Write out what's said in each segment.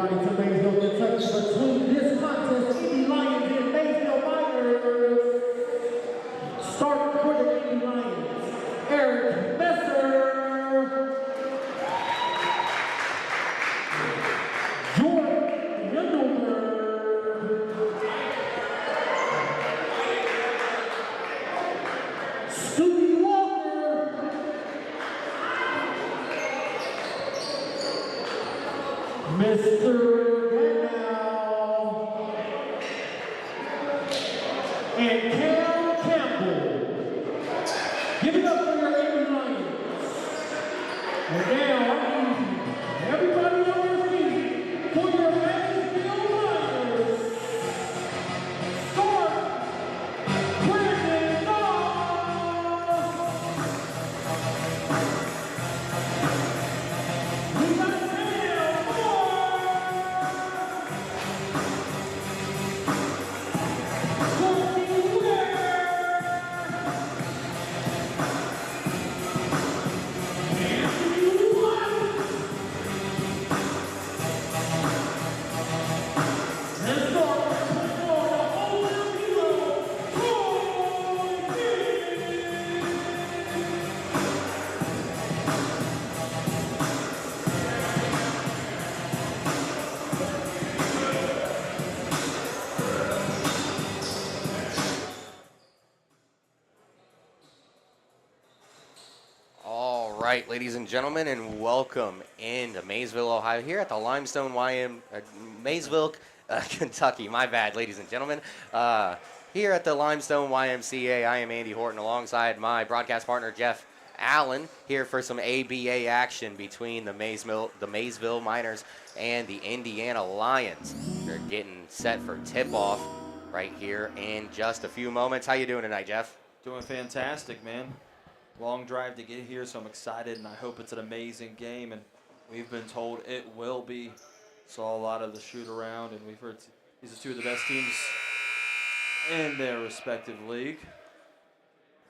reporting to Maysville, Kentucky, between this contest, Lyons and Maysville Miners. Start for the Lyons, Eric Messer, Jordan Yendelberg, Scooby Walker, Mr. and Cam Campbell. Give it up for your Amy Lyons. And now I need everybody on their feet for your Maysville Miners. Start Brandon Law. We got Cam Moore. All right, ladies and gentlemen, and welcome into Maysville, Ohio, here at the Limestone Maysville, Kentucky. My bad, ladies and gentlemen. Here at the Limestone YMCA, I am Andy Horton alongside my broadcast partner, Jeff Allen, here for some ABA action between the Maysville Miners and the Indiana Lions. They're getting set for tip-off right here in just a few moments. How you doing tonight, Jeff? Doing fantastic, man. Long drive to get here, so I'm excited, and I hope it's an amazing game, and we've been told it will be. Saw a lot of the shoot-around, and we've heard these are two of the best teams in their respective league.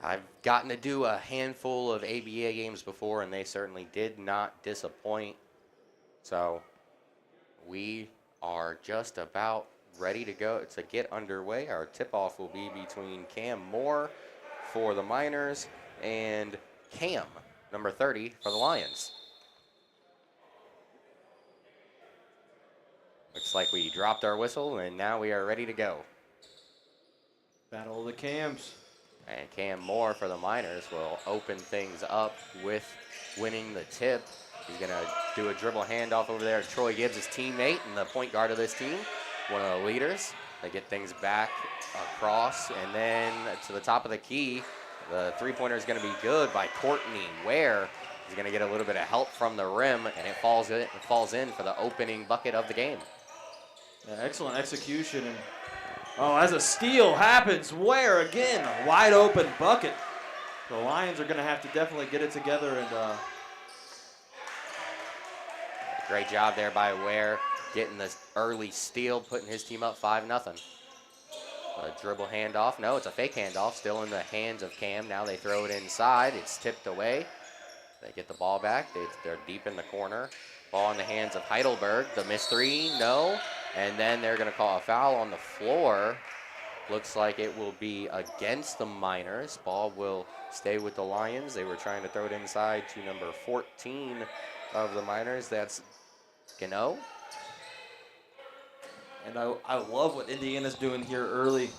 I've gotten to do a handful of ABA games before, and they certainly did not disappoint. So we are just about ready to go to get underway. Our tip-off will be between Cam Moore for the Miners and Cam, number 30, for the Lions. Looks like we dropped our whistle, and now we are ready to go. Battle of the Cams. And Cam Moore for the Miners will open things up with winning the tip. He's going to do a dribble handoff over there to Troy Gibbs, his teammate and the point guard of this team, one of the leaders. They get things back across, and then to the top of the key, the three-pointer is going to be good by Courtney Ware. He's going to get a little bit of help from the rim, and it falls in for the opening bucket of the game. Yeah, excellent execution. And as a steal happens, Ware again, a wide open bucket. The Lions are going to have to definitely get it together. And great job there by Ware, getting the early steal, putting his team up 5-0. A dribble handoff. No, it's a fake handoff. Still in the hands of Cam. Now they throw it inside. It's tipped away. They get the ball back. They're deep in the corner. Ball in the hands of Heidelberg. The missed three. No. And then they're going to call a foul on the floor. Looks like it will be against the Miners. Ball will stay with the Lions. They were trying to throw it inside to number 14 of the Miners. That's Gano. And I love what Indiana's doing here early.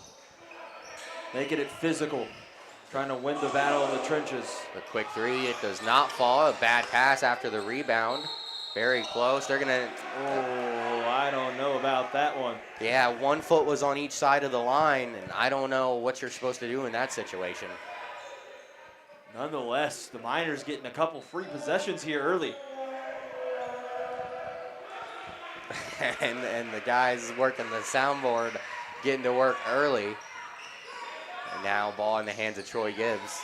Making it physical. Trying to win the battle in the trenches. The quick three, it does not fall. A bad pass after the rebound. Very close. They're going to... Oh, I don't know about that one. Yeah, 1 foot was on each side of the line, and I don't know what you're supposed to do in that situation. Nonetheless, the Miners getting a couple free possessions here early. and the guys working the soundboard getting to work early. And now ball in the hands of Troy Gibbs.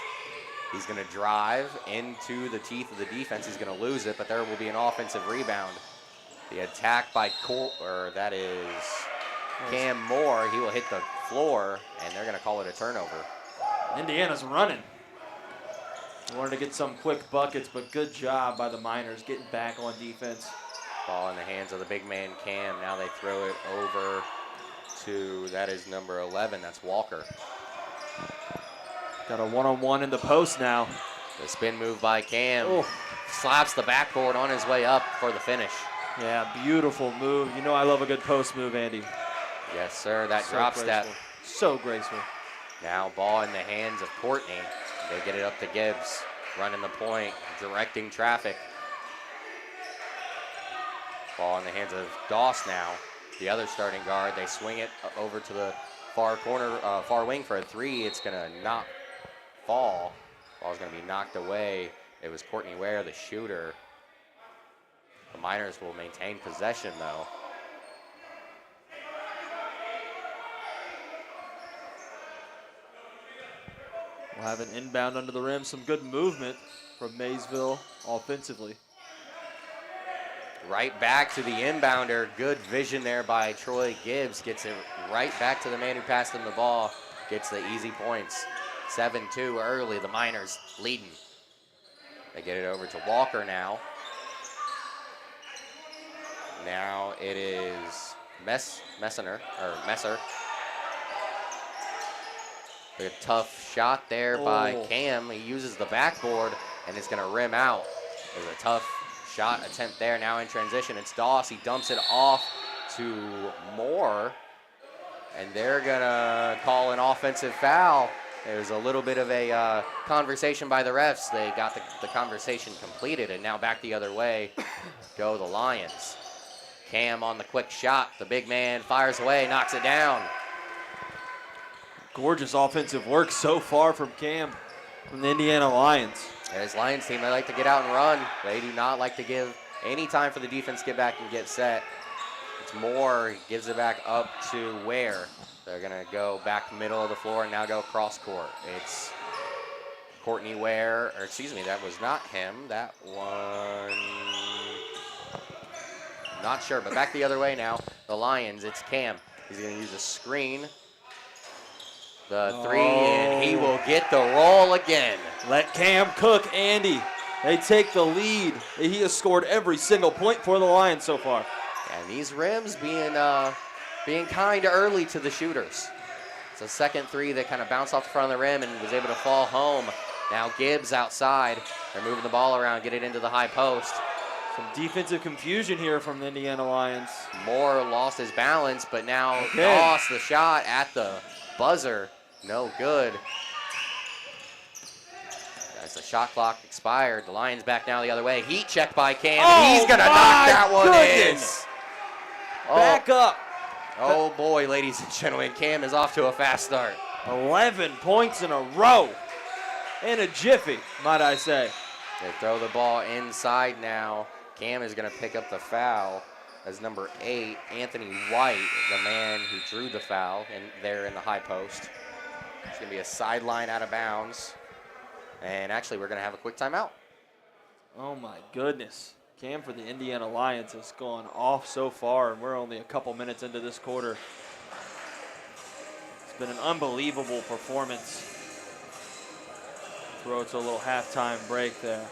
He's going to drive into the teeth of the defense. He's going to lose it, but there will be an offensive rebound. The attack by that is Cam Moore. He will hit the floor, and they're going to call it a turnover. Indiana's running. They wanted to get some quick buckets, but good job by the Miners getting back on defense. Ball in the hands of the big man, Cam. Now they throw it over to, that is number 11, that's Walker. Got a one-on-one in the post now. The spin move by Cam. Oh. Slaps the backboard on his way up for the finish. Yeah, beautiful move. You know I love a good post move, Andy. Yes, sir, that So drop graceful. step. So graceful. Now ball in the hands of Courtney. They get it up to Gibbs, running the point, directing traffic. Ball in the hands of Doss now, the other starting guard. They swing it over to the far corner, far wing for a three. It's gonna not fall. Ball's gonna be knocked away. It was Courtney Ware, the shooter. The Miners will maintain possession though. We'll have an inbound under the rim. Some good movement from Maysville offensively. Right back to the inbounder. Good vision there by Troy Gibbs. Gets it right back to the man who passed him the ball. Gets the easy points. 7-2 early. The Miners leading. They get it over to Walker now. Now it is Messer. A tough shot there by Cam. He uses the backboard and it's going to rim out. There's a tough shot attempt there. Now in transition, it's Doss. He dumps it off to Moore, and they're going to call an offensive foul. There's a little bit of a conversation by the refs. They got the conversation completed, and now back the other way go the Lions. Cam on the quick shot. The big man fires away, knocks it down. Gorgeous offensive work so far from Cam from the Indiana Lions. This Lions team, they like to get out and run. They do not like to give any time for the defense to get back and get set. It's Moore, he gives it back up to Ware. They're gonna go back middle of the floor and now go cross court. It's Courtney Ware, or excuse me, that was not him. That one, not sure, but back the other way now. The Lions, it's Cam. He's gonna use a screen. The three, and he will get the roll again. Let Cam cook, Andy. They take the lead. He has scored every single point for the Lions so far. And these rims being kind early to the shooters. It's a second three that kind of bounced off the front of the rim and was able to fall home. Now Gibbs outside. They're moving the ball around, get it into the high post. Some defensive confusion here from the Indiana Lions. Moore lost his balance, but now Doss, the shot at the buzzer. No good. As the shot clock expired, the Lions back now the other way. Heat check by Cam. He's going to knock that one in. Back up. Oh, boy, ladies and gentlemen. Cam is off to a fast start. 11 points in a row. In a jiffy, might I say. They throw the ball inside now. Cam is going to pick up the foul as number 8, Anthony White, the man who drew the foul, and there in the high post. It's going to be a sideline out of bounds. And actually, we're going to have a quick timeout. Oh, my goodness. Cam for the Indiana Lions has gone off so far, and we're only a couple minutes into this quarter. It's been an unbelievable performance. Throw it to a little halftime break there.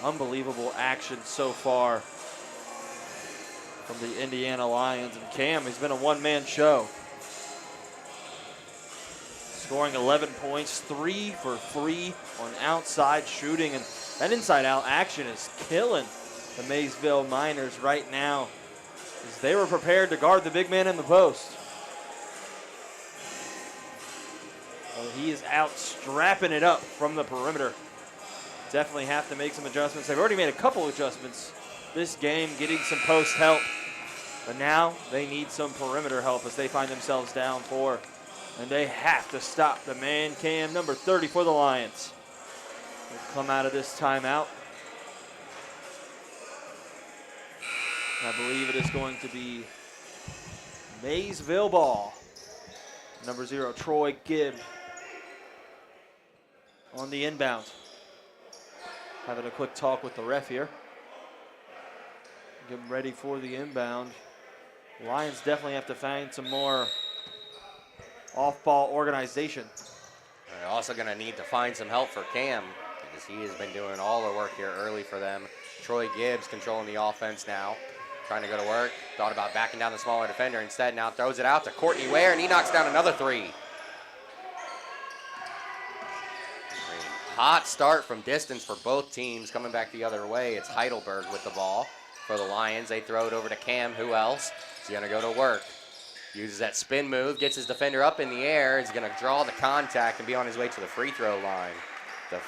Unbelievable action so far from the Indiana Lions. And Cam has been a one-man show. Scoring 11 points, 3 for 3 on outside shooting. And that inside-out action is killing the Maysville Miners right now, as they were prepared to guard the big man in the post. Well, he is out strapping it up from the perimeter. Definitely have to make some adjustments. They've already made a couple adjustments this game, getting some post help. But now they need some perimeter help as they find themselves down 4. And they have to stop the man, Cam, number 30 for the Lions. They'll come out of this timeout. I believe it is going to be Maysville ball. Number 0, Troy Gibb on the inbound. having a quick talk with the ref here. Getting ready for the inbound. Lions definitely have to find some more off-ball organization. They're also going to need to find some help for Cam because he has been doing all the work here early for them. Troy Gibbs controlling the offense now, trying to go to work. Thought about backing down the smaller defender. Instead, now throws it out to Courtney Ware, and he knocks down another three. Hot start from distance for both teams. Coming back the other way, it's Heidelberg with the ball for the Lions. They throw it over to Cam. Who else? He's going to go to work. Uses that spin move, gets his defender up in the air. He's going to draw the contact and be on his way to the free throw line. The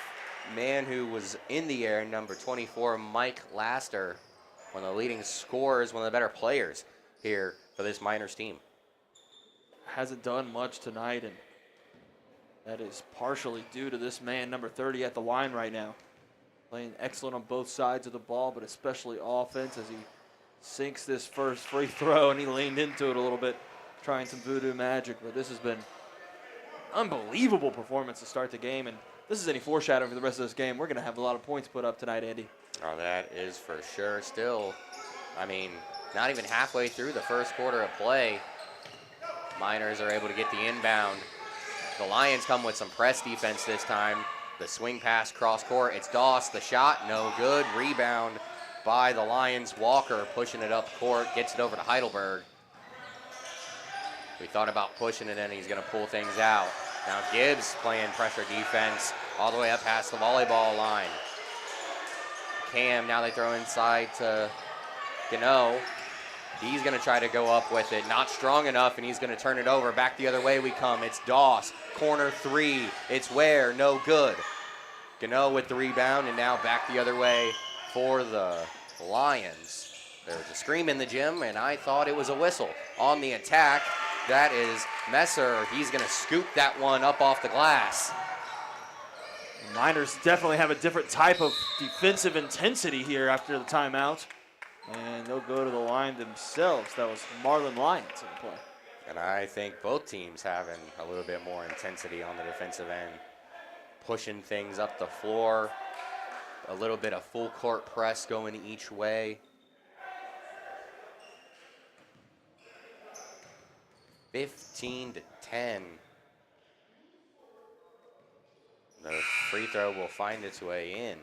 man who was in the air, number 24, Mike Laster, one of the leading scorers, one of the better players here for this Miners team. Hasn't done much tonight, and that is partially due to this man, number 30, at the line right now. Playing excellent on both sides of the ball, but especially offense as he sinks this first free throw, and he leaned into it a little bit, trying some voodoo magic. But this has been unbelievable performance to start the game, and this is any foreshadowing for the rest of this game. We're going to have a lot of points put up tonight, Andy. Oh, that is for sure. Still, I mean, not even halfway through the first quarter of play, Miners are able to get the inbound. The Lions come with some press defense this time. The swing pass cross court, it's Doss, the shot, no good. Rebound by the Lions. Walker pushing it up court, gets it over to Heidelberg. We thought about pushing it in, he's gonna pull things out. Now Gibbs playing pressure defense all the way up past the volleyball line. Cam, now they throw inside to Gano. He's gonna try to go up with it, not strong enough, and he's gonna turn it over. Back the other way we come, it's Doss, corner three, it's Ware, no good. Gano with the rebound, and now back the other way for the Lions. There was a scream in the gym, and I thought it was a whistle. On the attack, that is Messer. He's gonna scoop that one up off the glass. The Miners definitely have a different type of defensive intensity here after the timeout. And they'll go to the line themselves. That was Marlon Lyons in the play. And I think both teams having a little bit more intensity on the defensive end. Pushing things up the floor. A little bit of full court press going each way. 15-10. The free throw will find its way in.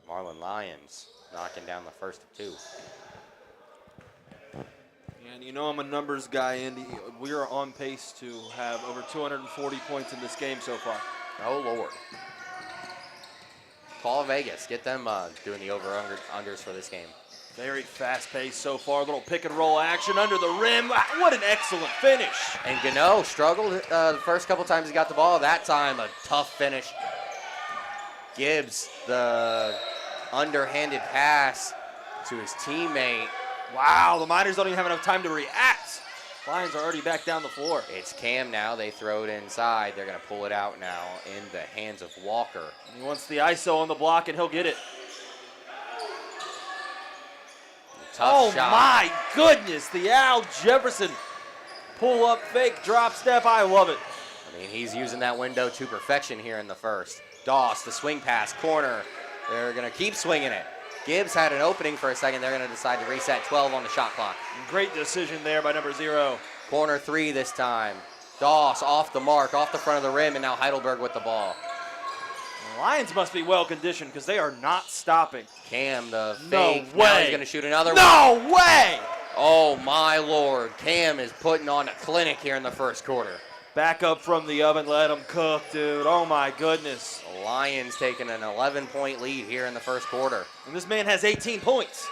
Marlon Lyons knocking down the first of two. And you know I'm a numbers guy, Andy. We are on pace to have over 240 points in this game so far. Oh, Lord. Call Vegas. Get them doing the over-unders for this game. Very fast pace so far. Little pick and roll action under the rim. What an excellent finish. And Gano struggled the first couple times he got the ball. That time, a tough finish. Gibbs, the underhanded pass to his teammate. Wow, the Miners don't even have enough time to react. Lions are already back down the floor. It's Cam now. They throw it inside. They're going to pull it out now in the hands of Walker. He wants the ISO on the block, and he'll get it. Tough shot. Oh, my goodness. The Al Jefferson pull-up fake drop step. I love it. I mean, he's using that window to perfection here in the first. Doss, the swing pass, corner. They're going to keep swinging it. Gibbs had an opening for a second. They're going to decide to reset 12 on the shot clock. Great decision there by number 0. Corner three this time. Doss off the mark, off the front of the rim, and now Heidelberg with the ball. The Lions must be well conditioned because they are not stopping. Cam, the No fake. way. Now he's going to shoot another one. No way! Oh, my Lord. Cam is putting on a clinic here in the first quarter. Back up from the oven. Let them cook, dude. Oh, my goodness. The Lions taking an 11-point lead here in the first quarter. And this man has 18 points.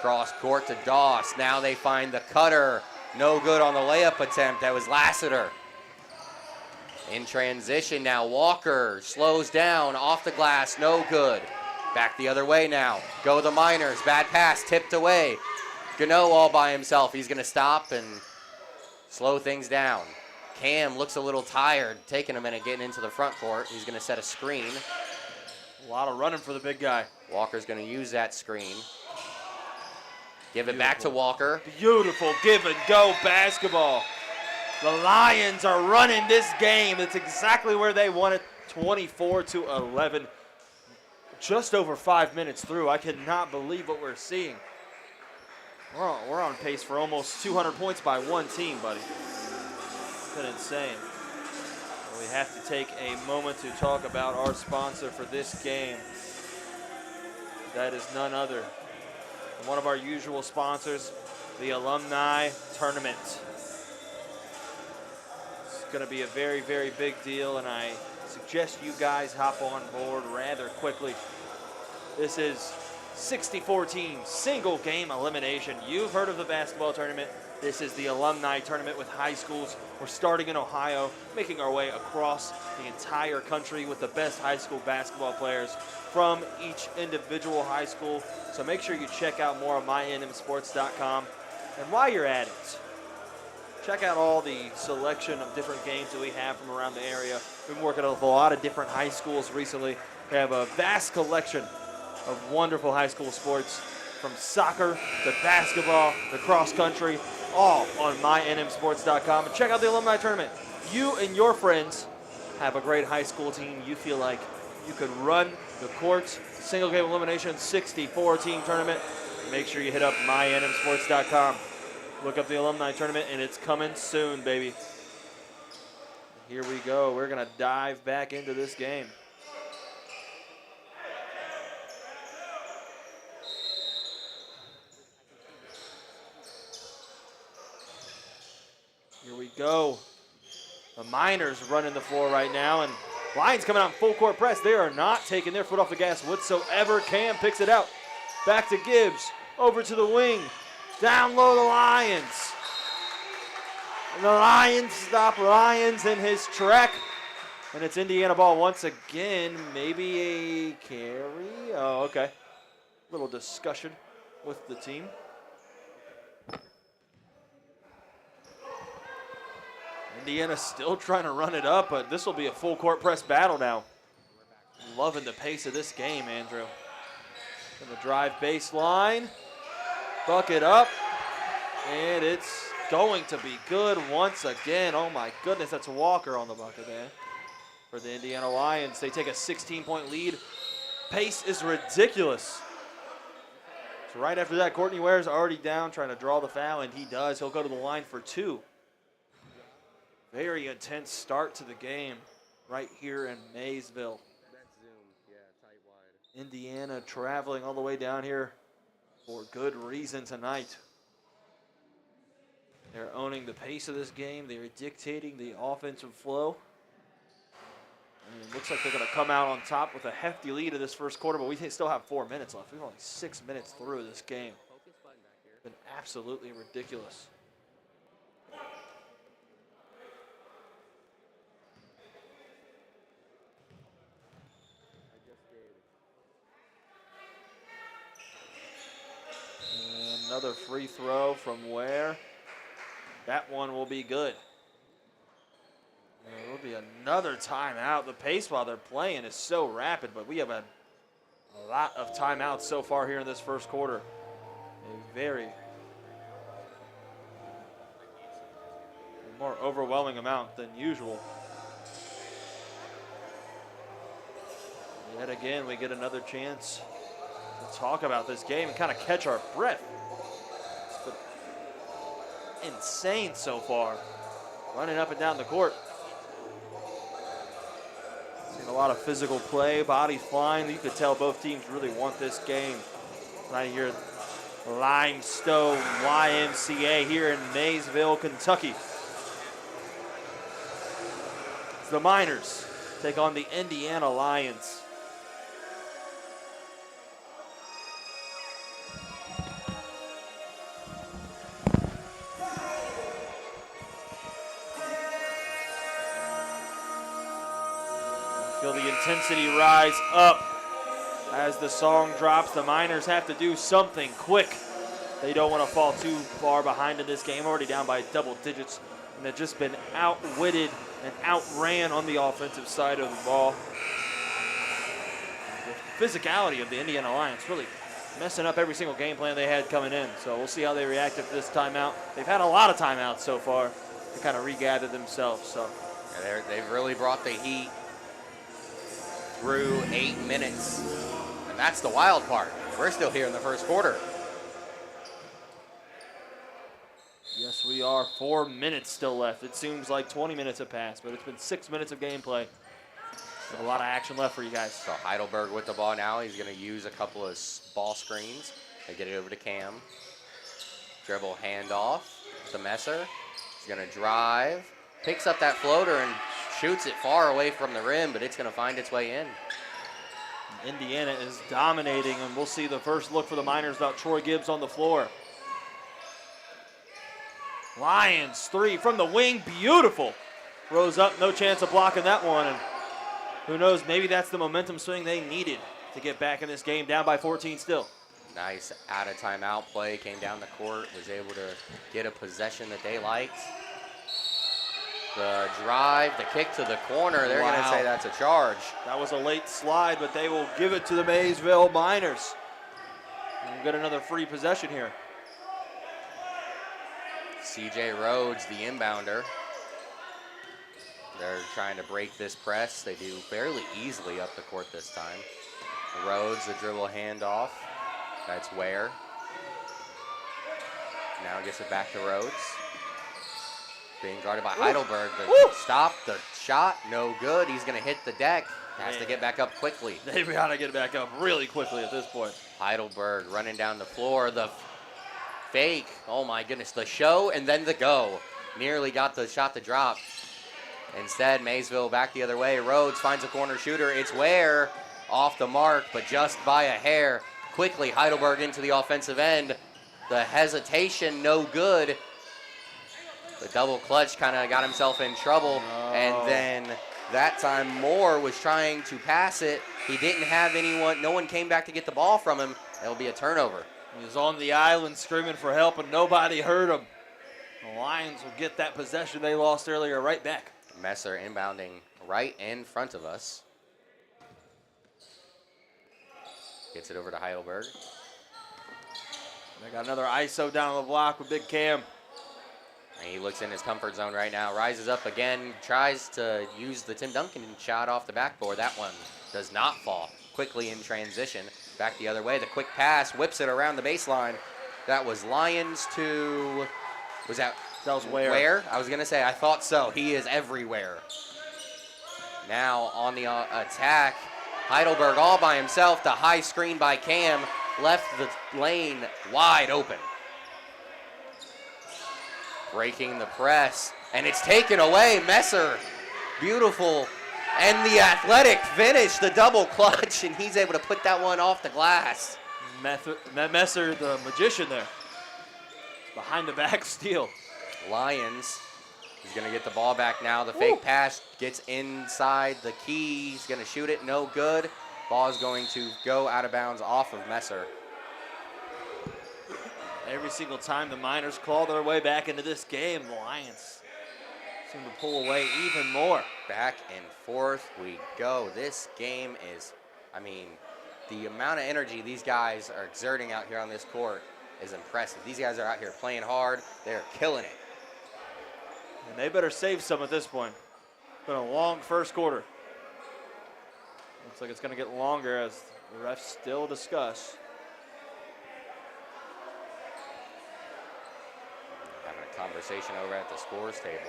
Cross court to Doss. Now they find the cutter. No good on the layup attempt. That was Lassiter. In transition now, Walker slows down off the glass. No good. Back the other way now. Go the Miners. Bad pass tipped away. Gano all by himself. He's going to stop and slow things down. Cam looks a little tired, taking a minute getting into the front court. He's going to set a screen. A lot of running for the big guy. Walker's going to use that screen. Give it back to Walker. Beautiful give and go basketball. The Lions are running this game. It's exactly where they want it, 24-11. just over 5 minutes through. I cannot believe what we're seeing. We're on pace for almost 200 points by one team, buddy. Been insane. We have to take a moment to talk about our sponsor for this game. That is none other than one of our usual sponsors, the Alumni Tournament. It's going to be a very, very big deal, and I suggest you guys hop on board rather quickly. This is 64 teams, single game elimination. You've heard of the basketball tournament. This is the Alumni Tournament with high schools. We're starting in Ohio, making our way across the entire country with the best high school basketball players from each individual high school. So make sure you check out more of mynmsports.com. And while you're at it, check out all the selection of different games that we have from around the area. We've been working with a lot of different high schools recently. We have a vast collection of wonderful high school sports, from soccer to basketball to cross country, all on mynmsports.com. And check out the Alumni Tournament. You and your friends have a great high school team. You feel like you could run the courts, single game elimination, 64 team tournament. Make sure you hit up mynmsports.com. Look up the Alumni Tournament, and it's coming soon, baby. Here we go. We're going to dive back into this game. Here we go. The Miners running the floor right now, and Lyons coming out in full court press. They are not taking their foot off the gas whatsoever. Cam picks it out. Back to Gibbs. Over to the wing. Down low the Lyons. And the Lions stop Lyons in his trek. And it's Indiana ball once again. Maybe a carry. Oh, okay. Little discussion with the team. Indiana still trying to run it up, but this will be a full court press battle now. Loving the pace of this game, Andrew. And the drive baseline. Bucket up. And it's going to be good once again. Oh my goodness, that's Walker on the bucket, man. For the Indiana Lions, they take a 16-point lead. Pace is ridiculous. So right after that, Courtney Ware's already down trying to draw the foul, and he does. He'll go to the line for two. Very intense start to the game right here in Maysville. Indiana traveling all the way down here for good reason tonight. They're owning the pace of this game. They're dictating the offensive flow. And it looks like they're going to come out on top with a hefty lead in this first quarter, but we still have 4 minutes left. We're only 6 minutes through this game. It's been absolutely ridiculous. And another free throw from Ware. That one will be good. There will be another timeout. The pace while they're playing is so rapid, but we have a lot of timeouts so far here in this first quarter. A more overwhelming amount than usual. Yet again, we get another chance to talk about this game and kind of catch our breath. It's been insane so far. Running up and down the court. Seen a lot of physical play, bodies flying. You could tell both teams really want this game. Right here, Limestone YMCA here in Maysville, Kentucky. The Miners take on the Indiana Lions. Feel the intensity rise up as the song drops. The Miners have to do something quick. They don't want to fall too far behind in this game. Already down by double digits, and they've just been outwitted and outran on the offensive side of the ball. The physicality of the Indiana Lions really messing up every single game plan they had coming in. So we'll see how they react to this timeout. They've had a lot of timeouts so far to kind of regather themselves. So yeah, they've really brought the heat through 8 minutes And that's the wild part. We're still here in the first quarter. Yes, we are. 4 minutes still left. It seems like 20 minutes have passed, but it's been 6 minutes of gameplay. A lot of action left for you guys. So Heidelberg with the ball now. He's going to use a couple of ball screens. They get it over to Cam. Dribble handoff to Messer. He's going to drive. Picks up that floater and shoots it far away from the rim, but it's going to find its way in. Indiana is dominating, and we'll see the first look for the Miners without Troy Gibbs on the floor. Lyons, 3 from the wing, beautiful. Rose up, no chance of blocking that one, and who knows, maybe that's the momentum swing they needed to get back in this game, down by 14 still. Nice out of timeout play, came down the court, was able to get a possession that they liked. The drive, the kick to the corner, they're going to say that's a charge. That was a late slide, but they will give it to the Maysville Miners. We'll get another free possession here. CJ Rhodes, the inbounder. They're trying to break this press. They do fairly easily up the court this time. Rhodes, the dribble handoff. That's Ware. Now gets it back to Rhodes. Being guarded by Heidelberg. Stop the shot, no good. He's going to hit the deck. Has to get back up quickly. They've got to get back up really quickly at this point. Heidelberg running down the floor. The fake, oh my goodness, the show and then the go. Nearly got the shot to drop. Instead, Maysville back the other way. Rhodes finds a corner shooter. It's Ware off the mark, but just by a hair. Quickly, Heidelberg into the offensive end. The hesitation, no good. The double clutch kind of got himself in trouble. And then that time Moore was trying to pass it. He didn't have anyone. No one came back to get the ball from him. It'll be a turnover. He was on the island screaming for help, and nobody heard him. The Lions will get that possession they lost earlier right back. Messer inbounding right in front of us. Gets it over to Heidelberg. They got another ISO down on the block with Big Cam. And he looks in his comfort zone right now. Rises up again. Tries to use the Tim Duncan shot off the backboard. That one does not fall. Quickly in transition. Back the other way. The quick pass. Whips it around the baseline. That was Lyons to... That was Ware. I was going to say, I thought so. He is everywhere. Now on the attack. Heidelberg all by himself. The high screen by Cam. Left the lane wide open. Breaking the press. And it's taken away. Messer. Beautiful. And the athletic finish. The double clutch. And he's able to put that one off the glass. Messer, the magician there. Behind the back steal. Lyons is going to get the ball back now. The fake pass gets inside the key. He's going to shoot it. No good. Ball is going to go out of bounds off of Messer. Every single time the Miners claw their way back into this game, the Lions seem to pull away even more. Back and forth we go. This game is, I mean, the amount of energy these guys are exerting out here on this court is impressive. These guys are out here playing hard. They're killing it. And they better save some at this point. It's been a long first quarter. Looks like it's going to get longer as the refs still discuss. Having a conversation over at the scores table.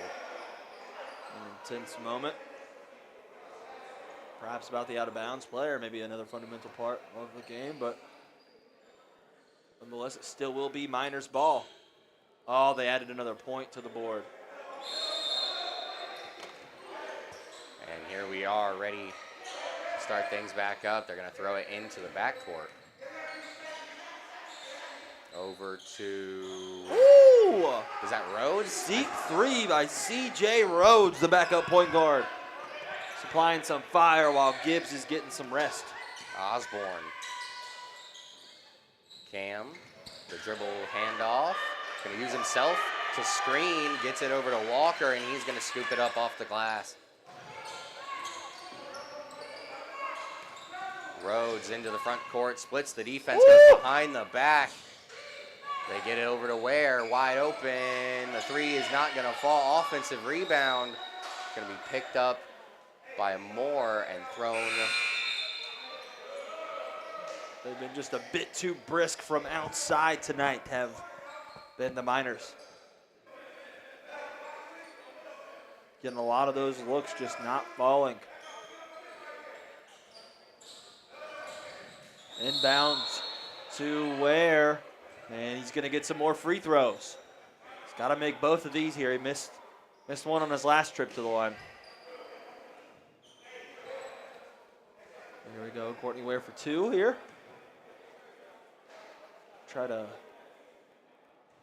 An intense moment. Perhaps about the out-of-bounds play or maybe another fundamental part of the game, but nonetheless, it still will be Miners' ball. Oh, they added another point to the board. And here we are ready to start things back up. They're going to throw it into the backcourt. Over to... Ooh! Is that Rhodes? Deep three by C.J. Rhodes, the backup point guard. Supplying some fire while Gibbs is getting some rest. Osborne. Cam, the dribble handoff. Going to use himself to screen. Gets it over to Walker, and he's going to scoop it up off the glass. Rhodes into the front court, splits the defense, goes behind the back. They get it over to Ware, wide open. The three is not going to fall. Offensive rebound. Going to be picked up by Moore and thrown They've been just a bit too brisk from outside tonight, have been the Miners. Getting a lot of those looks, just not falling. Inbounds to Ware, and he's going to get some more free throws. He's got to make both of these here. He missed one on his last trip to the line. Here we go, Courtney Ware for 2 here. Try to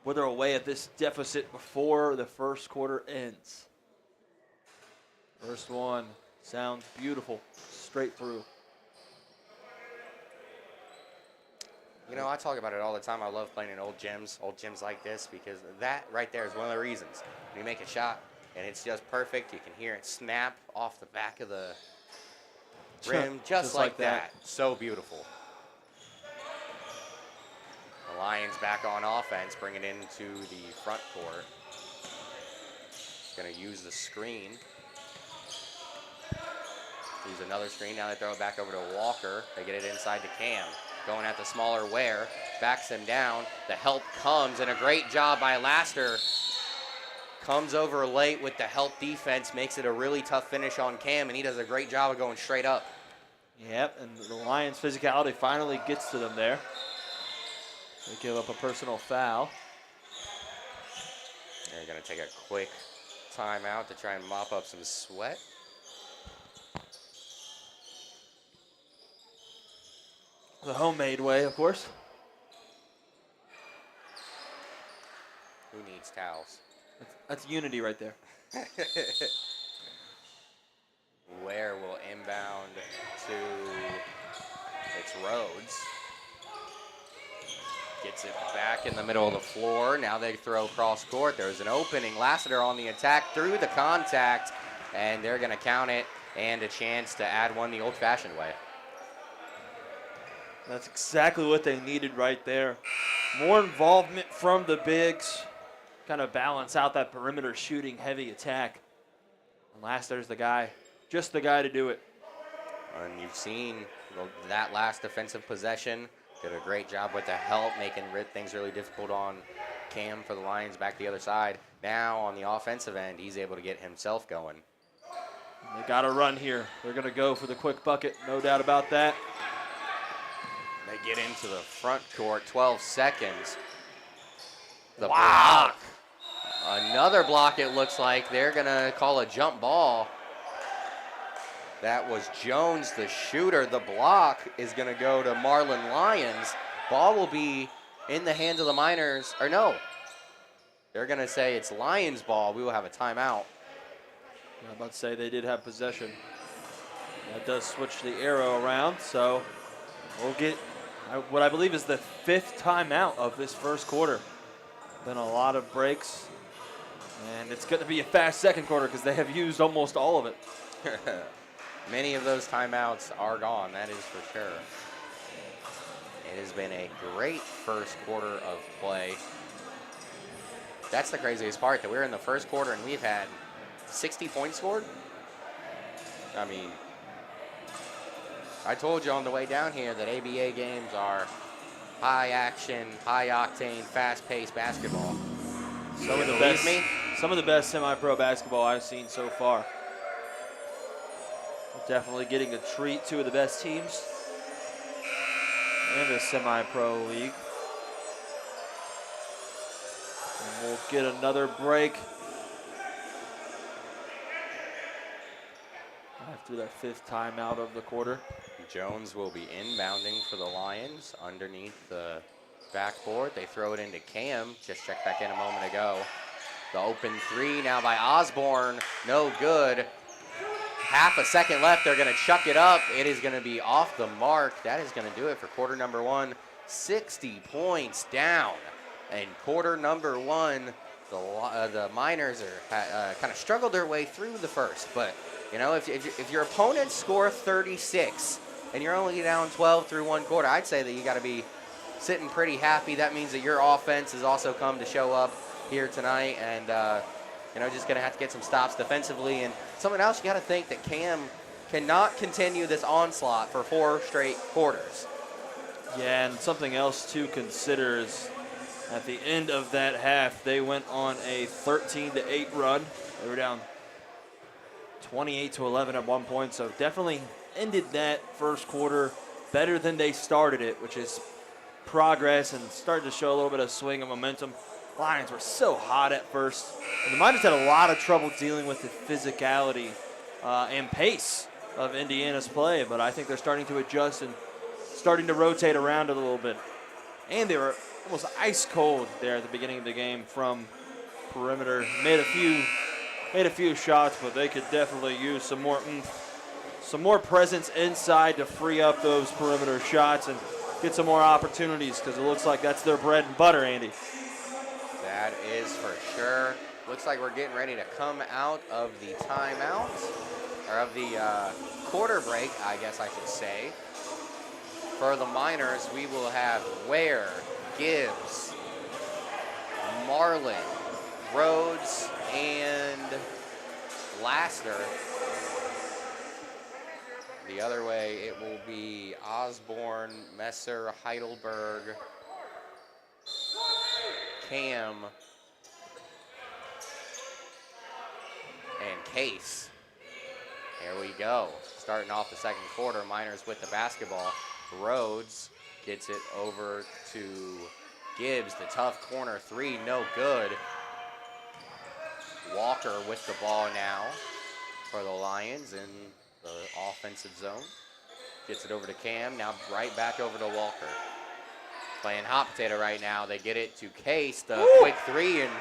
wither away at this deficit before the first quarter ends. First one sounds beautiful, straight through. You know, I talk about it all the time. I love playing in old gyms like this, because that right there is one of the reasons. When you make a shot and it's just perfect, you can hear it snap off the back of the rim just like that. So beautiful. The Lions back on offense, bring it into the front court. Going to use the screen. Use another screen. Now they throw it back over to Walker. They get it inside to Cam. Going at the smaller Ware. Backs him down. The help comes, and a great job by Laster. Comes over late with the help defense. Makes it a really tough finish on Cam, and he does a great job of going straight up. Yep, and the Lions' physicality finally gets to them there. They give up a personal foul. They're going to take a quick timeout to try and mop up some sweat. The homemade way, of course. Who needs towels? That's unity right there. Ware will inbound to it's Rhodes. Gets it back in the middle of the floor. Now they throw cross court. There's an opening. Lassiter on the attack through the contact, and they're going to count it, and a chance to add one the old-fashioned way. That's exactly what they needed right there. More involvement from the bigs, kind of balance out that perimeter shooting heavy attack. And Lassiter's the guy, just the guy to do it. And you've seen that last defensive possession. Did a great job with the help, making things really difficult on Cam for the Lions back the other side. Now on the offensive end, he's able to get himself going. They got to run here. They're going to go for the quick bucket, no doubt about that. They get into the front court, 12 seconds. The block. Another block, it looks like. They're going to call a jump ball. That was Jones, the shooter. The block is going to go to Marlon Lyons. Ball will be in the hands of the Miners. Or no, they're going to say it's Lions ball. We will have a timeout. I'm about to say they did have possession. That does switch the arrow around, so we'll get what I believe is the 5th timeout of this first quarter. Been a lot of breaks, and it's going to be a fast second quarter because they have used almost all of it. Many of those timeouts are gone, that is for sure. It has been a great first quarter of play. That's the craziest part, that we're in the first quarter and we've had 60 points scored. I mean, I told you on the way down here that ABA games are high action, high octane, fast paced basketball. Some of the best semi-pro basketball I've seen so far. Definitely getting a treat, 2 of the best teams in the semi-pro league. And we'll get another break after that 5th timeout of the quarter. Jones will be inbounding for the Lions underneath the backboard. They throw it into Cam. Just checked back in a moment ago. The open 3 now by Osborne. No good. Half a second left. They're going to chuck it up. It is going to be off the mark. That is going to do it for quarter number 1. 60 points down. And quarter number 1, the Miners are kind of struggled their way through the first. But, you know, if your opponents score 36 and you're only down 12 through 1 quarter, I'd say that you got to be sitting pretty happy. That means that your offense has also come to show up here tonight, and you know, just going to have to get some stops defensively. And something else, you got to think that Cam cannot continue this onslaught for 4 straight quarters. Yeah, and something else to consider is at the end of that half, they went on a 13-8 run. They were down 28-11 at one point, so definitely ended that first quarter better than they started it, which is progress and started to show a little bit of swing and momentum. Lions were so hot at first, and the Miners had a lot of trouble dealing with the physicality and pace of Indiana's play, but I think they're starting to adjust and starting to rotate around a little bit. And they were almost ice cold there at the beginning of the game from perimeter. Made a few shots, but they could definitely use some more oomph, some more presence inside to free up those perimeter shots and get some more opportunities, because it looks like that's their bread and butter, Andy. That is for sure. Looks like we're getting ready to come out of the timeout, or of the quarter break, I guess I should say. For the Miners, we will have Ware, Gibbs, Marlin, Rhodes, and Laster. The other way, it will be Osborne, Messer, Heidelberg, Cam, and Case. Here we go. Starting off the second quarter, Miners with the basketball. Rhodes gets it over to Gibbs. The tough corner three, no good. Walker with the ball now for the Lions in the offensive zone. Gets it over to Cam, now right back over to Walker. Playing hot potato right now. They get it to Case, the quick three, and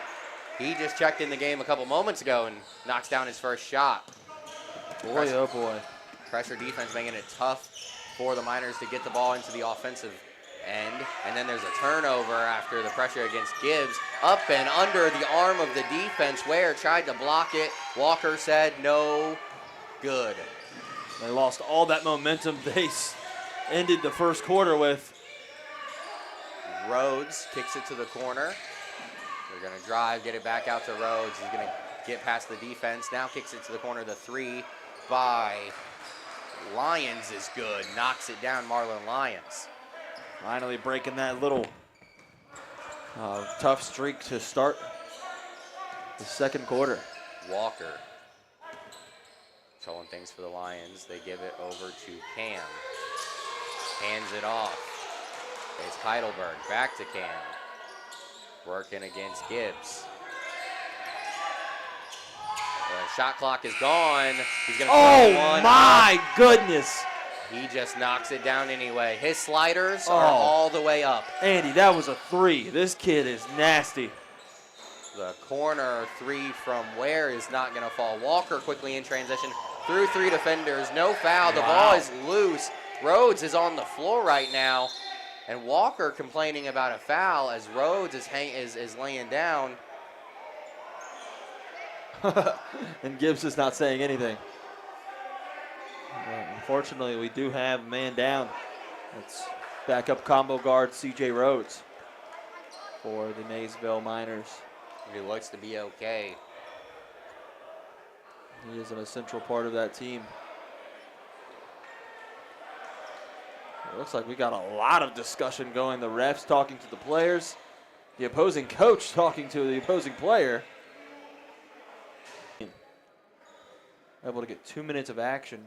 he just checked in the game a couple moments ago and knocks down his first shot. Boy, oh boy. Pressure defense making it tough for the Miners to get the ball into the offensive end. And then there's a turnover after the pressure against Gibbs. Up and under the arm of the defense. Ware tried to block it. Walker said no good. They lost all that momentum they ended the first quarter with. Rhodes kicks it to the corner. They're going to drive, get it back out to Rhodes. He's going to get past the defense. Now kicks it to the corner. The three by Lyons is good. Knocks it down, Marlon Lyons. Finally breaking that little tough streak to start the second quarter. Walker controlling things for the Lions. They give it over to Cam. Hands it off. It's Heidelberg. Back to Cam. Working against Gibbs. The shot clock is gone. He's going to throw one. Oh, my goodness. He just knocks it down anyway. His sliders are all the way up. Andy, that was a three. This kid is nasty. The corner three from Ware is not going to fall. Walker quickly in transition through three defenders. No foul. The ball is loose. Rhodes is on the floor right now. And Walker complaining about a foul as Rhodes is laying down. And Gibbs is not saying anything. Unfortunately, we do have a man down. That's backup combo guard C.J. Rhodes for the Maysville Miners. He looks to be okay. He is an essential part of that team. It looks like we got a lot of discussion going. The refs talking to the players, the opposing coach talking to the opposing player. Able to get 2 minutes of action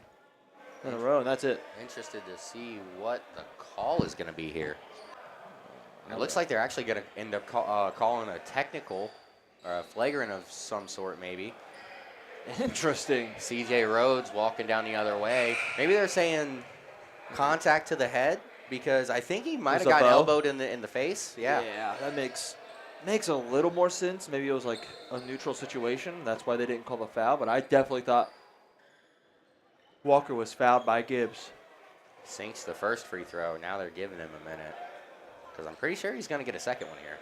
in a row, and that's it. Interested to see what the call is going to be here. It looks like they're actually going to end up calling a technical or a flagrant of some sort, maybe. Interesting. C.J. Rhodes walking down the other way. Maybe they're saying contact to the head, because I think he might have gotten elbowed in the face. Yeah. Yeah, that makes a little more sense. Maybe it was like a neutral situation. That's why they didn't call the foul. But I definitely thought Walker was fouled by Gibbs. Sinks the first free throw. Now they're giving him a minute, because I'm pretty sure he's going to get a second one here.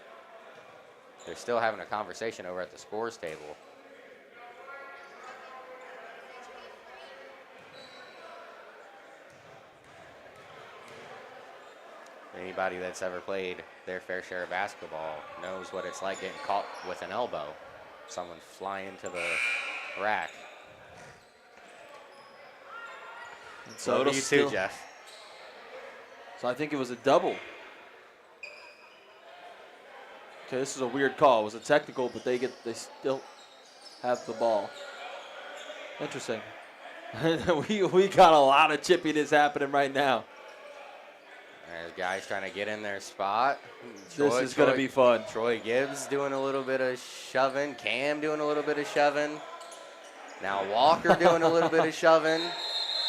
They're still having a conversation over at the scores table. Anybody that's ever played their fair share of basketball knows what it's like getting caught with an elbow. Someone flying to the rack. So it'll you still, too, Jeff. So I think it was a double. Okay, this is a weird call. It was a technical, but they still have the ball. Interesting. we got a lot of chippiness happening right now. There's guys trying to get in their spot. This is going to be fun. Troy Gibbs doing a little bit of shoving. Cam doing a little bit of shoving. Now Walker doing a little bit of shoving.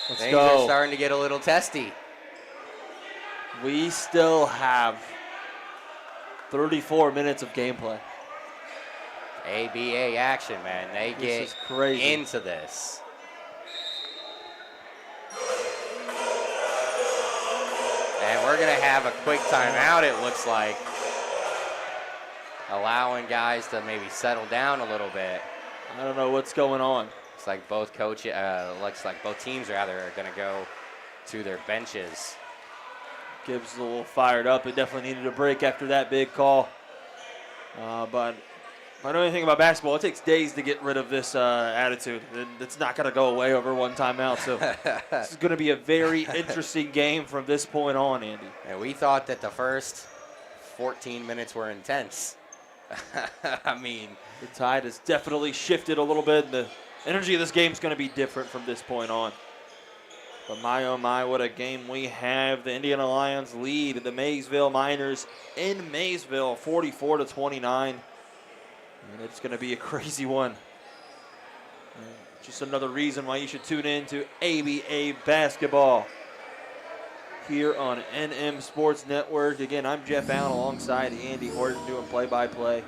Things are starting to get a little testy. We still have 34 minutes of gameplay. ABA action, man. They get into this. And we're going to have a quick timeout, it looks like. Allowing guys to maybe settle down a little bit. I don't know what's going on. Looks like both teams are going to go to their benches. Gibbs is a little fired up. He definitely needed a break after that big call. But if I know anything about basketball, it takes days to get rid of this attitude. It's not going to go away over one timeout. So this is going to be a very interesting game from this point on, Andy. And we thought that the first 14 minutes were intense. I mean, the tide has definitely shifted a little bit. The energy of this game is going to be different from this point on. But my, oh my, what a game we have. The Indiana Lions lead the Maysville Miners in Maysville, 44-29. And it's going to be a crazy one. Just another reason why you should tune in to ABA Basketball here on NM Sports Network. Again, I'm Jeff Allen alongside Andy Horton doing play-by-play.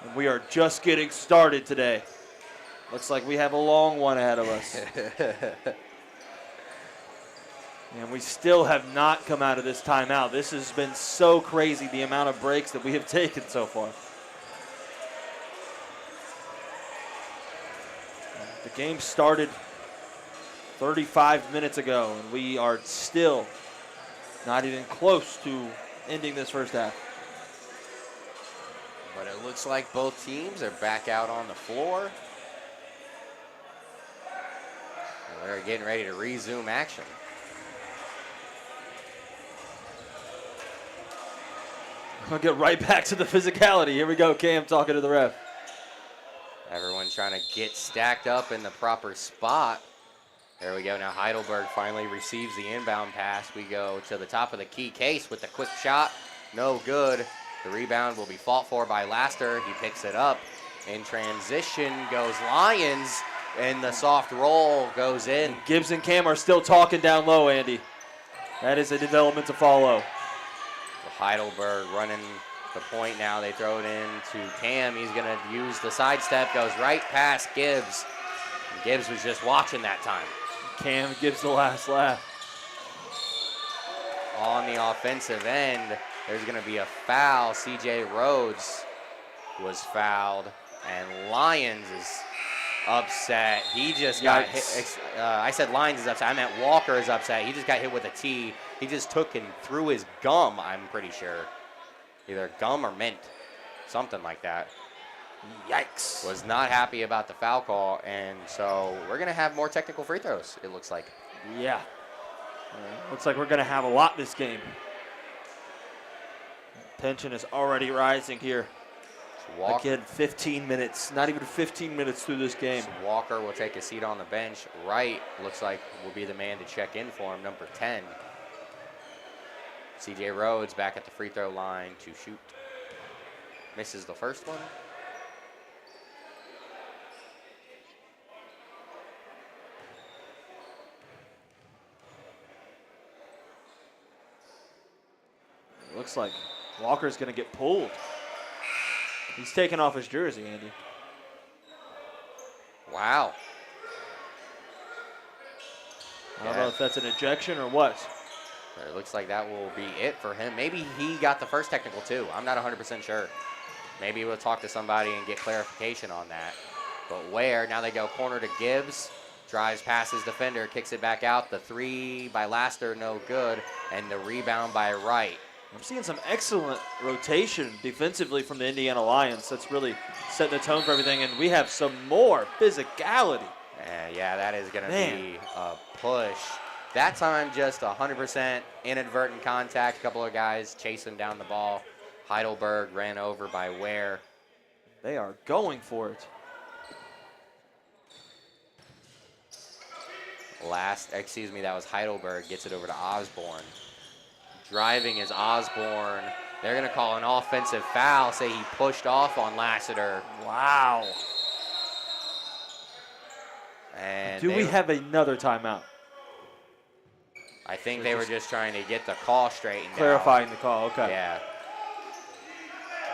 And we are just getting started today. Looks like we have a long one ahead of us. And we still have not come out of this timeout. This has been so crazy, the amount of breaks that we have taken so far. The game started 35 minutes ago, and we are still not even close to ending this first half. But it looks like both teams are back out on the floor. And they're getting ready to resume action. I'll get right back to the physicality. Here we go, Cam talking to the ref. Everyone trying to get stacked up in the proper spot. There we go. Now Heidelberg finally receives the inbound pass. We go to the top of the key case with the quick shot. No good. The rebound will be fought for by Laster. He picks it up. In transition goes Lyons, and the soft roll goes in. And Gibbs and Cam are still talking down low, Andy. That is a development to follow. Heidelberg running the point now. They throw it in to Cam. He's going to use the sidestep. Goes right past Gibbs. And Gibbs was just watching that time. Cam gives the last laugh. On the offensive end, there's going to be a foul. CJ Rhodes was fouled. And Lyons is upset. He just got hit. I said Lyons is upset. I meant Walker is upset. He just got hit with a tee. He just took and threw his gum, I'm pretty sure. Either gum or mint. Something like that. Yikes. Was not happy about the foul call, and so we're going to have more technical free throws, it looks like. Yeah. Looks like we're going to have a lot this game. Tension is already rising here. Again, 15 minutes. Not even 15 minutes through this game. So Walker will take a seat on the bench. Wright looks like will be the man to check in for him, number 10. CJ Rhodes back at the free throw line to shoot. Misses the first one. It looks like Walker's going to get pulled. He's taking off his jersey, Andy. Wow. I don't know if that's an ejection or what. It looks like that will be it for him. Maybe he got the first technical too. I'm not 100% sure. Maybe we'll talk to somebody and get clarification on that. But where? Now they go corner to Gibbs. Drives past his defender, kicks it back out. The three by Laster, no good. And the rebound by Wright. I'm seeing some excellent rotation defensively from the Indiana Lions. That's really setting the tone for everything. And we have some more physicality. Yeah, that is going to be a push That time, just 100% inadvertent contact. A couple of guys chasing down the ball. Heidelberg ran over by Ware. They are going for it. That was Heidelberg, gets it over to Osborne. Driving is Osborne. They're going to call an offensive foul, say he pushed off on Lassiter. Wow. And do we have another timeout? I think they were just trying to get the call straightened out. Clarifying the call, okay. Yeah.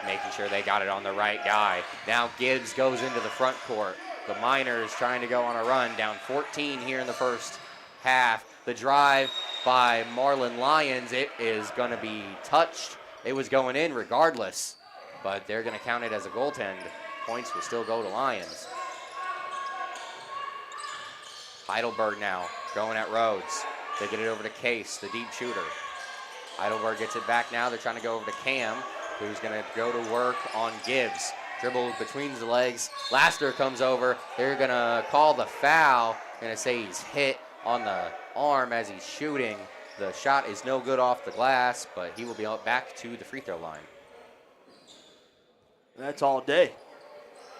Making sure they got it on the right guy. Now Gibbs goes into the front court. The Miners trying to go on a run, down 14 here in the first half. The drive by Marlon Lyons, it is going to be touched. It was going in regardless, but they're going to count it as a goaltend. Points will still go to Lyons. Heidelberg now going at Rhodes. They get it over to Case, the deep shooter. Heidelberg gets it back now. They're trying to go over to Cam, who's going to go to work on Gibbs. Dribble between the legs. Lassiter comes over. They're going to call the foul. Going to say he's hit on the arm as he's shooting. The shot is no good off the glass, but he will be back to the free throw line. That's all day.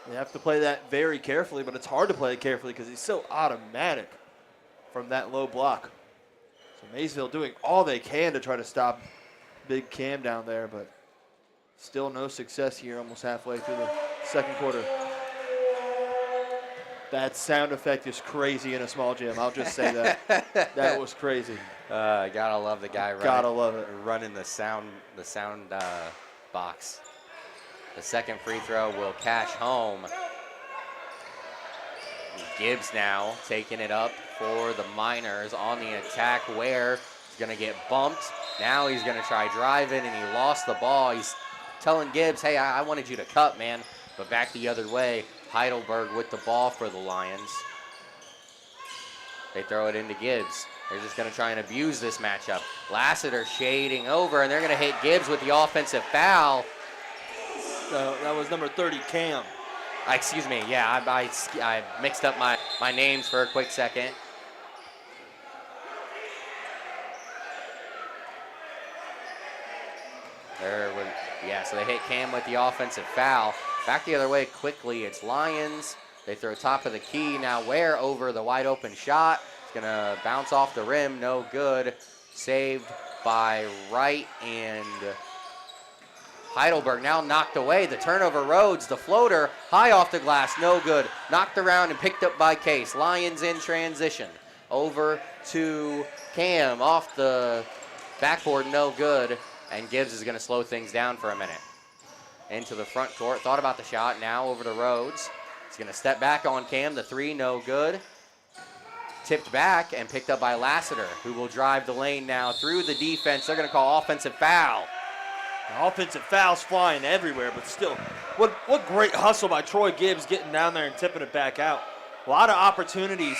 You have to play that very carefully, but it's hard to play it carefully because he's so automatic from that low block. So Maysville doing all they can to try to stop Big Cam down there, but still no success here almost halfway through the second quarter. That sound effect is crazy in a small gym. I'll just say that. That was crazy. Gotta love the guy running the sound box. The second free throw will cash home. Gibbs now taking it up for the Miners on the attack. Ware is going to get bumped. Now he's going to try driving, and he lost the ball. He's telling Gibbs, hey, I wanted you to cut, man. But back the other way, Heidelberg with the ball for the Lions. They throw it into Gibbs. They're just going to try and abuse this matchup. Lassiter shading over, and they're going to hit Gibbs with the offensive foul. That was number 30, Cam. Excuse me, yeah, I mixed up my names for a quick second. So they hit Cam with the offensive foul. Back the other way quickly, it's Lyons. They throw top of the key. Now Ware over the wide open shot. It's going to bounce off the rim, no good. Saved by Wright, and Heidelberg now knocked away. The turnover, Rhodes, the floater, high off the glass, no good. Knocked around and picked up by Case. Lyons in transition. Over to Cam, off the backboard, no good. And Gibbs is going to slow things down for a minute. Into the front court, thought about the shot, now over to Rhodes. He's going to step back on Cam, the three, no good. Tipped back and picked up by Lassiter, who will drive the lane now through the defense. They're going to call offensive foul. The offensive fouls flying everywhere, but still, what great hustle by Troy Gibbs getting down there and tipping it back out. A lot of opportunities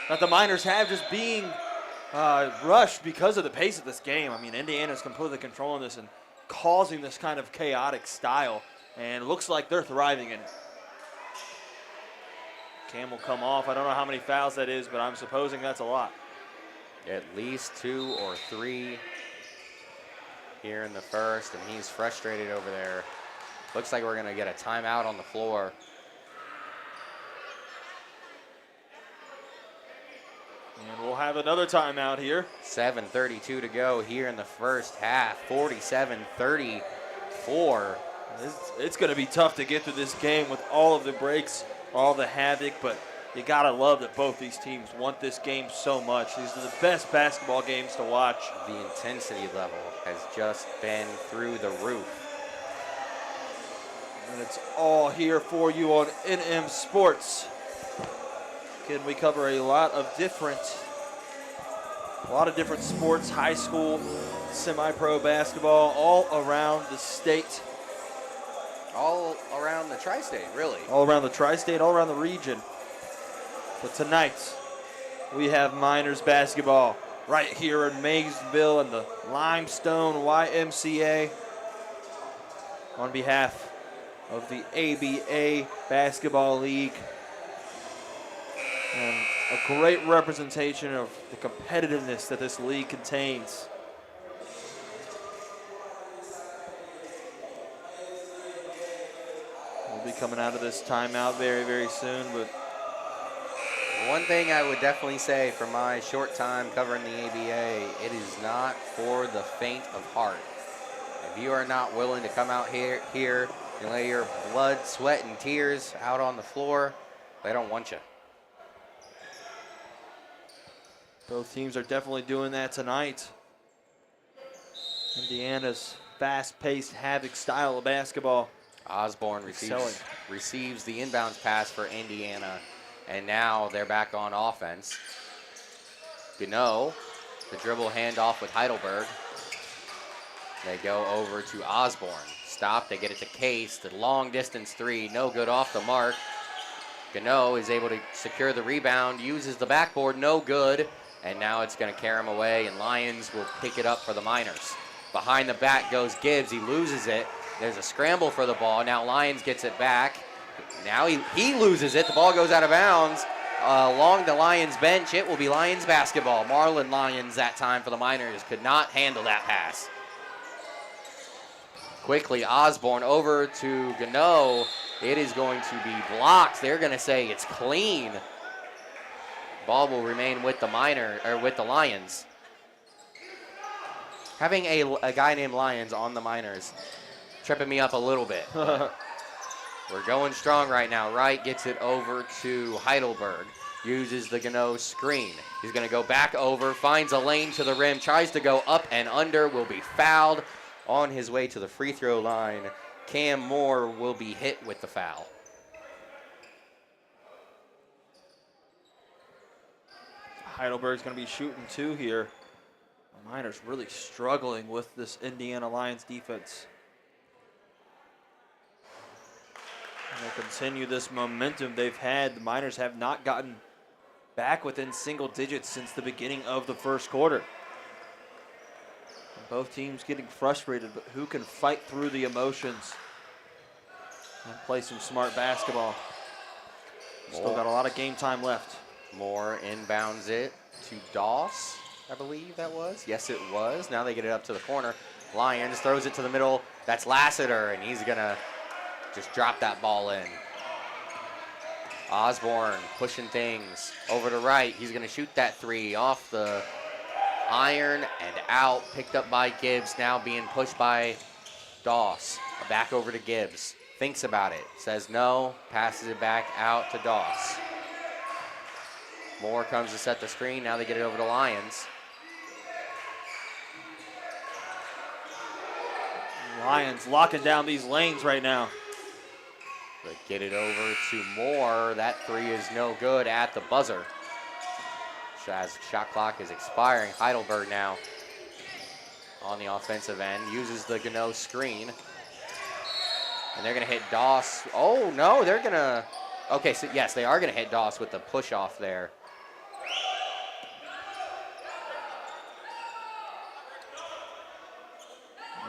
that the Miners have just being rushed because of the pace of this game. I mean, Indiana's completely controlling this and causing this kind of chaotic style, and it looks like they're thriving in it. Cam will come off. I don't know how many fouls that is, but I'm supposing that's a lot. At least 2 or 3 here in the first, and he's frustrated over there. Looks like we're going to get a timeout on the floor. And we'll have another timeout here. 7:32 to go here in the first half. 47-34. It's going to be tough to get through this game with all of the breaks, all the havoc, but you got to love that both these teams want this game so much. These are the best basketball games to watch. The intensity level has just been through the roof. And it's all here for you on NM Sports. Again, we cover a lot of different sports, high school, semi-pro basketball, all around the state. All around the tri-state, really. All around the tri-state, all around the region. But tonight, we have Miners basketball right here in Maysville in the Limestone YMCA. On behalf of the ABA Basketball League. And a great representation of the competitiveness that this league contains. We'll be coming out of this timeout very, very soon, but One thing I would definitely say from my short time covering the ABA, it is not for the faint of heart. If you are not willing to come out here and lay your blood, sweat, and tears out on the floor, they don't want you. both teams are definitely doing that tonight. Indiana's fast-paced havoc style of basketball. Osborne receives the inbounds pass for Indiana, and now they're back on offense. Gano, the dribble handoff with Heidelberg. They go over to Osborne. Stop, they get it to Case. The long distance three, no good off the mark. Gano is able to secure the rebound, uses the backboard, no good. And now it's gonna carry him away, and Lyons will pick it up for the Miners. Behind the back goes Gibbs, he loses it. There's a scramble for the ball. Now Lyons gets it back. Now he loses it, the ball goes out of bounds. Along the Lions bench, it will be Lions basketball. Marlon Lyons that time for the Miners could not handle that pass. Quickly, Osborne over to Gano. It is going to be blocked. They're going to say it's clean. Ball will remain with the Lions. Having a guy named Lyons on the Miners tripping me up a little bit. We're going strong right now. Wright gets it over to Heidelberg. Uses the Gano screen. He's going to go back over, finds a lane to the rim, tries to go up and under, will be fouled. On his way to the free throw line, Cam Moore will be hit with the foul. Heidelberg's going to be shooting two here. The Miners really struggling with this Indiana Lions defense. And they'll continue this momentum they've had. The Miners have not gotten back within single digits since the beginning of the first quarter. And both teams getting frustrated, but who can fight through the emotions and play some smart basketball? Still got a lot of game time left. Moore inbounds it to Doss, I believe that was. Yes, it was. Now they get it up to the corner. Lyons throws it to the middle. That's Lassiter, and he's going to just drop that ball in. Osborne pushing things over to Wright. He's going to shoot that three off the iron and out. Picked up by Gibbs, now being pushed by Doss. Back over to Gibbs. Thinks about it. Says no. Passes it back out to Doss. Moore comes to set the screen. Now they get it over to Lyons. Lions locking down these lanes right now. They get it over to Moore. That three is no good at the buzzer. As shot clock is expiring, Heidelberg now on the offensive end uses the Gano screen. And they're going to hit Doss. Oh, no, they're going to. Okay, so yes, they are going to hit Doss with the push off there.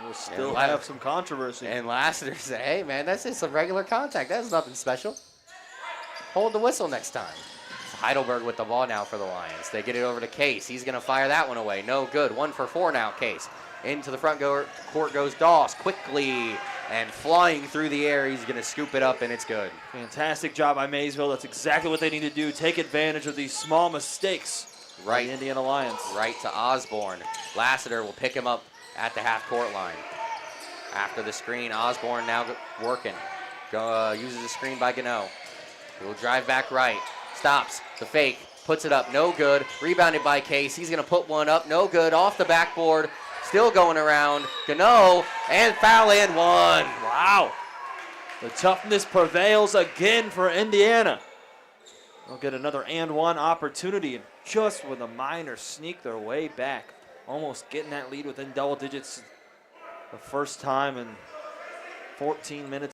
We'll still have some controversy. And Lassiter said, hey, man, that's just some regular contact. That's nothing special. Hold the whistle next time. Heidelberg with the ball now for the Lions. They get it over to Case. He's going to fire that one away. No good. 1 for 4 now, Case. Into the front court goes Doss quickly and flying through the air. He's going to scoop it up, and it's good. Fantastic job by Maysville. That's exactly what they need to do. Take advantage of these small mistakes. Right. The Indiana Lions. Right to Osborne. Lassiter will pick him up at the half-court line. After the screen, Osborne now working. Uses the screen by Gano. He'll drive back right. Stops the fake. Puts it up. No good. Rebounded by Case. He's going to put one up. No good. Off the backboard. Still going around. Gano. And foul and one. Wow. The toughness prevails again for Indiana. They'll get another and one opportunity. And just when the Miners sneak their way back, almost getting that lead within double digits the first time in 14 minutes.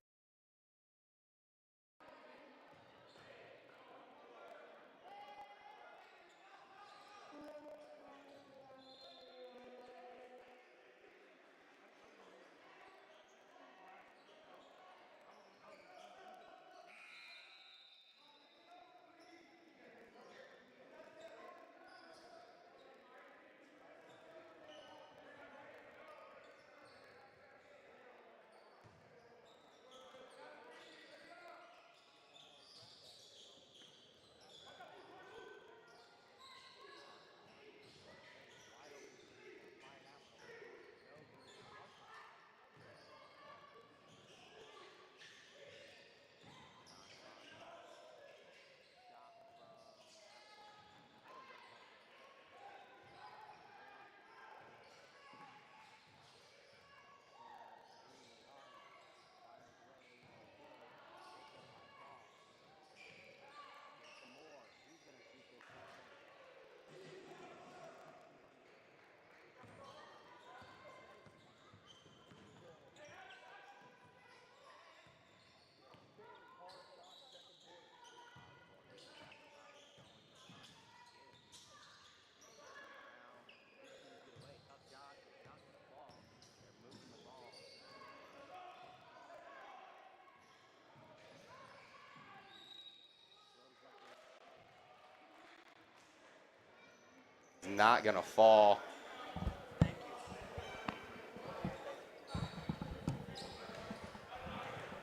not going to fall.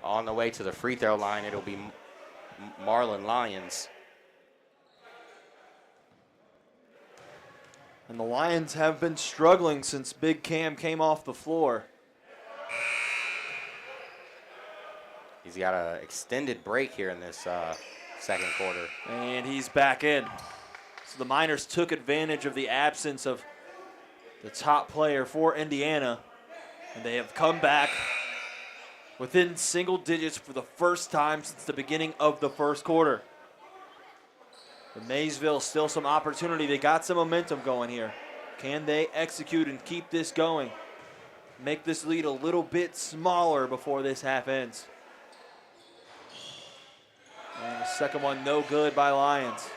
On the way to the free throw line, it'll be Marlon Lyons. And the Lions have been struggling since Big Cam came off the floor. He's got an extended break here in this second quarter. And he's back in. So the Miners took advantage of the absence of the top player for Indiana. And they have come back within single digits for the first time since the beginning of the first quarter. For Maysville, still some opportunity. They got some momentum going here. Can they execute and keep this going? Make this lead a little bit smaller before this half ends. And the second one, no good by Lyons.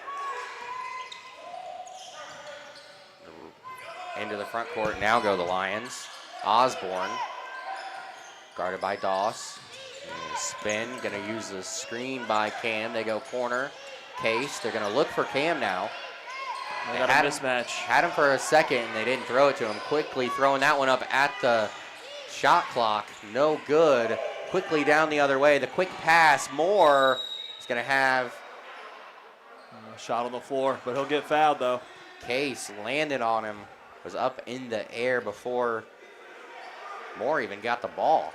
Into the front court, now go the Lions. Osborne, guarded by Doss. Spin, gonna use the screen by Cam. They go corner. Case, they're gonna look for Cam now. They got a mismatch. Had him for a second, and they didn't throw it to him. Quickly throwing that one up at the shot clock. No good. Quickly down the other way. The quick pass, Moore is gonna have a shot on the floor, but he'll get fouled though. Case landed on him. Was up in the air before Moore even got the ball.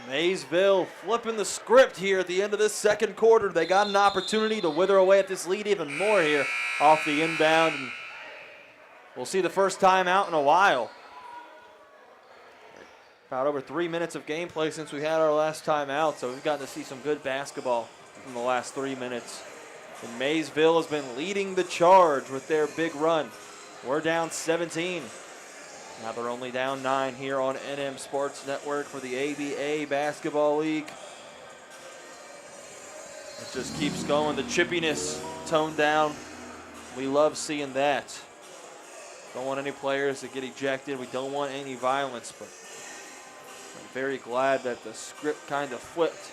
Maysville flipping the script here at the end of this second quarter. They got an opportunity to wither away at this lead even more here off the inbound. And we'll see the first time out in a while. About over 3 minutes of gameplay since we had our last time out, so we've gotten to see some good basketball in the last 3 minutes. And Maysville has been leading the charge with their big run. We're down 17. Now they're only down 9 here on NM Sports Network for the ABA Basketball League. It just keeps going. The chippiness toned down. We love seeing that. Don't want any players to get ejected. We don't want any violence, but I'm very glad that the script kind of flipped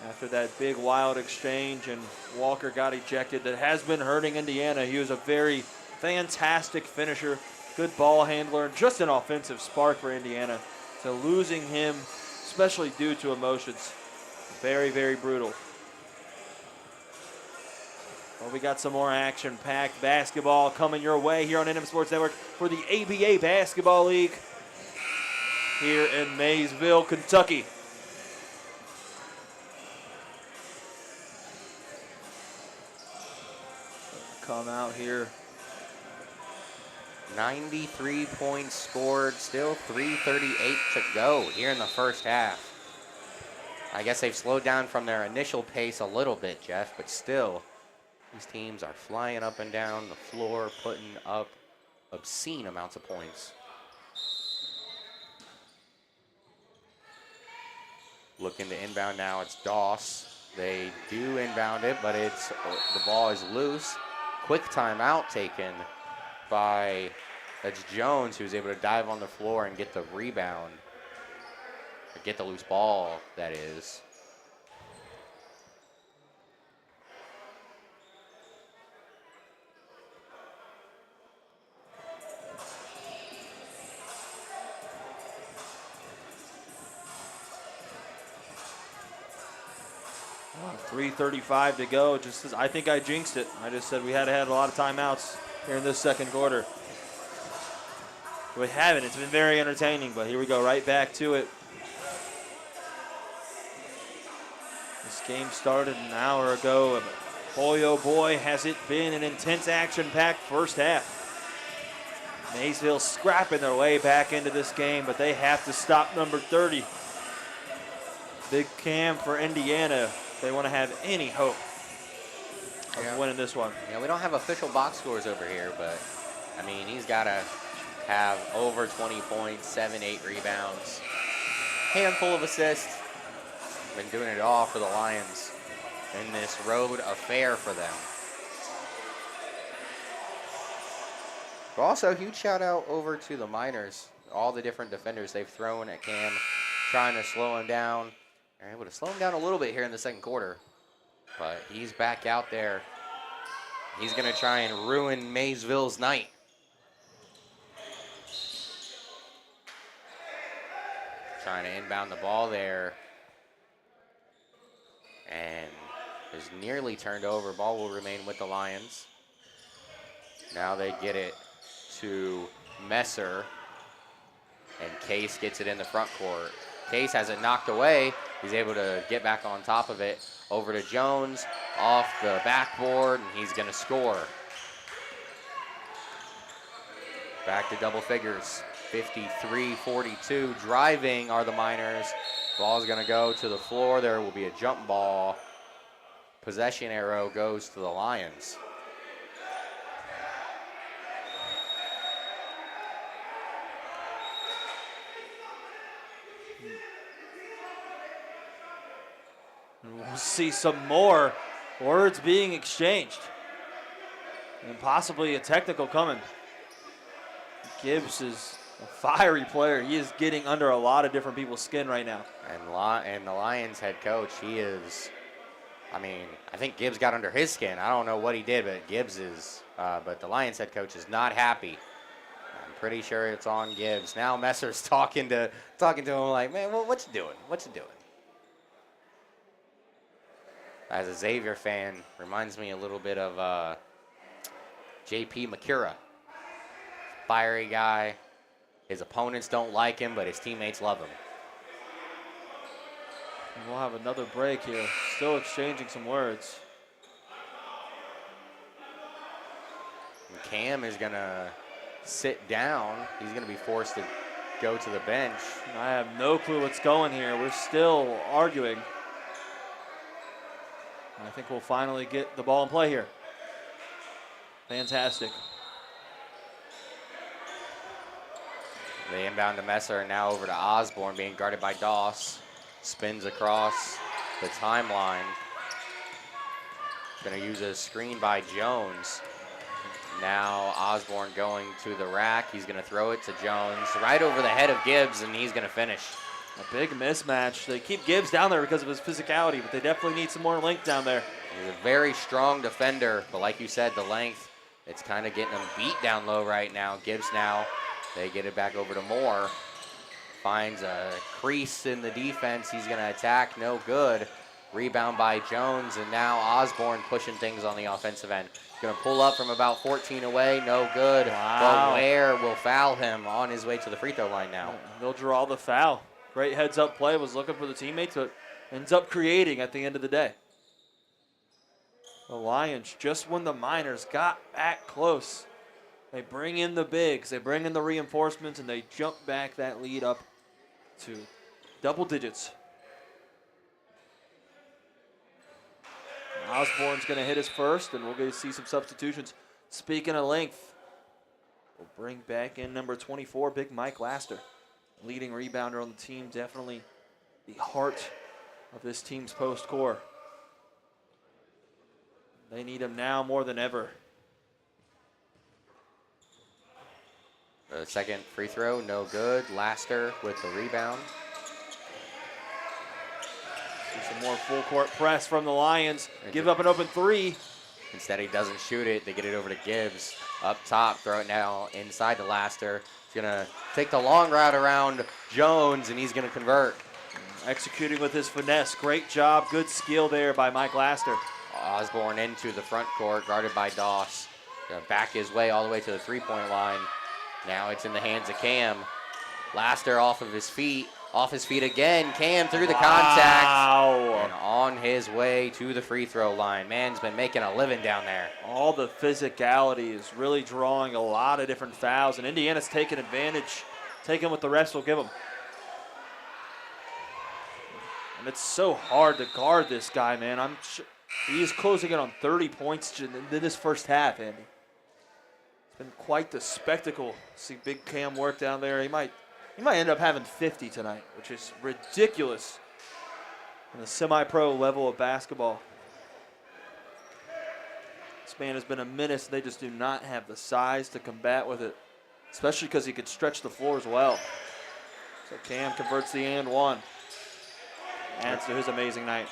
after that big wild exchange and Walker got ejected. That has been hurting Indiana. He was a very fantastic finisher. Good ball handler, just an offensive spark for Indiana. So losing him, especially due to emotions, very, very brutal. Well, we got some more action-packed basketball coming your way here on NM Sports Network for the ABA Basketball League here in Maysville, Kentucky. Come out here. 93 points scored, still 3:38 to go here in the first half. I guess they've slowed down from their initial pace a little bit, Jeff, but still, these teams are flying up and down the floor, putting up obscene amounts of points. Looking to inbound now, it's Doss. They do inbound it, but the ball is loose. Quick timeout taken by that's Jones, who's able to dive on the floor and get the rebound. Or get the loose ball, that is. Wow, 3:35 to go. Just as I think I jinxed it. I just said we had a lot of timeouts here in this second quarter. We haven't. It's been very entertaining, but here we go, right back to it. This game started an hour ago, and boy, oh boy, has it been an intense action-packed first half. Maysville scrapping their way back into this game, but they have to stop number 30. Big Cam for Indiana. They want to have any hope of winning this one. Yeah, we don't have official box scores over here, but, I mean, he's got to have over 20 points, 7, 8 rebounds, handful of assists. Been doing it all for the Lions in this road affair for them. But also, huge shout out over to the Miners. All the different defenders they've thrown at Cam, trying to slow him down. They're able to slow him down a little bit here in the second quarter. But he's back out there He's going to try and ruin Maysville's night. Trying to inbound the ball there. And is nearly turned over. Ball will remain with the Lions. Now they get it to Messer. And Case gets it in the front court. Case has it knocked away. He's able to get back on top of it. Over to Jones, off the backboard, and he's going to score. Back to double figures. 53-42. Driving are the Miners. Ball's going to go to the floor. There will be a jump ball. Possession arrow goes to the Lions. We'll see some more words being exchanged. And possibly a technical coming. Gibbs is a fiery player. He is getting under a lot of different people's skin right now. And the Lions head coach, he is, I mean, I think Gibbs got under his skin. I don't know what he did, but Gibbs is, but the Lions head coach is not happy. I'm pretty sure it's on Gibbs. Now Messer's talking to him like, man, what you doing? What you doing? As a Xavier fan, reminds me a little bit of J.P. McCura. Fiery guy. His opponents don't like him, but his teammates love him. And we'll have another break here. Still exchanging some words. And Cam is going to sit down. He's going to be forced to go to the bench. I have no clue what's going here. We're still arguing. I think we'll finally get the ball in play here. Fantastic. They inbound to Messer, and now over to Osborne, being guarded by Doss. Spins across the timeline. Going to use a screen by Jones. Now Osborne going to the rack. He's going to throw it to Jones, right over the head of Gibbs, and he's going to finish. A big mismatch. They keep Gibbs down there because of his physicality, but they definitely need some more length down there. He's a very strong defender, but like you said, the length, it's kind of getting him beat down low right now. Gibbs now, they get it back over to Moore. Finds a crease in the defense. He's going to attack, no good. Rebound by Jones, and now Osborne pushing things on the offensive end. Going to pull up from about 14 away, no good. Wow. But Ware will foul him on his way to the free throw line now. They'll draw the foul. Great heads-up play, was looking for the teammates, but ends up creating at the end of the day. The Lions, just when the Miners got back close, they bring in the bigs, they bring in the reinforcements, and they jump back that lead up to double digits. Osborne's going to hit his first, and we're going to see some substitutions. Speaking of length, we'll bring back in number 24, Big Mike Laster. Leading rebounder on the team, definitely the heart of this team's post core. They need him now more than ever. The second free throw, no good. Laster with the rebound. See some more full court press from the Lions. Give up an open three. Instead, he doesn't shoot it. They get it over to Gibbs. Up top, throw it now inside to Laster. He's going to take the long route around Jones, and he's going to convert. Executing with his finesse. Great job. Good skill there by Mike Laster. Osborne into the front court, guarded by Doss. Gonna back his way all the way to the three-point line. Now it's in the hands of Cam. Laster off his feet again. Cam through the contact. And on his way to the free throw line. Man's been making a living down there. All the physicality is really drawing a lot of different fouls, and Indiana's taking advantage, taking what the refs will give them. And it's so hard to guard this guy, man. He is closing in on 30 points in this first half, Andy. It's been quite the spectacle. See Big Cam work down there. He might end up having 50 tonight, which is ridiculous in the semi-pro level of basketball. This man has been a menace. They just do not have the size to combat with it, especially because he could stretch the floor as well. So Cam converts the and one. Adds to his amazing night.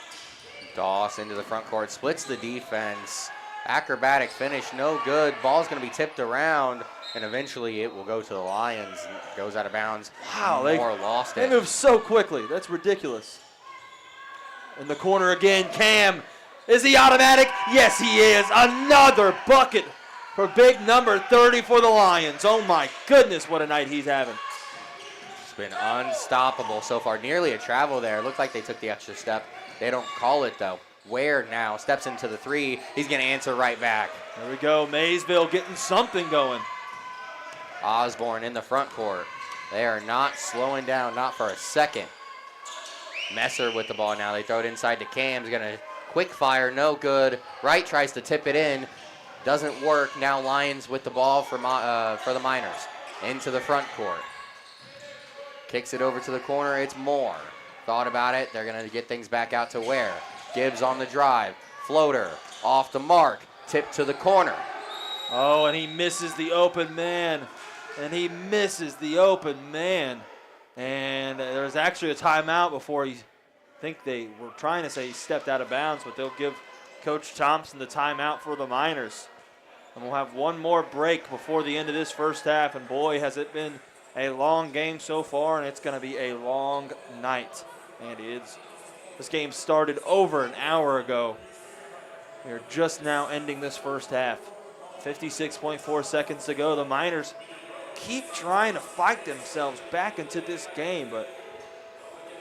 Doss into the front court, splits the defense, Acrobatic finish, no good. Ball's going to be tipped around, and eventually it will go to the Lions. Goes out of bounds. Wow, Moore lost they it. move so quickly. That's ridiculous. In the corner again, Cam. Is he automatic? Yes, he is. Another bucket for big number 30 for the Lions. Oh, my goodness, what a night he's having. It's been unstoppable so far. Nearly a travel there. Looked like they took the extra step. They don't call it, though. Ware now steps into the three. He's going to answer right back. There we go. Maysville getting something going. Osborne in the front court. They are not slowing down, not for a second. Messer with the ball now. They throw it inside to Cam. He's going to quick fire, no good. Wright tries to tip it in. Doesn't work. Now Lyons with the ball for the Miners. Into the front court. Kicks it over to the corner. It's Moore. Thought about it. They're going to get things back out to Ware. Gibbs on the drive. Floater off the mark. Tip to the corner. Oh, and he misses the open man. And he misses the open man. And there's actually a timeout before I think they were trying to say he stepped out of bounds, but they'll give Coach Thompson the timeout for the Miners. And we'll have one more break before the end of this first half. And boy, has it been a long game so far, and it's going to be a long night. And this game started over an hour ago. We are just now ending this first half. 56.4 seconds to go. The Miners keep trying to fight themselves back into this game, but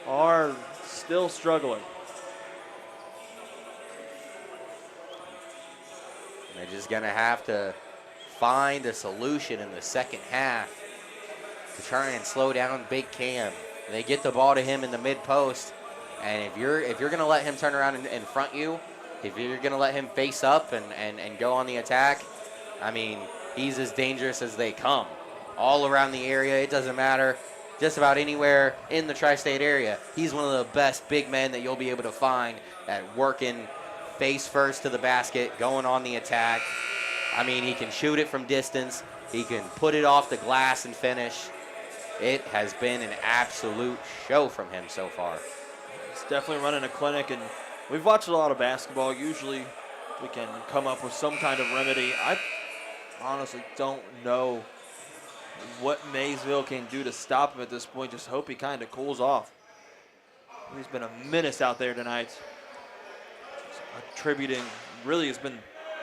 are still struggling. They're just going to have to find a solution in the second half to try and slow down Big Cam. They get the ball to him in the mid-post, and if you're going to let him turn around and front you, if you're going to let him face up and go on the attack, I mean, he's as dangerous as they come. All around the area, it doesn't matter, just about anywhere in the tri-state area. He's one of the best big men that you'll be able to find at working face first to the basket, going on the attack. I mean, he can shoot it from distance. He can put it off the glass and finish. It has been an absolute show from him so far. He's definitely running a clinic, and we've watched a lot of basketball. Usually we can come up with some kind of remedy. I honestly don't know what Maysville can do to stop him at this point. Just hope he kind of cools off. He's been a menace out there tonight. Attributing, really has been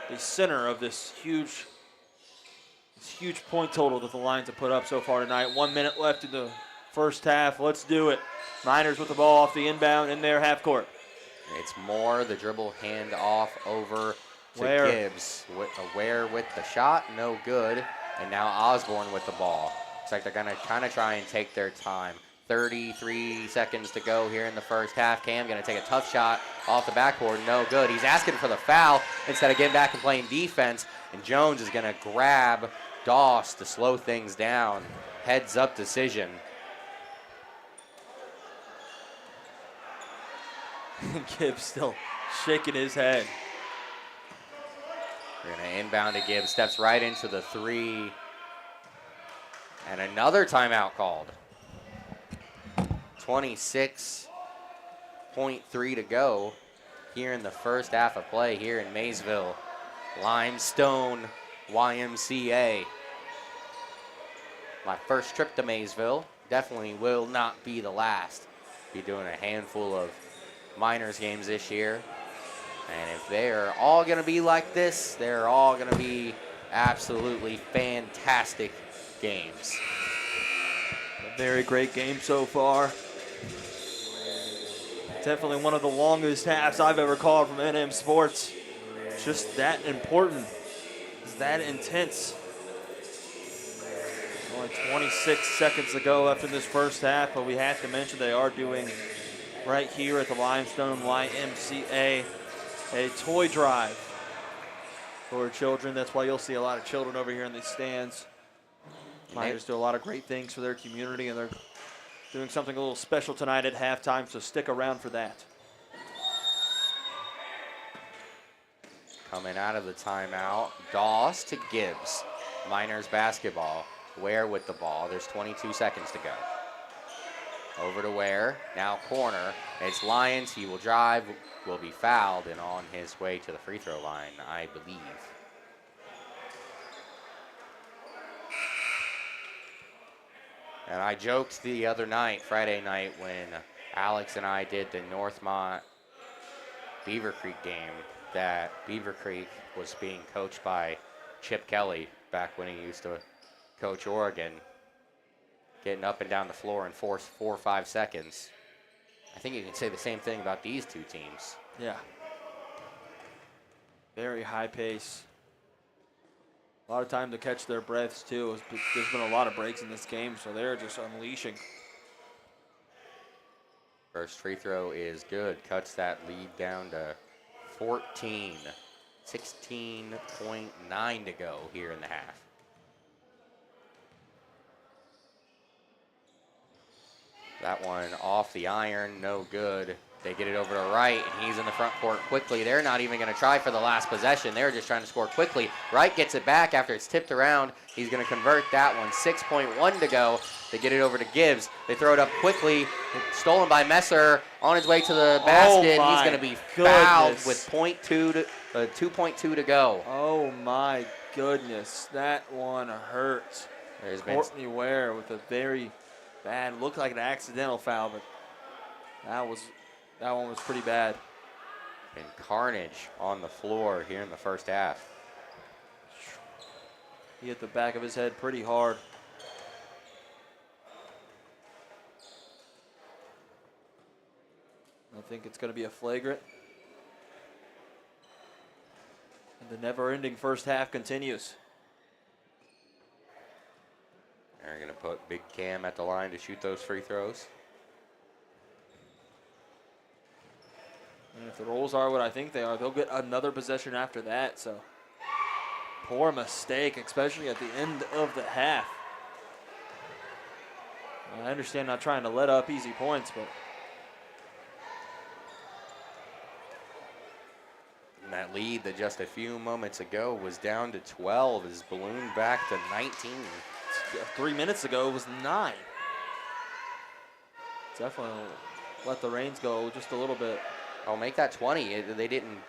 the center of this huge point total that the Lions have put up so far tonight. 1 minute left in the first half. Let's do it. Miners with the ball off the inbound in their half court. It's Moore, the dribble hand off over to Ware. Gibbs. Ware with the shot, no good. And now Osborne with the ball. Looks like they're going to kind of try and take their time. 33 seconds to go here in the first half. Cam going to take a tough shot off the backboard, no good. He's asking for the foul instead of getting back and playing defense. And Jones is going to grab Doss to slow things down. Heads up decision. Gibbs still shaking his head. We're going to inbound to Gibbs. Steps right into the three. And another timeout called. 26.3 to go here in the first half of play here in Maysville. Limestone YMCA. My first trip to Maysville. Definitely will not be the last. Be doing a handful of Miners games this year. And if they're all going to be like this, they're all going to be absolutely fantastic games. A very great game so far. Definitely one of the longest halves I've ever called from NM Sports. It's just that important. It's that intense. Only 26 seconds to go left in this first half, but we have to mention they are doing right here at the Limestone YMCA a toy drive for children. That's why you'll see a lot of children over here in these stands. Miners do a lot of great things for their community, and they're doing something a little special tonight at halftime, so stick around for that. Coming out of the timeout, Doss to Gibbs. Miners basketball. Ware with the ball. There's 22 seconds to go. Over to Ware. Now corner. It's Lyons. He will drive, will be fouled, and on his way to the free throw line, I believe. And I joked the other night, Friday night, when Alex and I did the Northmont Beaver Creek game, that Beaver Creek was being coached by Chip Kelly back when he used to coach Oregon, getting up and down the floor in 4 or 5 seconds. I think you can say the same thing about these two teams. Yeah. Very high pace. A lot of time to catch their breaths, too. There's been a lot of breaks in this game, so they're just unleashing. First free throw is good. Cuts that lead down to 14. 16.9 to go here in the half. That one off the iron, no good. They get it over to Wright, and he's in the front court quickly. They're not even going to try for the last possession. They're just trying to score quickly. Wright gets it back after it's tipped around. He's going to convert that one. 6.1 to go. They get it over to Gibbs. They throw it up quickly. Stolen by Messer. On his way to the basket. Oh, he's going to be fouled with 2.2 to go. Oh, my goodness. That one hurt. There's been Courtney Ware with a very bad, looked like an accidental foul, but that one was pretty bad. been carnage on the floor here in the first half. He hit the back of his head pretty hard. I think it's going to be a flagrant. And the never-ending first half continues. They're going to put Big Cam at the line to shoot those free throws. And if the rolls are what I think they are, they'll get another possession after that. So poor mistake, especially at the end of the half. I understand not trying to let up easy points, but And that lead that just a few moments ago was down to 12 is ballooned back to 19. 3 minutes ago it was 9. Definitely let the reins go just a little bit. Oh, make that 20. They didn't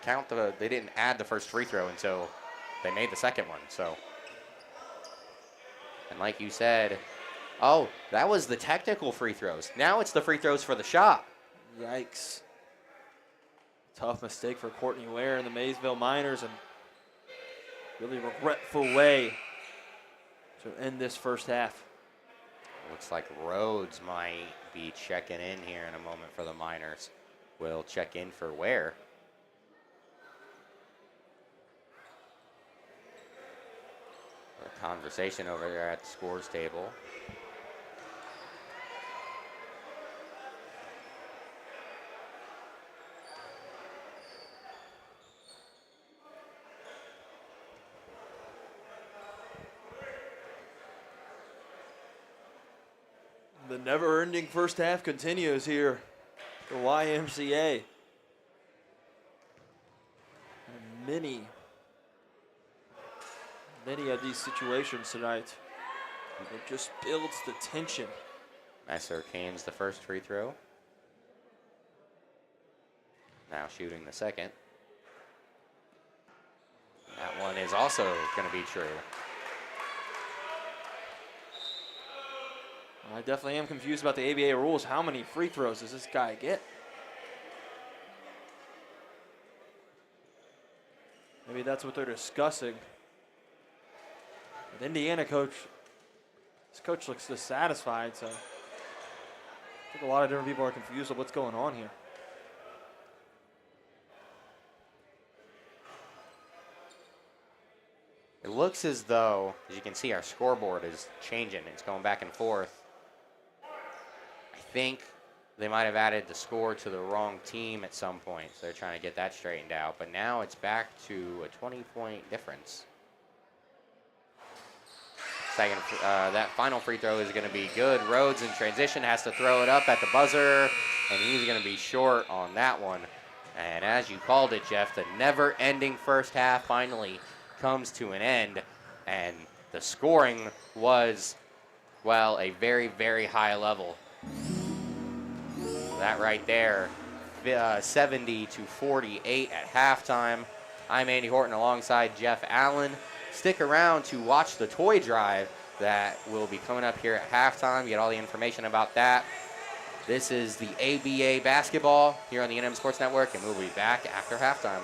they didn't add the first free throw until they made the second one. So, and like you said, oh, that was the technical free throws. Now it's the free throws for the shot. Yikes. Tough mistake for Courtney Ware and the Maysville Miners, and really regretful way to end this first half. Looks like Rhodes might be checking in here in a moment for the Miners. Will check in for Ware. A conversation over there at the scores table. The never-ending first half continues here. The YMCA. And many of these situations tonight. It just builds the tension. Messer Kane's the first free throw. Now shooting the second. That one is also going to be true. I definitely am confused about the ABA rules. How many free throws does this guy get? Maybe that's what they're discussing. The Indiana coach, this coach looks dissatisfied, so I think a lot of different people are confused with what's going on here. It looks as though, as you can see, our scoreboard is changing. It's going back and forth. I think they might have added the score to the wrong team at some point, so they're trying to get that straightened out. But now it's back to a 20-point difference. That final free throw is going to be good. Rhodes in transition has to throw it up at the buzzer, and he's going to be short on that one. And as you called it, Jeff, the never-ending first half finally comes to an end, and the scoring was, well, a very, very high level. That right there, 70-48 at halftime. I'm Andy Horton alongside Jeff Allen. Stick around to watch the toy drive that will be coming up here at halftime. Get all the information about that. This is the ABA basketball here on the NM Sports Network, and we'll be back after halftime.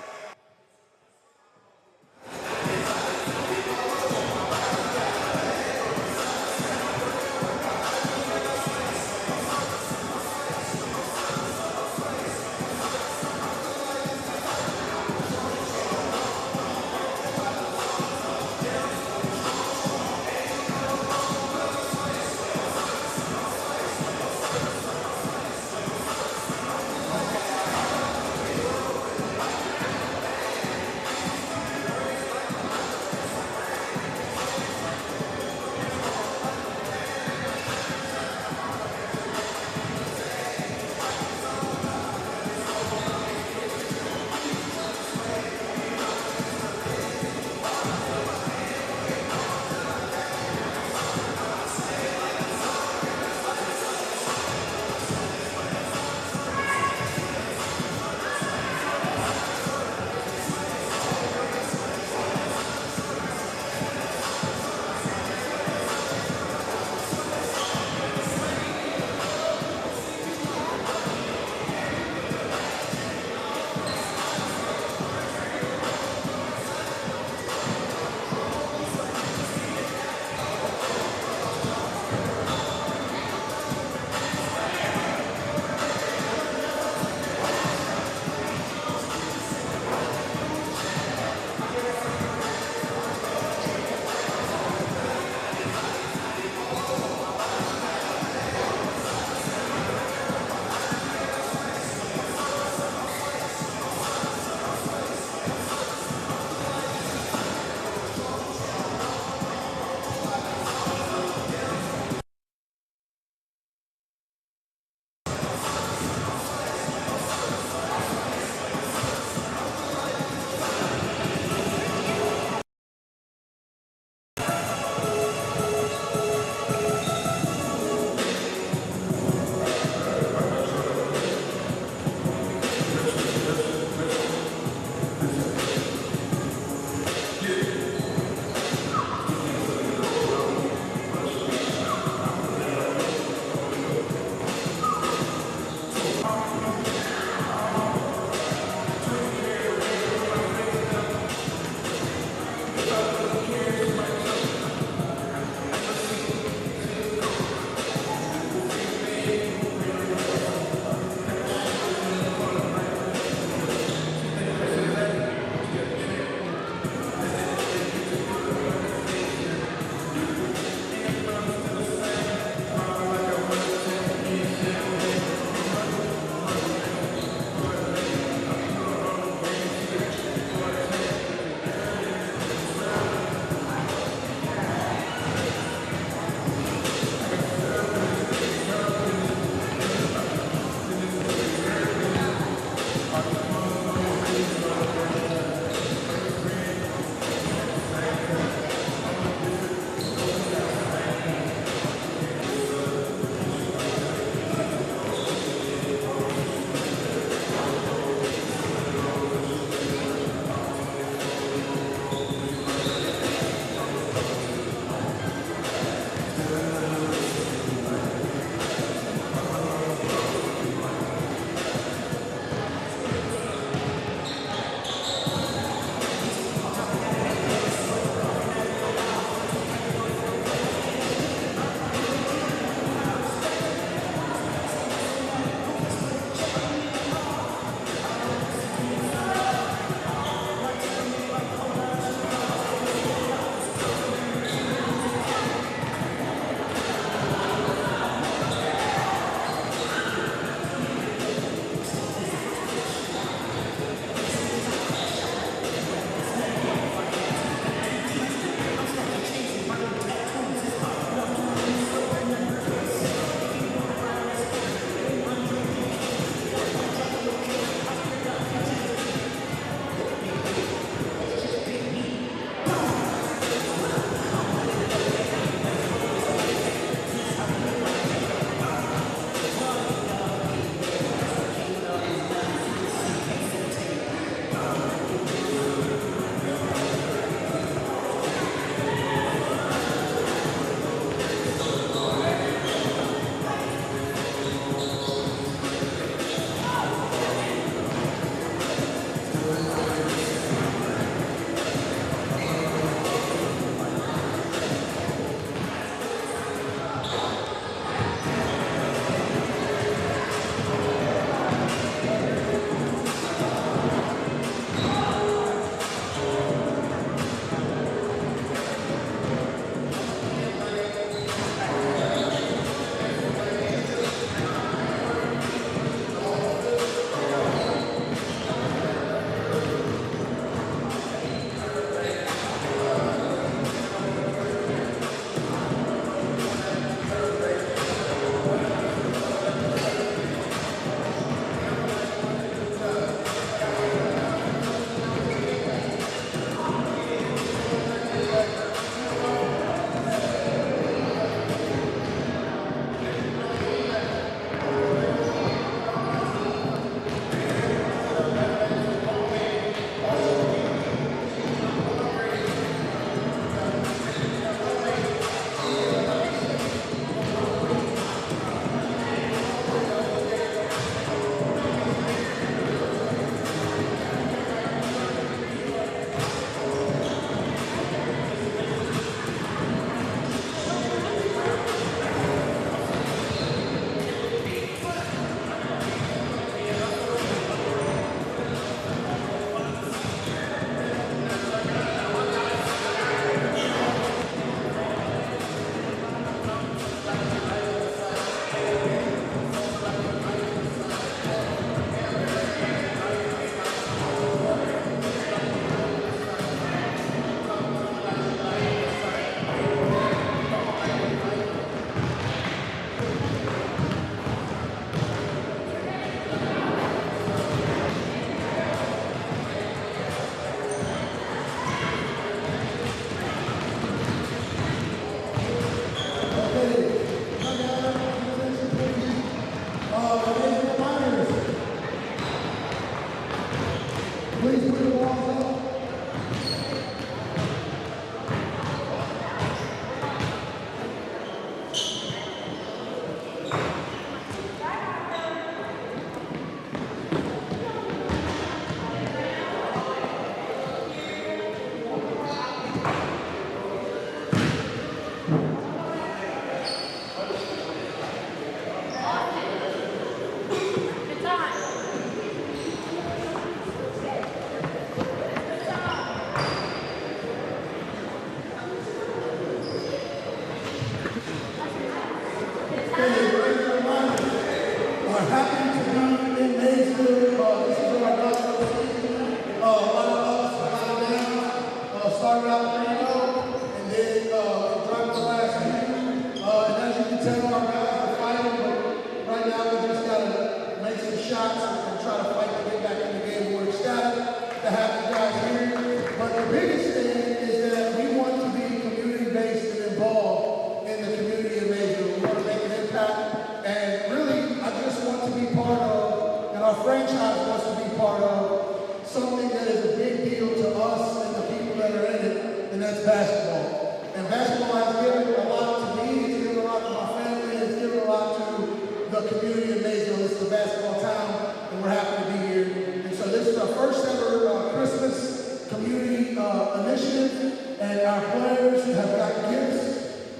the community of Maysville. This is a basketball town, and we're happy to be here. And so this is our first ever Christmas community initiative, and our players have got gifts,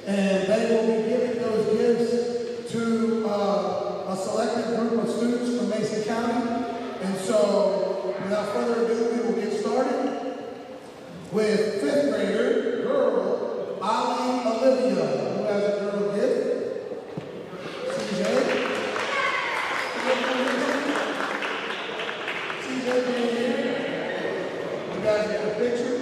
and they will be giving those gifts to a selected group of students from Mason County. And so, without further ado, we will get started with 5th grader, girl, Olivia, who has a girl gift. CJ. CJ being here. You guys get a picture.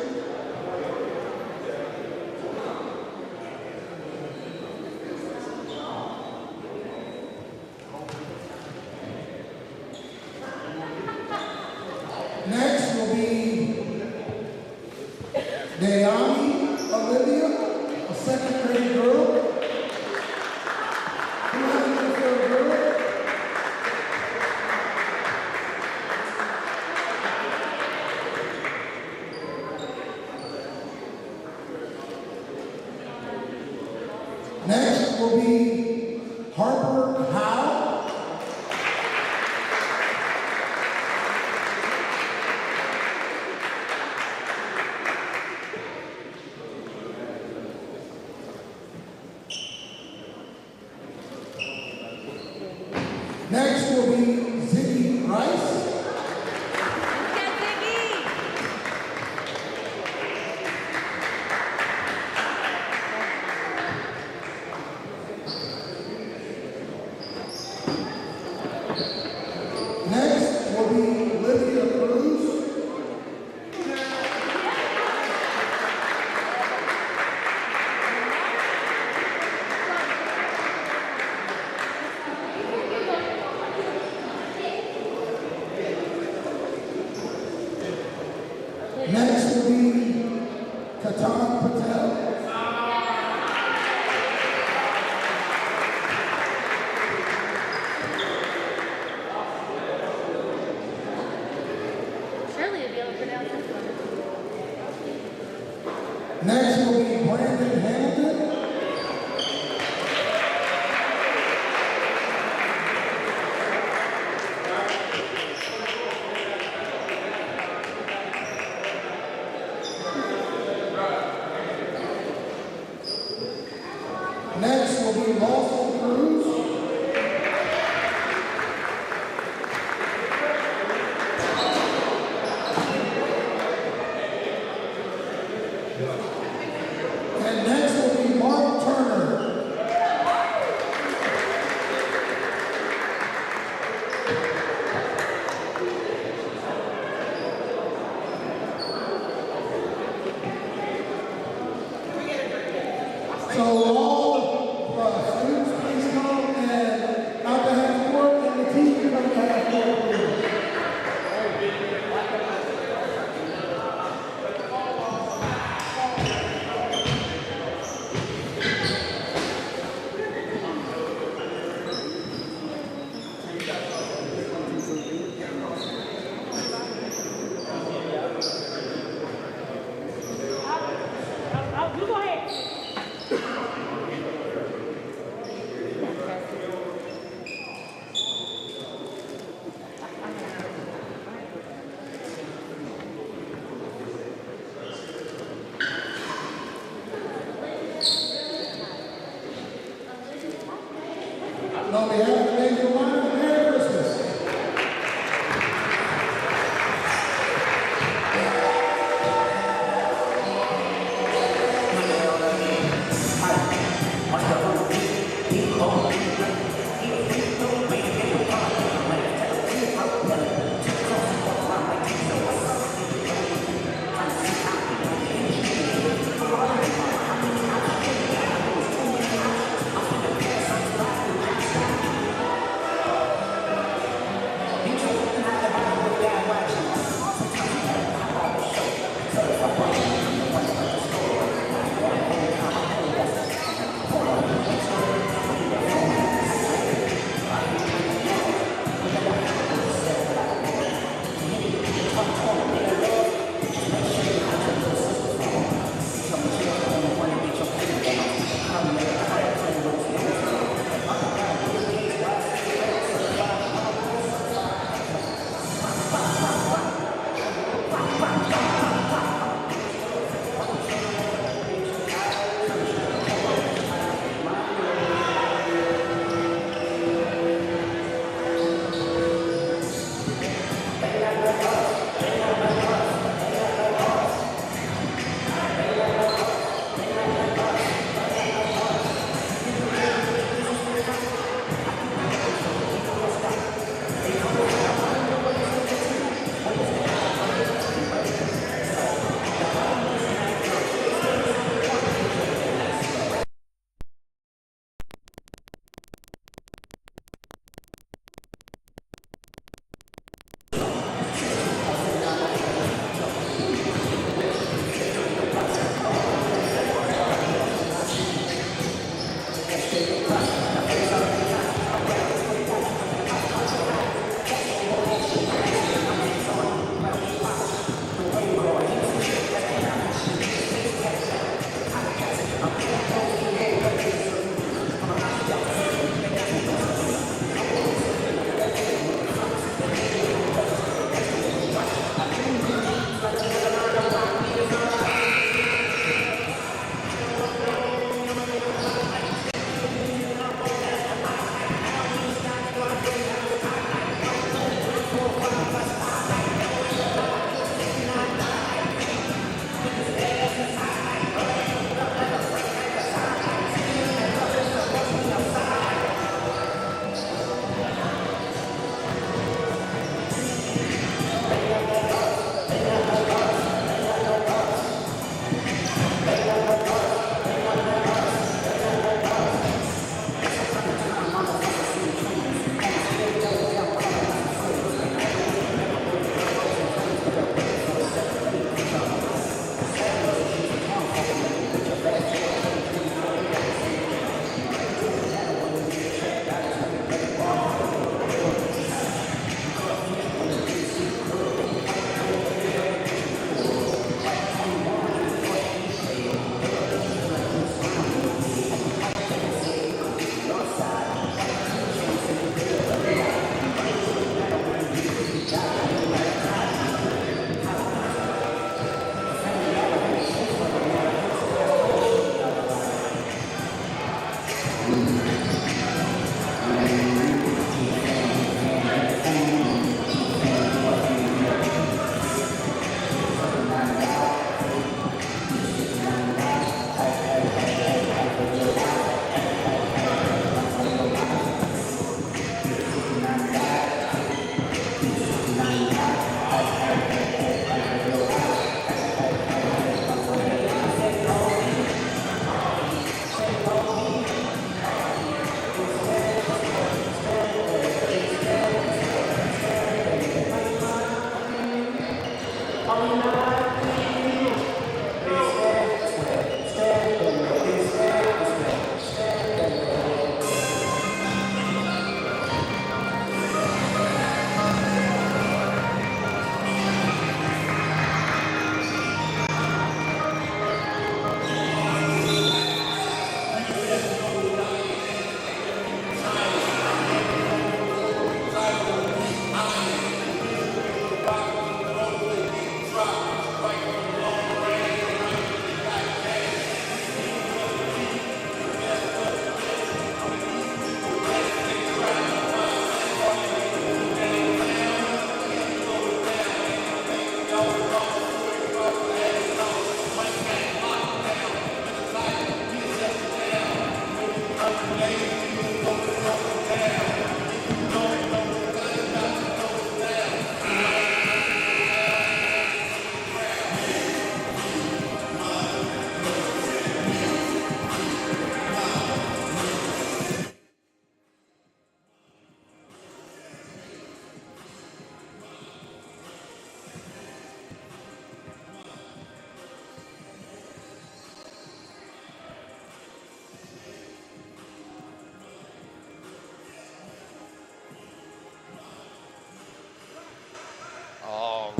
Next will be Naomi Olivia, a 2nd grade girl. Who has a gift for a girl? Next will be Harper Howe. Next will be Ziggy Rice. Next will be Lydia Cruz. Next will be Katan Patel. Surely you'll be able to pronounce this one. Next will be Brandon Hamilton. Next will be Lawson Cruz. And next will be Mark Turner. So all students, please come and out to half court, and the team can come to half court, please. You go ahead. On behalf of the Maysville Lyons, Merry Christmas.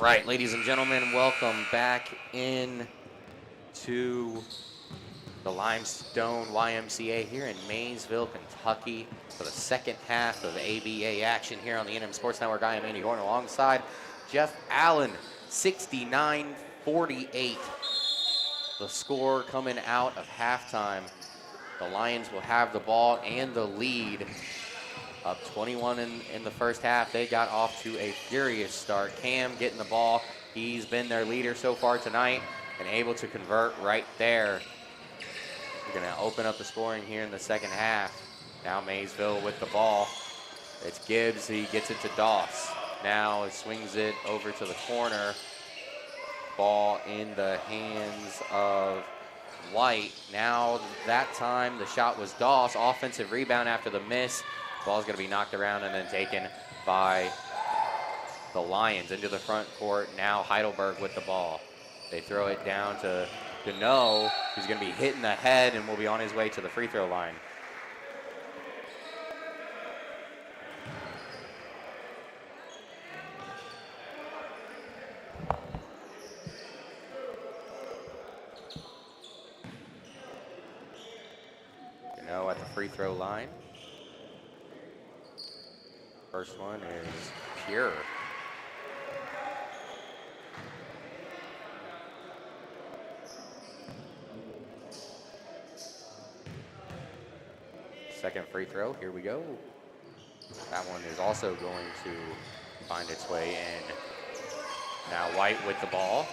right, ladies and gentlemen, welcome back in to the Limestone YMCA here in Maysville, Kentucky for the second half of ABA action here on the NM Sports Network. I am Andy Horn alongside Jeff Allen, 69-48. The score coming out of halftime. The Lions will have the ball and the lead. Up 21 in the first half. They got off to a furious start. Cam getting the ball. He's been their leader so far tonight and able to convert right there. We're going to open up the scoring here in the second half. Now Maysville with the ball. It's Gibbs. He gets it to Doss. Now he swings it over to the corner. Ball in the hands of White. Now that time the shot was Doss. Offensive rebound after the miss. Ball's going to be knocked around and then taken by the Lions into the front court. Now Heidelberg with the ball. They throw it down to Gano, who's going to be hit in the head and will be on his way to the free throw line. Gano at the free throw line. First one is pure. Second free throw, here we go. That one is also going to find its way in. Now White with the ball.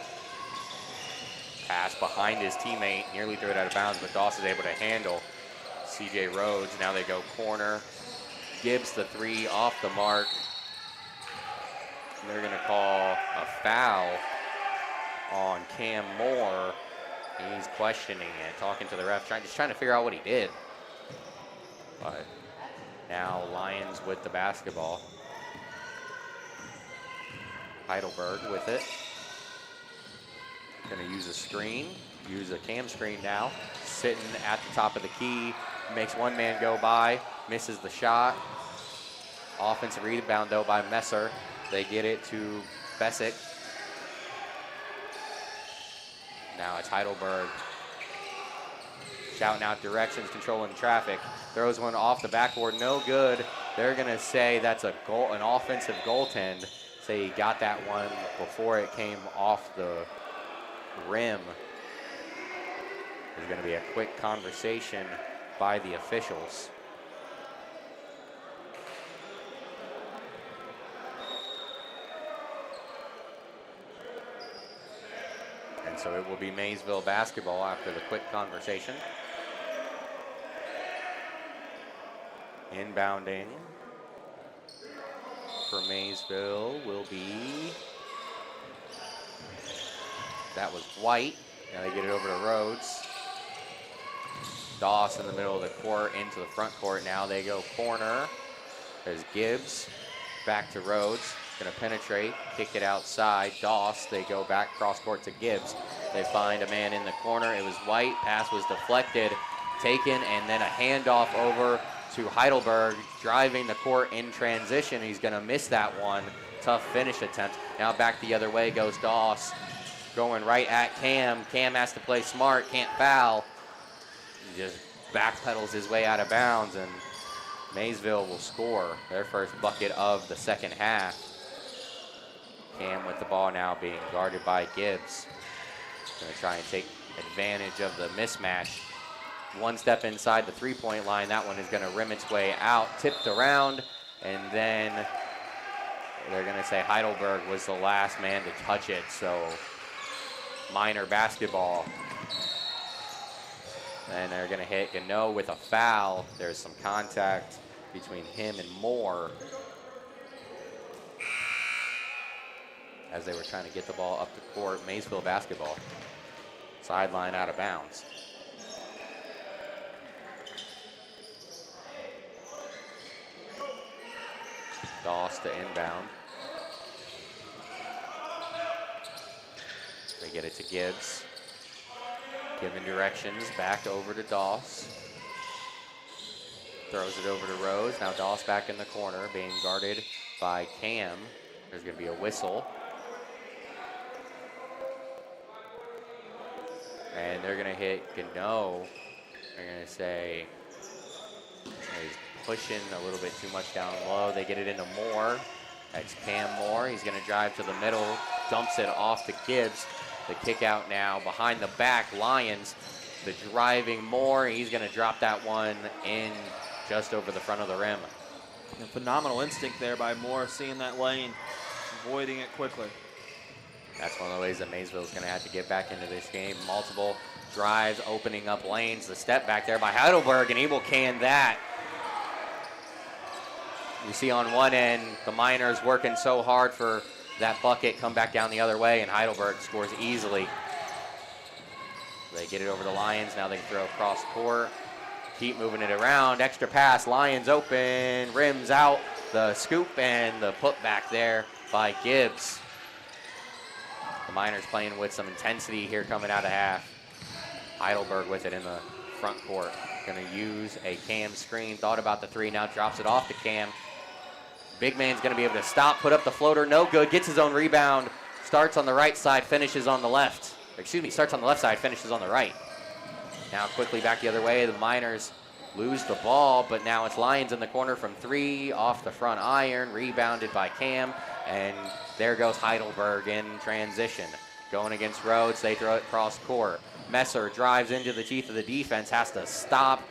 Pass behind his teammate, nearly threw it out of bounds, but Doss is able to handle CJ Rhodes. Now they go corner. Gibbs the three off the mark. And they're going to call a foul on Cam Moore. He's questioning it, talking to the ref, just trying to figure out what he did. But now Lyons with the basketball. Heidelberg with it. Going to use a screen, use a Cam screen now. Sitting at the top of the key, makes one man go by, misses the shot. Offensive rebound, though, by Messer. They get it to Bessick. Now it's Heidelberg. Shouting out directions, controlling traffic. Throws one off the backboard, no good. They're going to say that's a goal, an offensive goaltend. Say he got that one before it came off the rim. There's going to be a quick conversation by the officials. And so it will be Maysville basketball after the quick conversation. Inbounding for Maysville will be, that was White. Now they get it over to Rhodes. Doss in the middle of the court into the front court. Now they go corner. There's Gibbs. Back to Rhodes. Going to penetrate, kick it outside. Doss, they go back cross court to Gibbs. They find a man in the corner. It was White. Pass was deflected, taken, and then a handoff over to Heidelberg, driving the court in transition. He's going to miss that one. Tough finish attempt. Now back the other way goes Doss, going right at Cam. Cam has to play smart, can't foul. He just backpedals his way out of bounds, and Maysville will score their first bucket of the second half. Cam with the ball now being guarded by Gibbs. Going to try and take advantage of the mismatch. One step inside the three-point line. That one is going to rim its way out, tipped around, and then they're going to say Heidelberg was the last man to touch it, so minor basketball. And they're going to hit Gano with a foul. There's some contact between him and Moore as they were trying to get the ball up the court. Maysville basketball. Sideline out of bounds. Doss to inbound. They get it to Gibbs. Giving directions back over to Doss. Throws it over to Rose. Now Doss back in the corner, being guarded by Cam. There's going to be a whistle. And they're going to hit Gano. They're going to say he's pushing a little bit too much down low. They get it into Moore. That's Cam Moore. He's going to drive to the middle, dumps it off to Gibbs. The kick out now behind the back, Lyons. The driving Moore. He's going to drop that one in just over the front of the rim. A phenomenal instinct there by Moore, seeing that lane, avoiding it quickly. That's one of the ways that Maysville is going to have to get back into this game. Multiple drives, opening up lanes. The step back there by Heidelberg, and he will can that. You see on one end, the Miners working so hard for that bucket, come back down the other way, and Heidelberg scores easily. They get it over the Lions. Now they can throw across court. Keep moving it around. Extra pass. Lions open. Rims out. The scoop and the putback there by Gibbs. The Miners playing with some intensity here coming out of half. Heidelberg with it in the front court. Going to use a Cam screen. Thought about the three. Now drops it off to Cam. Big man's going to be able to stop. Put up the floater. No good. Gets his own rebound. Starts on the right side. Finishes on the left. Excuse me. Starts on the left side. Finishes on the right. Now quickly back the other way. The Miners lose the ball, but now it's Lions in the corner from three, off the front iron, rebounded by Cam, and there goes Heidelberg in transition. Going against Rhodes, they throw it cross court. Messer drives into the teeth of the defense, has to stop,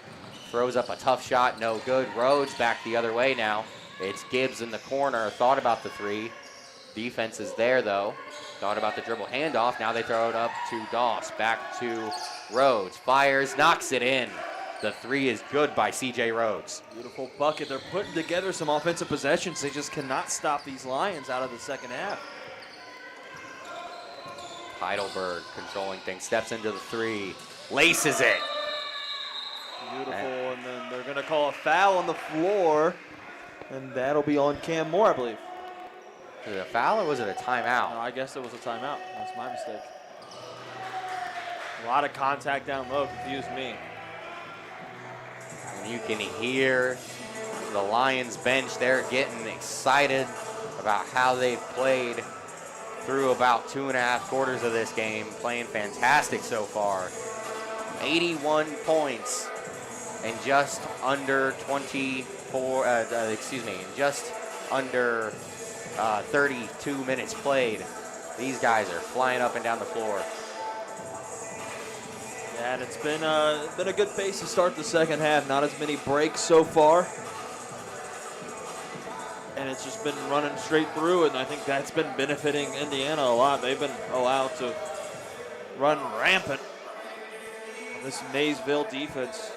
throws up a tough shot, no good. Rhodes back the other way now. It's Gibbs in the corner, thought about the three. Defense is there though. Thought about the dribble handoff. Now they throw it up to Doss. Back to Rhodes. Fires, knocks it in. The three is good by CJ Rhodes. Beautiful bucket. They're putting together some offensive possessions. They just cannot stop these Lions out of the second half. Heidelberg controlling things. Steps into the three. Laces it. Beautiful. And then they're going to call a foul on the floor. And that'll be on Cam Moore, I believe. Was it a foul or was it a timeout? No, I guess it was a timeout. That's my mistake. A lot of contact down low. Confused me. And you can hear the Lions bench. They're getting excited about how they've played through about 2.5 quarters of this game. Playing fantastic so far. 81 points and just under 32 minutes played. These guys are flying up and down the floor. Yeah, and it's been a good pace to start the second half. Not as many breaks so far. And it's just been running straight through, and I think that's been benefiting Indiana a lot. They've been allowed to run rampant. This Maysville defense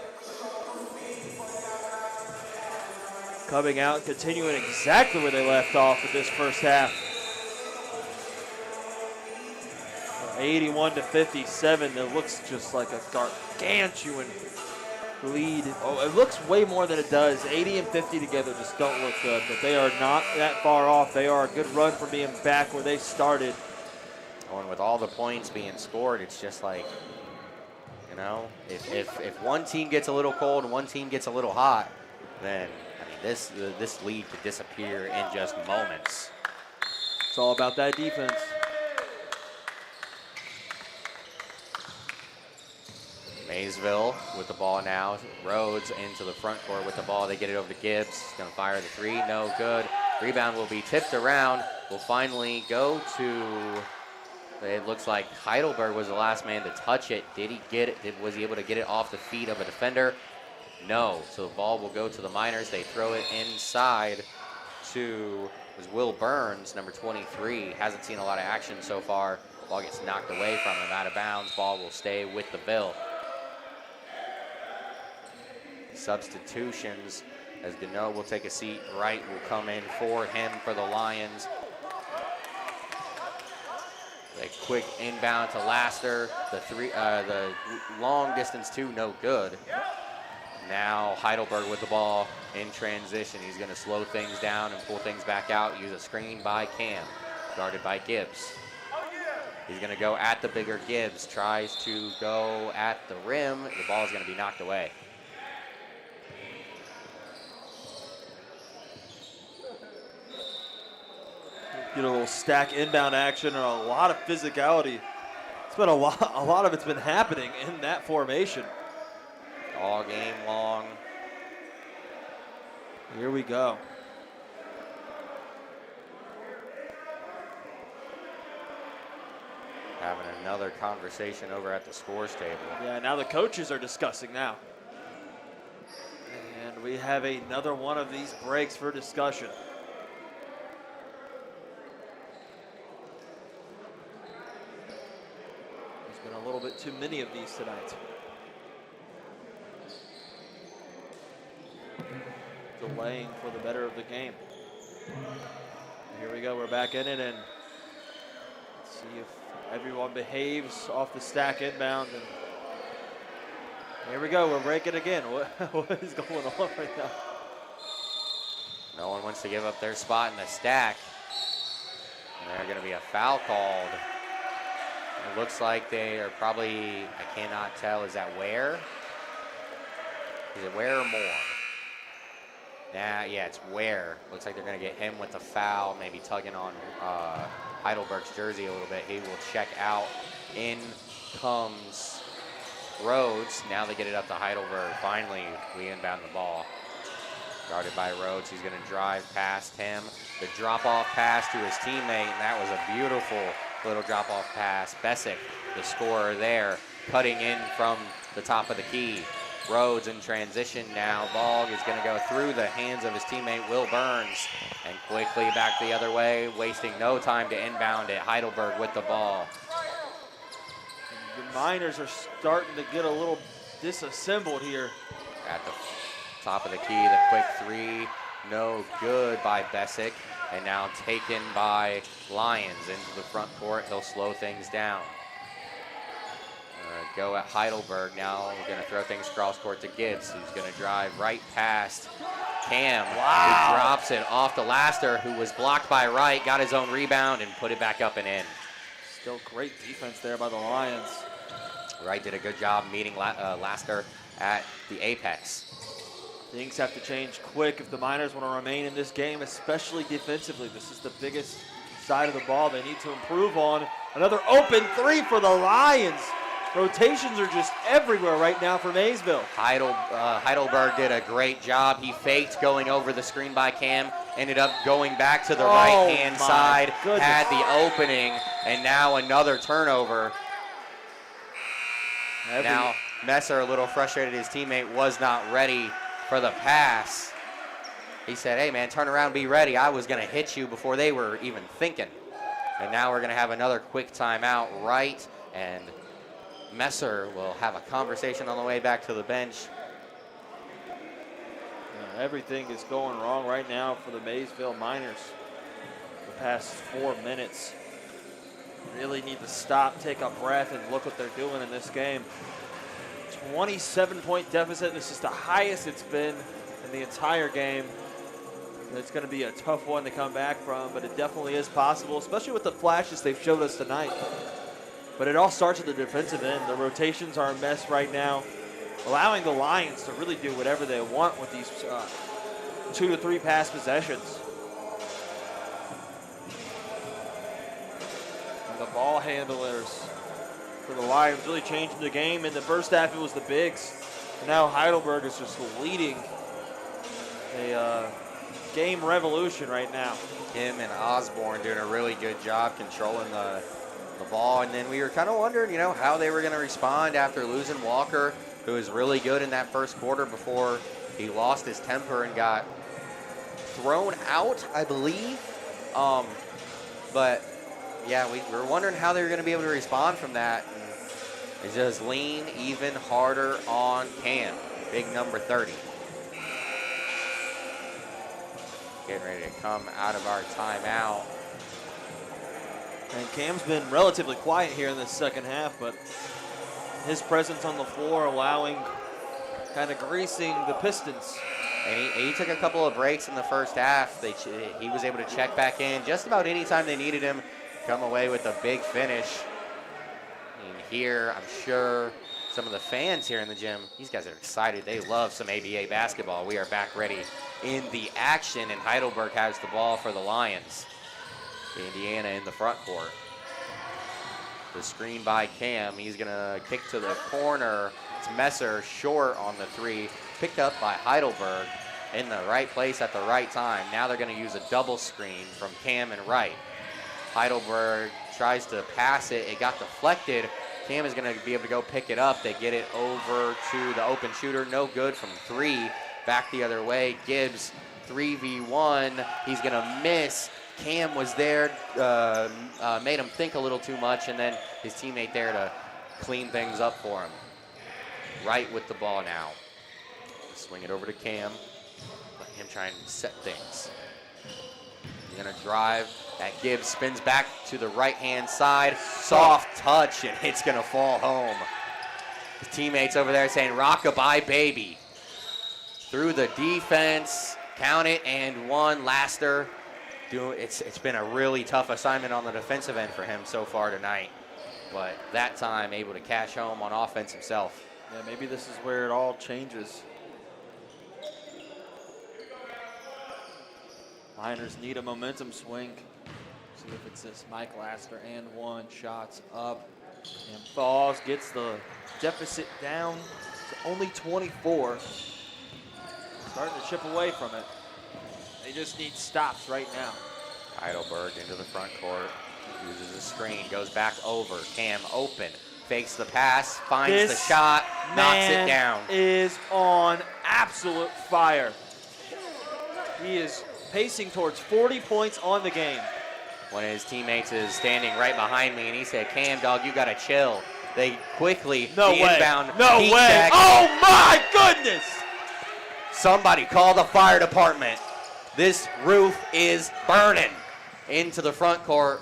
coming out, continuing exactly where they left off with this first half. 81-57. It looks just like a gargantuan lead. Oh, it looks way more than it does. 80 and 50 together just don't look good, but they are not that far off. They are a good run from being back where they started. Oh, and with all the points being scored, it's just like, you know, if one team gets a little cold and one team gets a little hot, then I mean this lead could disappear in just moments. It's all about that defense. Maysville with the ball now. Rhodes into the front court with the ball. They get it over to Gibbs. He's going to fire the three. No good. Rebound will be tipped around. Will finally go to, it looks like Heidelberg was the last man to touch it. Did he get it? Was he able to get it off the feet of a defender? No. So the ball will go to the Miners. They throw it inside to, it was Will Burns, number 23. Hasn't seen a lot of action so far. Ball gets knocked away from him, out of bounds. Ball will stay with the Bill. Substitutions as Gano will take a seat. Wright will come in for him for the Lions. A quick inbound to Laster. The long distance two, no good. Now Heidelberg with the ball in transition. He's going to slow things down and pull things back out. Use a screen by Cam, guarded by Gibbs. He's going to go at the bigger Gibbs. Tries to go at the rim. The ball is going to be knocked away. Get a little stack inbound action or a lot of physicality. It's been a lot of it's been happening in that formation. All game long. Here we go. Having another conversation over at the scores table. Yeah, now the coaches are discussing now. And we have another one of these breaks for discussion. There's been a little bit too many of these tonight. Delaying for the better of the game. Here we go, we're back in it, and let's see if everyone behaves off the stack inbound. And here we go, we're breaking again. What is going on right now? No one wants to give up their spot in the stack. And there's going to be a foul called. It looks like they are probably, I cannot tell, is that Ware? Is it Ware or Moore? Yeah, it's Ware. Looks like they're going to get him with the foul, maybe tugging on Heidelberg's jersey a little bit. He will check out. In comes Rhodes. Now they get it up to Heidelberg. Finally, we inbound the ball. Guarded by Rhodes. He's going to drive past him. The drop-off pass to his teammate, and that was a beautiful little drop-off pass. Bessick, the scorer there, cutting in from the top of the key. Rhodes in transition now. Ball is going to go through the hands of his teammate, Will Burns, and quickly back the other way, wasting no time to inbound it. Heidelberg with the ball. The Miners are starting to get a little disassembled here. At the top of the key, the quick three, no good by Bessick, and now taken by Lyons into the front court. He'll slow things down. Go at Heidelberg now. We're going to throw things cross court to Gibbs, who's going to drive right past Cam. Wow. Who drops it off to Laster, who was blocked by Wright, got his own rebound, and put it back up and in. Still great defense there by the Lions. Wright did a good job meeting Laster at the apex. Things have to change quick if the Miners want to remain in this game, especially defensively. This is the biggest side of the ball they need to improve on. Another open three for the Lions. Rotations are just everywhere right now for Maysville. Heidelberg did a great job. He faked going over the screen by Cam, ended up going back to the right-hand side, goodness. Had the opening, and now another turnover. Now Messer, a little frustrated, his teammate was not ready for the pass. He said, hey man, turn around, be ready. I was gonna hit you before they were even thinking. And now we're gonna have another quick timeout, Wright and Messer will have a conversation on the way back to the bench. Everything is going wrong right now for the Maysville Miners. The past 4 minutes. Really need to stop, take a breath, and look what they're doing in this game. 27-point deficit. This is the highest it's been in the entire game. It's going to be a tough one to come back from, but it definitely is possible, especially with the flashes they've showed us tonight. But it all starts at the defensive end. The rotations are a mess right now, allowing the Lions to really do whatever they want with these 2 to 3 pass possessions. And the ball handlers for the Lions really changing the game. In the first half, it was the bigs. And now Heidelberg is just leading a game revolution right now. Him and Osborne doing a really good job controlling the ball, and then we were kind of wondering, you know, how they were going to respond after losing Walker, who was really good in that first quarter before he lost his temper and got thrown out, I believe. But yeah, we were wondering how they were going to be able to respond from that. And just lean even harder on Cam, big number 30. Getting ready to come out of our timeout. And Cam's been relatively quiet here in the second half, but his presence on the floor allowing, kind of greasing the Pistons. And he took a couple of breaks in the first half. He was able to check back in just about any time they needed him, come away with a big finish. And here, I'm sure some of the fans here in the gym, these guys are excited. They love some ABA basketball. We are back ready in the action, and Heidelberg has the ball for the Lions. Indiana in the front court. The screen by Cam. He's going to kick to the corner. It's Messer short on the three. Picked up by Heidelberg in the right place at the right time. Now they're going to use a double screen from Cam and Wright. Heidelberg tries to pass it. It got deflected. Cam is going to be able to go pick it up. They get it over to the open shooter. No good from three. Back the other way. Gibbs 3v1. He's going to miss. Cam was there, made him think a little too much, and then his teammate there to clean things up for him. Wright with the ball now. Swing it over to Cam. Let him try and set things. He's going to drive. That Gibbs spins back to the right-hand side. Soft touch, and it's going to fall home. His teammates over there saying, rock-a-bye, baby. Through the defense. Count it, and one. Laster. It's been a really tough assignment on the defensive end for him so far tonight. But that time, able to cash home on offense himself. Yeah, maybe this is where it all changes. Miners need a momentum swing. See if it's this Mike Laster and one. Shots up and falls. Gets the deficit down to only 24. Starting to chip away from it. They just need stops right now. Heidelberg into the front court. Uses a screen. Goes back over. Cam open. Fakes the pass. Finds the shot. Knocks it down. Is on absolute fire. He is pacing towards 40 points on the game. One of his teammates is standing right behind me, and he said, Cam, dog, you got to chill. They quickly, inbound. No way. Check. Oh, my goodness. Somebody call the fire department. This roof is burning. Into the front court.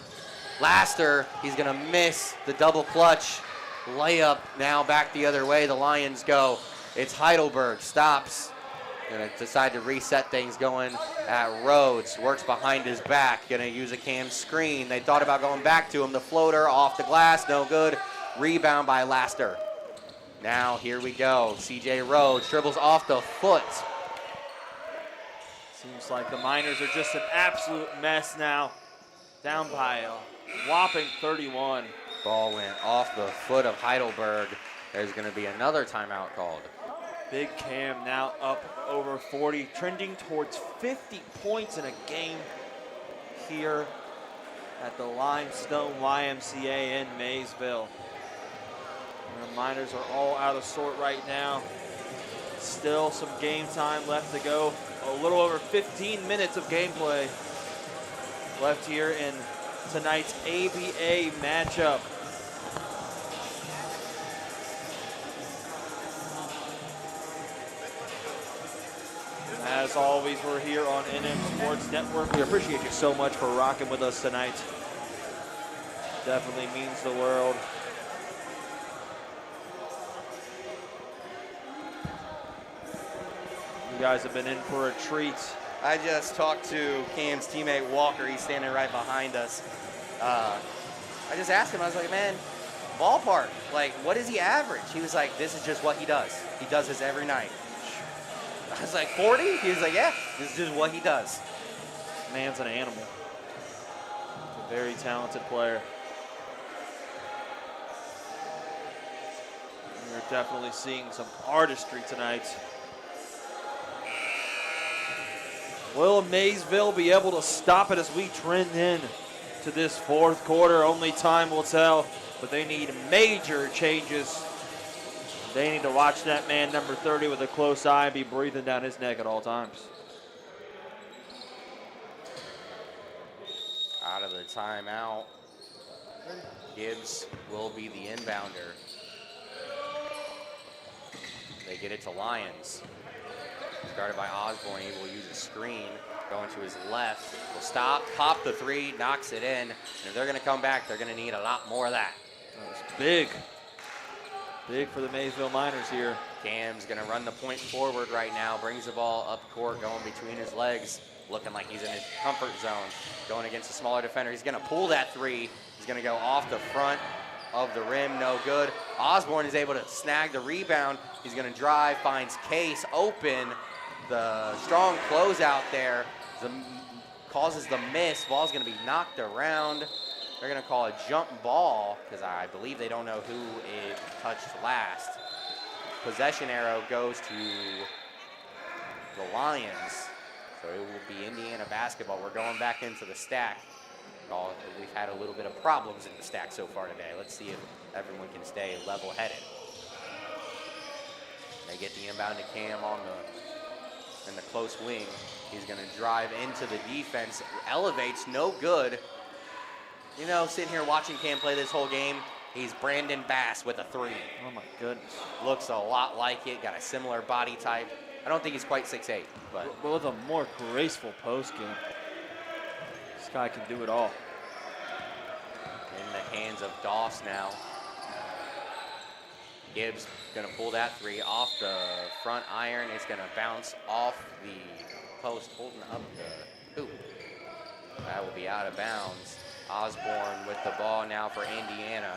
Laster, he's going to miss the double clutch. Layup now back the other way. The Lions go. It's Heidelberg. Stops. Going to decide to reset things going at Rhodes. Works behind his back. Going to use a Cam screen. They thought about going back to him. The floater off the glass. No good. Rebound by Laster. Now here we go. CJ Rhodes dribbles off the foot. Seems like the Miners are just an absolute mess now. Down by a whopping 31. Ball went off the foot of Heidelberg. There's going to be another timeout called. Big Cam now up over 40, trending towards 50 points in a game here at the Limestone YMCA in Maysville. And the Miners are all out of sort right now. Still some game time left to go. A little over 15 minutes of gameplay left here in tonight's ABA matchup. As always, we're here on NM Sports Network. We appreciate you so much for rocking with us tonight. Definitely means the world. You guys have been in for a treat. I just talked to Cam's teammate Walker. He's standing right behind us. I just asked him, I was like, man, ballpark, like, what does he average? He was like, this is just what he does. He does this every night. I was like, 40? He was like, yeah, this is just what he does. Man's an animal. A very talented player. We're definitely seeing some artistry tonight. Will Maysville be able to stop it as we trend in to this fourth quarter? Only time will tell, but they need major changes. They need to watch that man, number 30, with a close eye and be breathing down his neck at all times. Out of the timeout. Gibbs will be the inbounder. They get it to Lyons. Started by Osborne. He will use a screen. Going to his left. Will stop, pop the three, knocks it in. And if they're going to come back, they're going to need a lot more of that. That was big. Big for the Maysville Miners here. Cam's going to run the point forward right now. Brings the ball up court, going between his legs. Looking like he's in his comfort zone. Going against a smaller defender. He's going to pull that three. He's going to go off the front of the rim. No good. Osborne is able to snag the rebound. He's going to drive, finds Case open. The strong closeout there causes the miss. Ball's going to be knocked around. They're going to call a jump ball because I believe they don't know who it touched last. Possession arrow goes to the Lions. So it will be Indiana basketball. We're going back into the stack. We've had a little bit of problems in the stack so far today. Let's see if everyone can stay level-headed. They get the inbound to Cam in the close wing. He's going to drive into the defense. Elevates, no good. You know, sitting here watching Cam play this whole game, he's Brandon Bass with a 3. Oh my goodness. Looks a lot like it, got a similar body type. I don't think he's quite 6'8", but with a more graceful post game. This guy can do it all. in the hands of Doss now. Gibbs gonna pull that 3 off the front iron. It's gonna bounce off the post, holding up the hoop. That will be out of bounds. Osborne with the ball now for Indiana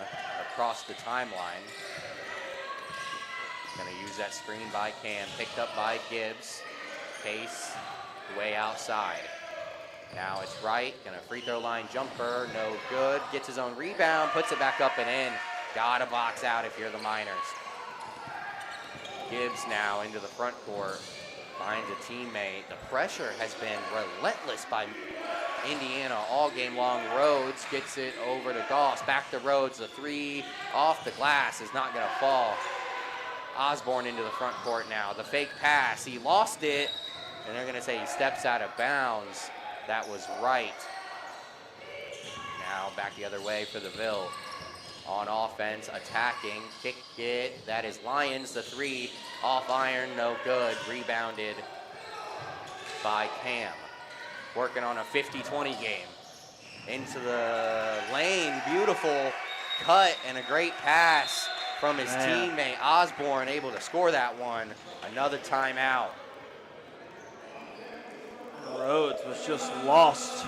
across the timeline. Gonna use that screen by Cam, picked up by Gibbs. Pace way outside. Now it's Wright, gonna free throw line jumper, no good. Gets his own rebound, puts it back up and in. Gotta box out if you're the Miners. Gibbs now into the front court, finds a teammate. The pressure has been relentless by Indiana all game long. Rhodes gets it over to Doss, back to Rhodes. The 3 off the glass is not gonna fall. Osborne into the front court now. The fake pass, he lost it, and they're gonna say he steps out of bounds. That was right. Now back the other way for the Ville. On offense, attacking, kick it. That is Lyons, the 3 off iron, no good. Rebounded by Cam. Working on a 50-20 game. Into the lane, beautiful cut and a great pass from his teammate. Osborne able to score that one. Another timeout. Rhodes was just lost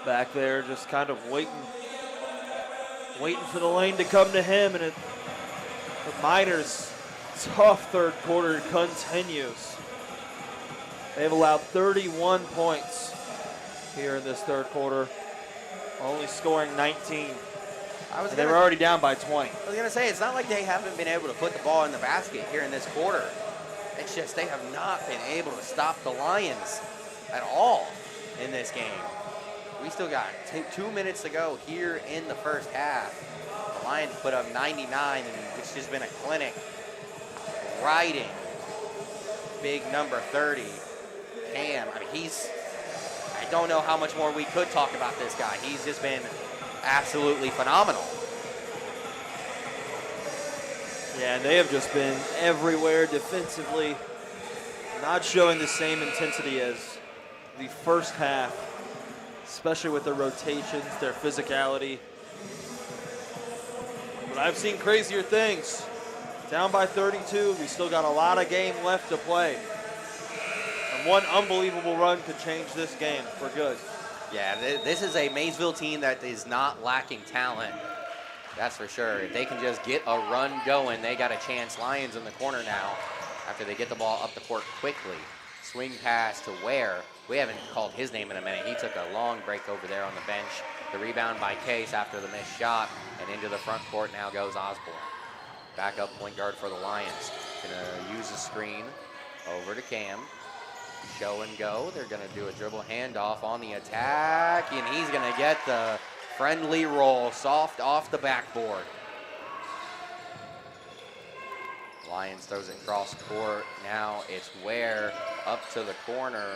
back there, just kind of waiting for the lane to come to him, and the Miners' tough third quarter continues. They've allowed 31 points here in this third quarter, only scoring 19. They were already down by 20. I was going to say, it's not like they haven't been able to put the ball in the basket here in this quarter. It's just they have not been able to stop the Lions at all in this game. We still got 2 minutes to go here in the first half. The Lions put up 99, and it's just been a clinic. Riding big number 30, Cam. I mean, I don't know how much more we could talk about this guy. He's just been absolutely phenomenal. Yeah, and they have just been everywhere defensively, not showing the same intensity as the first half, especially with their rotations, their physicality. But I've seen crazier things. Down by 32, we still got a lot of game left to play. And one unbelievable run could change this game for good. Yeah, this is a Maysville team that is not lacking talent. That's for sure. If they can just get a run going, they got a chance. Lions in the corner now after they get the ball up the court quickly. Swing pass to Ware. We haven't called his name in a minute. He took a long break over there on the bench. The rebound by Case after the missed shot, and into the front court now goes Osborne. Backup point guard for the Lions. Gonna use the screen over to Cam. Show and go. They're gonna do a dribble handoff on the attack, and he's gonna get the friendly roll, soft off the backboard. Lions throws it cross court. Now it's Ware up to the corner.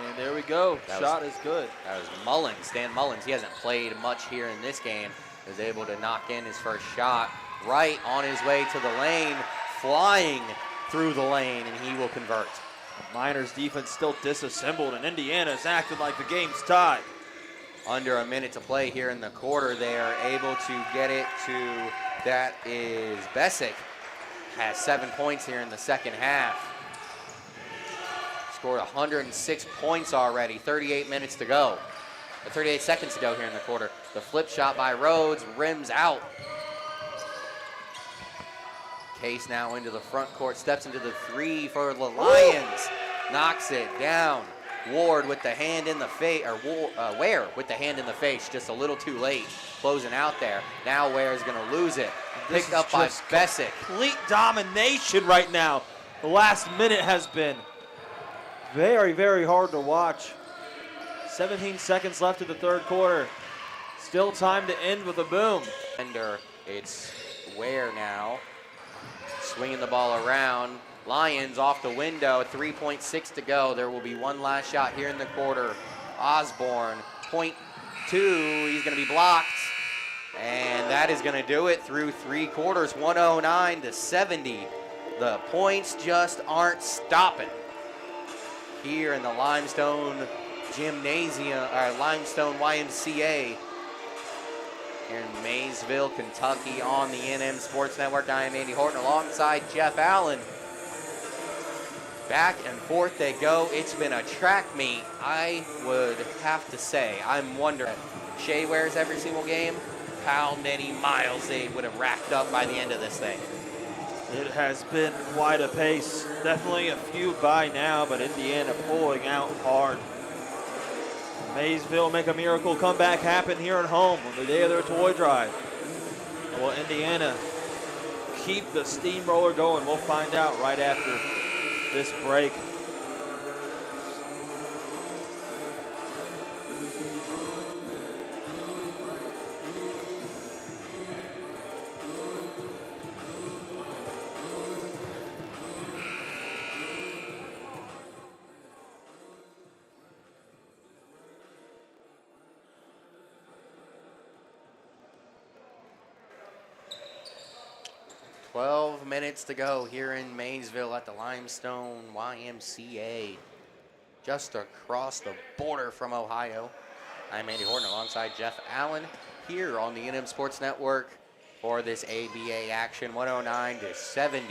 And there we go. Shot is good. That was Mullins, Dan Mullins. He hasn't played much here in this game. Is able to knock in his first shot right on his way to the lane, flying through the lane, and he will convert. Miners defense still disassembled, and Indiana's acting like the game's tied. Under a minute to play here in the quarter, they are able to get it to, that is Bessick, has 7 points here in the second half. Scored 106 points already, 38 minutes to go. 38 seconds to go here in the quarter. The flip shot by Rhodes rims out. Case now into the front court, steps into the 3 for the Lions. Knocks it down. Ward with the hand in the face, or Ware with the hand in the face, just a little too late, closing out there. Now Ware is going to lose it. Picked up by Bessick. Complete domination right now. The last minute has been very, very hard to watch. 17 seconds left in the third quarter. Still time to end with a boom. It's Ware now, swinging the ball around. Lyons off the window, 3.6 to go. There will be one last shot here in the quarter. Osborne, .2, he's gonna be blocked. And that is gonna do it through 3 quarters, 109 to 70. The points just aren't stopping here in the Limestone Gymnasium, or Limestone YMCA here in Maysville, Kentucky on the NM Sports Network. I am Andy Horton alongside Jeff Allen. Back and forth they go. It's been a track meet. I would have to say, I'm wondering, Shea wears every single game, how many miles they would have racked up by the end of this thing. It has been quite a pace. Definitely a few by now, but Indiana pulling out hard. Maysville make a miracle comeback happen here at home on the day of their toy drive. Will Indiana keep the steamroller going? We'll find out right after this break. Minutes to go here in Maysville at the Limestone YMCA, just across the border from Ohio. I'm Andy Horton alongside Jeff Allen here on the NM Sports Network for this ABA action. 109 to 70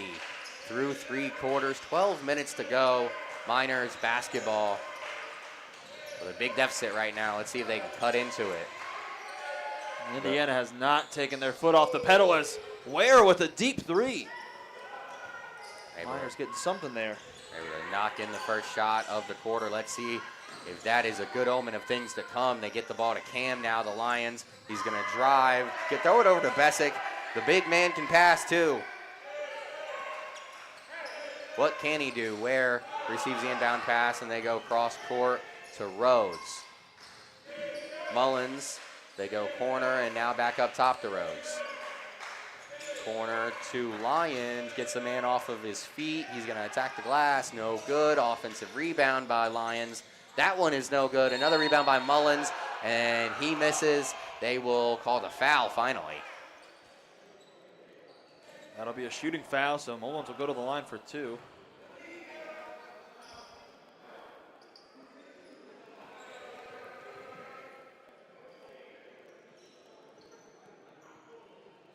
through 3 quarters, 12 minutes to go. Miners basketball with a big deficit right now. Let's see if they can cut into it. Indiana has not taken their foot off the pedal as Ware with a deep 3. Miners getting something there. Able to knock in the first shot of the quarter. Let's see if that is a good omen of things to come. They get the ball to Cam now, the Lions. He's going to drive, throw it over to Bessick. The big man can pass too. What can he do? Ware receives the inbound pass and they go cross court to Rhodes. Mullins, they go corner and now back up top to Rhodes. Corner to Lyons, gets the man off of his feet. He's going to attack the glass. No good. Offensive rebound by Lyons. That one is no good. Another rebound by Mullins, and he misses. They will call the foul finally. That'll be a shooting foul, so Mullins will go to the line for 2.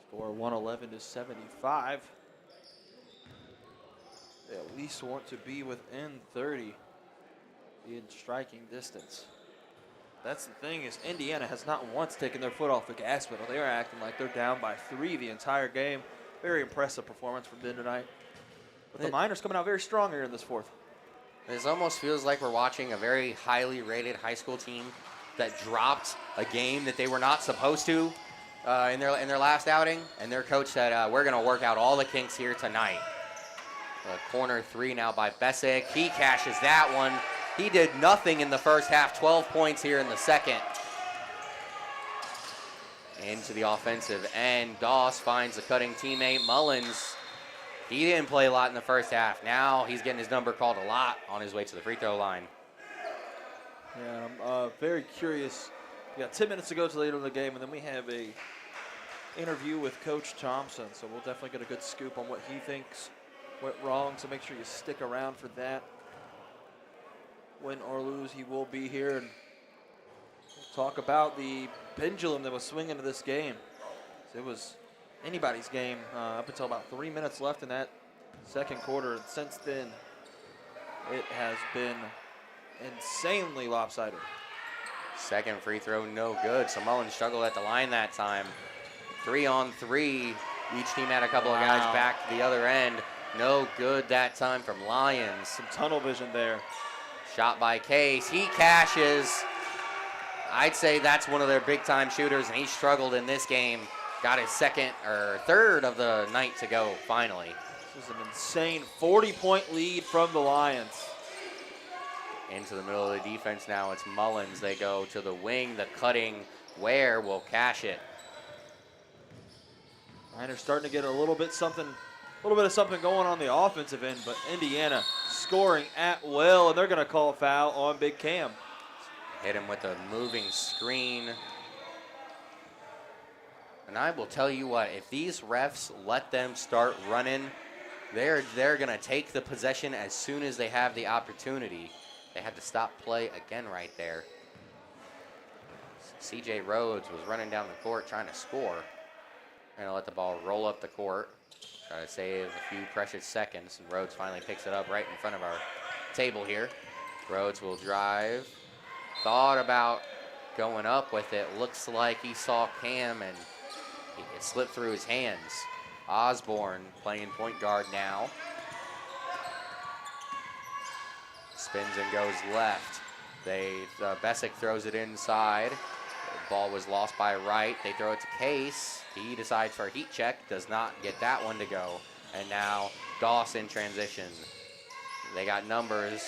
Score 111 to 75. They at least want to be within 30, be in striking distance. That's the thing, is Indiana has not once taken their foot off the gas pedal. They are acting like they're down by 3 the entire game. Very impressive performance from them tonight. But the Miners coming out very strong here in this fourth. This almost feels like we're watching a very highly rated high school team that dropped a game that they were not supposed to in their last outing, and their coach said, we're going to work out all the kinks here tonight. Corner 3 now by Bessick. He cashes that one. He did nothing in the first half, 12 points here in the second. Into the offensive end. Doss finds a cutting teammate. Mullins, he didn't play a lot in the first half. Now he's getting his number called a lot on his way to the free throw line. Yeah, I'm very curious. We got 10 minutes to go to later in the game, and then we have a interview with Coach Thompson. So we'll definitely get a good scoop on what he thinks went wrong. So make sure you stick around for that. Win or lose, he will be here, and we'll talk about the pendulum that was swinging to this game. It was anybody's game up until about 3 minutes left in that second quarter, and since then it has been insanely lopsided. Second free throw, no good. So Mullins struggled at the line that time. 3-on-3. Each team had a couple of guys back to the other end. No good that time from Lyons. Some tunnel vision there. Shot by Case. He cashes. I'd say that's one of their big-time shooters, and he struggled in this game. Got his second or third of the night to go, finally. This is an insane 40-point lead from the Lions. Into the middle of the defense now, it's Mullins. They go to the wing. The cutting Ware will cash it. Niners starting to get a little bit of something going on the offensive end, but Indiana scoring at will, and they're going to call a foul on Big Cam. Hit him with a moving screen. And I will tell you what, if these refs let them start running, they're going to take the possession as soon as they have the opportunity. They had to stop play again right there. CJ Rhodes was running down the court trying to score. Going to let the ball roll up the court. Try to save a few precious seconds, and Rhodes finally picks it up right in front of our table here. Rhodes will drive. Thought about going up with it. Looks like he saw Cam and it slipped through his hands. Osborne playing point guard now. Spins and goes left. Bessick throws it inside. The ball was lost by Wright. They throw it to Case. He decides for a heat check. Does not get that one to go. And now Doss in transition. They got numbers.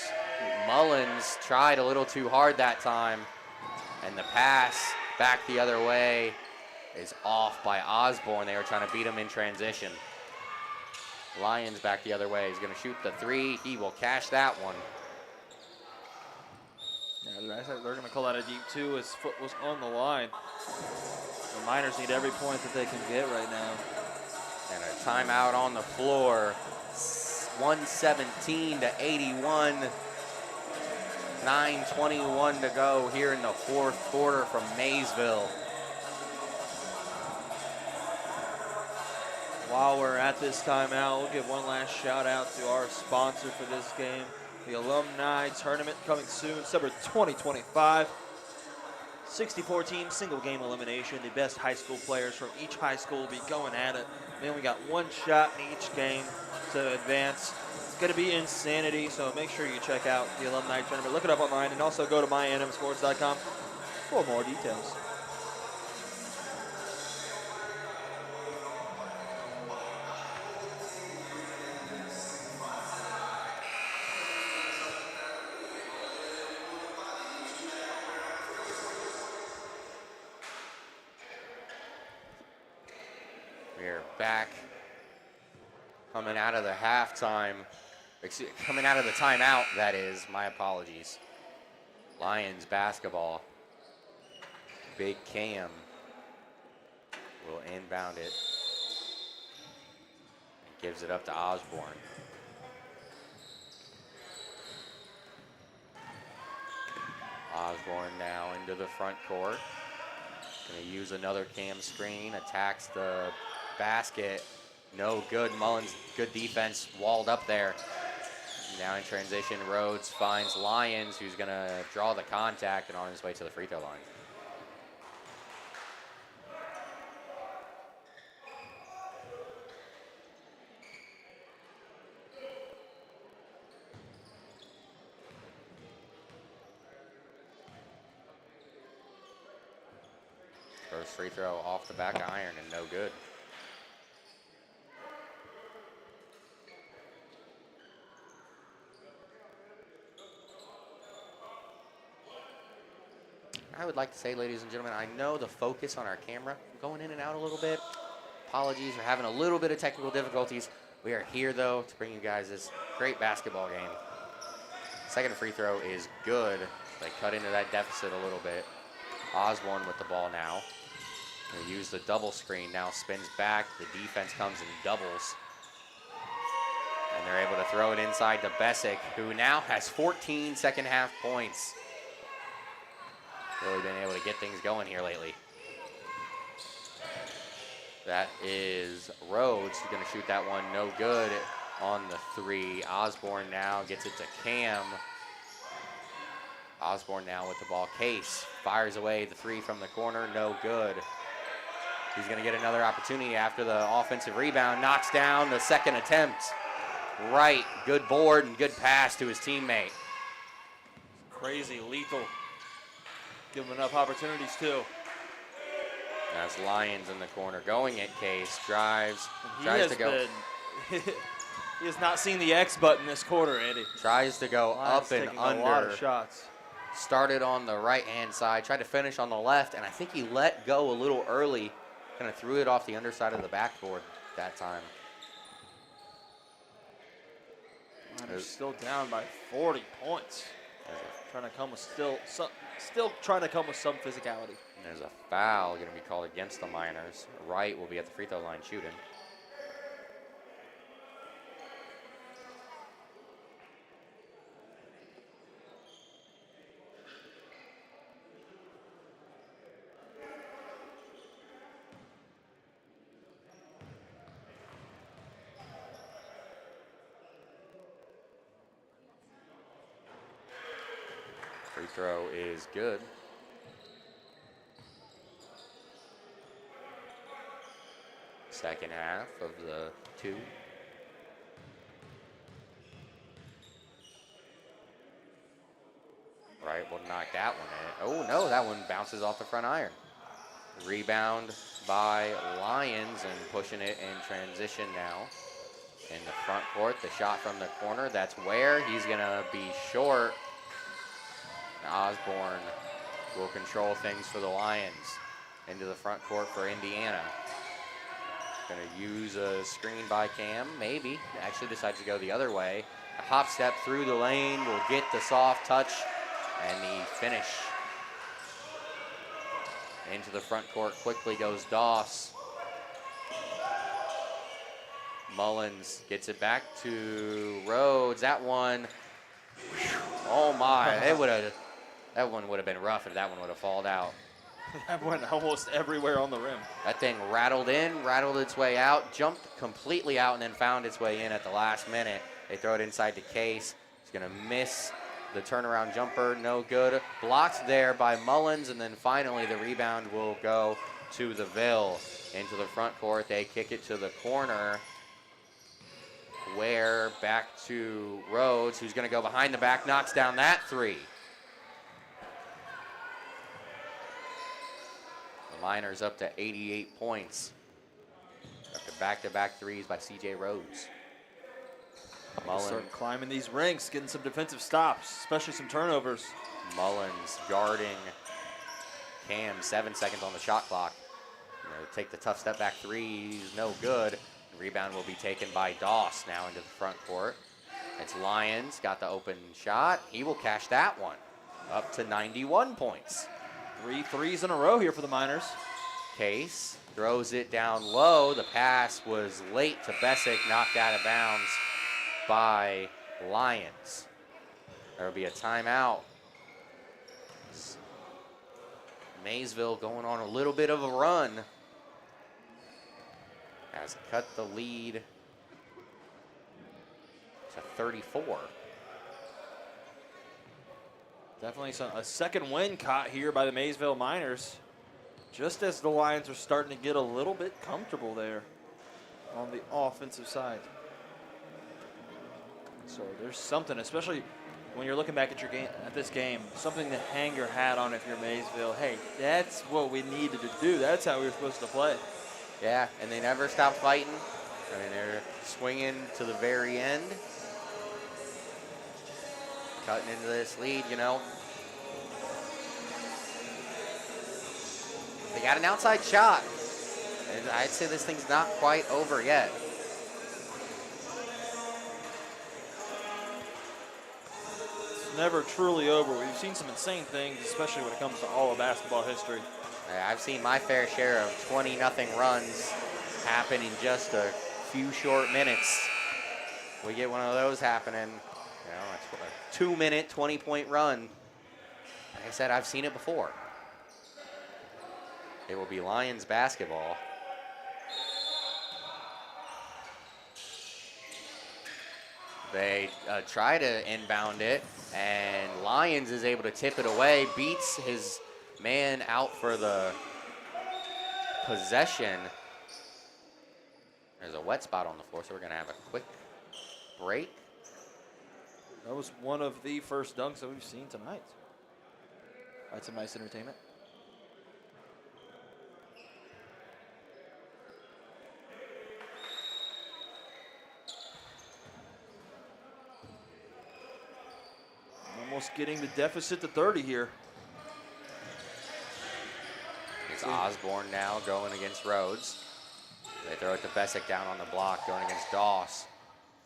Mullins tried a little too hard that time. And the pass back the other way is off by Osborne. They were trying to beat him in transition. Lyons back the other way. He's going to shoot the three. He will cash that one. Yeah, they're going to call that a deep two. His foot was on the line. The Miners need every point that they can get right now. And a timeout on the floor. 117 to 81. 9:21 to go here in the fourth quarter from Maysville. While we're at this timeout, we'll give one last shout out to our sponsor for this game, the Alumni Tournament, coming soon, December 2025. 64 teams, single game elimination. The best high school players from each high school will be going at it. We only got one shot in each game to advance. It's going to be insanity, so make sure you check out the Alumni Tournament. Look it up online, and also go to mynmsports.com for more details. We're back, coming out of the halftime, coming out of the timeout, that is, my apologies. Lions basketball. Big Cam will inbound it and gives it up to Osborne. Osborne now into the front court. Gonna use another Cam screen, attacks the basket, no good. Mullins, good defense, walled up there. Now in transition, Rhodes finds Lyons, who's gonna draw the contact and on his way to the free throw line. First free throw off the back iron and no good. I would like to say, ladies and gentlemen, I know the focus on our camera going in and out a little bit. Apologies for having a little bit of technical difficulties. We are here, though, to bring you guys this great basketball game. Second free throw is good. They cut into that deficit a little bit. Osborne with the ball now. They use the double screen, now spins back. The defense comes and doubles. And they're able to throw it inside to Bessick, who now has 14 second half points. Really been able to get things going here lately. That is Rhodes, who's going to shoot that one no good on the three. Osborne now gets it to Cam. Osborne now with the ball. Case fires away the three from the corner, no good. He's going to get another opportunity after the offensive rebound. Knocks down the second attempt. Right, good board and good pass to his teammate. crazy, lethal. Give him enough opportunities too. That's Lyons in the corner, going at Case, drives, He tries has to go. been, he has not seen the X button this quarter, Andy. Tries to go Lyons up and taking a lot of under. shots. Started on the right-hand side, tried to finish on the left, and I think he let go a little early. Kind of threw it off the underside of the backboard that time. Miners still down by 40 points. Trying to come with still trying to come with some physicality. There's a foul going to be called against the Miners. Wright will be at the free throw line shooting. Free throw is good. Second half of the 2. Wright will knock that one in. Oh no, that one bounces off the front iron. Rebound by Lyons and pushing it in transition now. In the front court, the shot from the corner, that's where he's gonna be short. Osborne will control things for the Lions. Into the front court for Indiana. Gonna use a screen by Cam, maybe. Actually decides to go the other way. A hop step through the lane will get the soft touch and the finish. Into the front court quickly goes Doss. Mullins gets it back to Rhodes. That one, oh my, that one would have been rough if that one would have fallen out. That went almost everywhere on the rim. That thing rattled in, rattled its way out, jumped completely out, and then found its way in at the last minute. They throw it inside the Case. He's going to miss the turnaround jumper, no good. Blocked there by Mullins, and then finally the rebound will go to the Ville. Into the front court, they kick it to the corner. Ware back to Rhodes, who's going to go behind the back, knocks down that 3. Miners up to 88 points. After back-to-back threes by C.J. Rhodes. Mullins Start climbing these ranks, getting some defensive stops, especially some turnovers. Mullins guarding Cam, 7 seconds on the shot clock. Take the tough step back threes, no good. Rebound will be taken by Doss now into the front court. It's Lyons, got the open shot. He will cash that one. Up to 91 points. 3 threes in a row here for the Miners. Case throws it down low. The pass was late to Bessick, knocked out of bounds by Lyons. There will be a timeout. Maysville going on a little bit of a run. Has cut the lead to 34. Definitely a second win caught here by the Maysville Miners, just as the Lions are starting to get a little bit comfortable there on the offensive side. So there's something, especially when you're looking back at your game, at this game, something to hang your hat on if you're Maysville. Hey, that's what we needed to do. That's how we were supposed to play. Yeah, and they never stopped fighting. I mean, they're swinging to the very end. Cutting into this lead, you know. They got an outside shot. And I'd say this thing's not quite over yet. It's never truly over. We've seen some insane things, especially when it comes to all of basketball history. I've seen my fair share of 20-0 runs happen in just a few short minutes. We get one of those happening, you know, a 2-minute, 20-point run. Like I said, I've seen it before. It will be Lions basketball. They try to inbound it, and Lyons is able to tip it away, beats his man out for the possession. There's a wet spot on the floor, so we're going to have a quick break. That was one of the first dunks that we've seen tonight. That's some nice entertainment. Almost getting the deficit to 30 here. It's Osborne now going against Rhodes. They throw it to Bessick down on the block, going against Doss.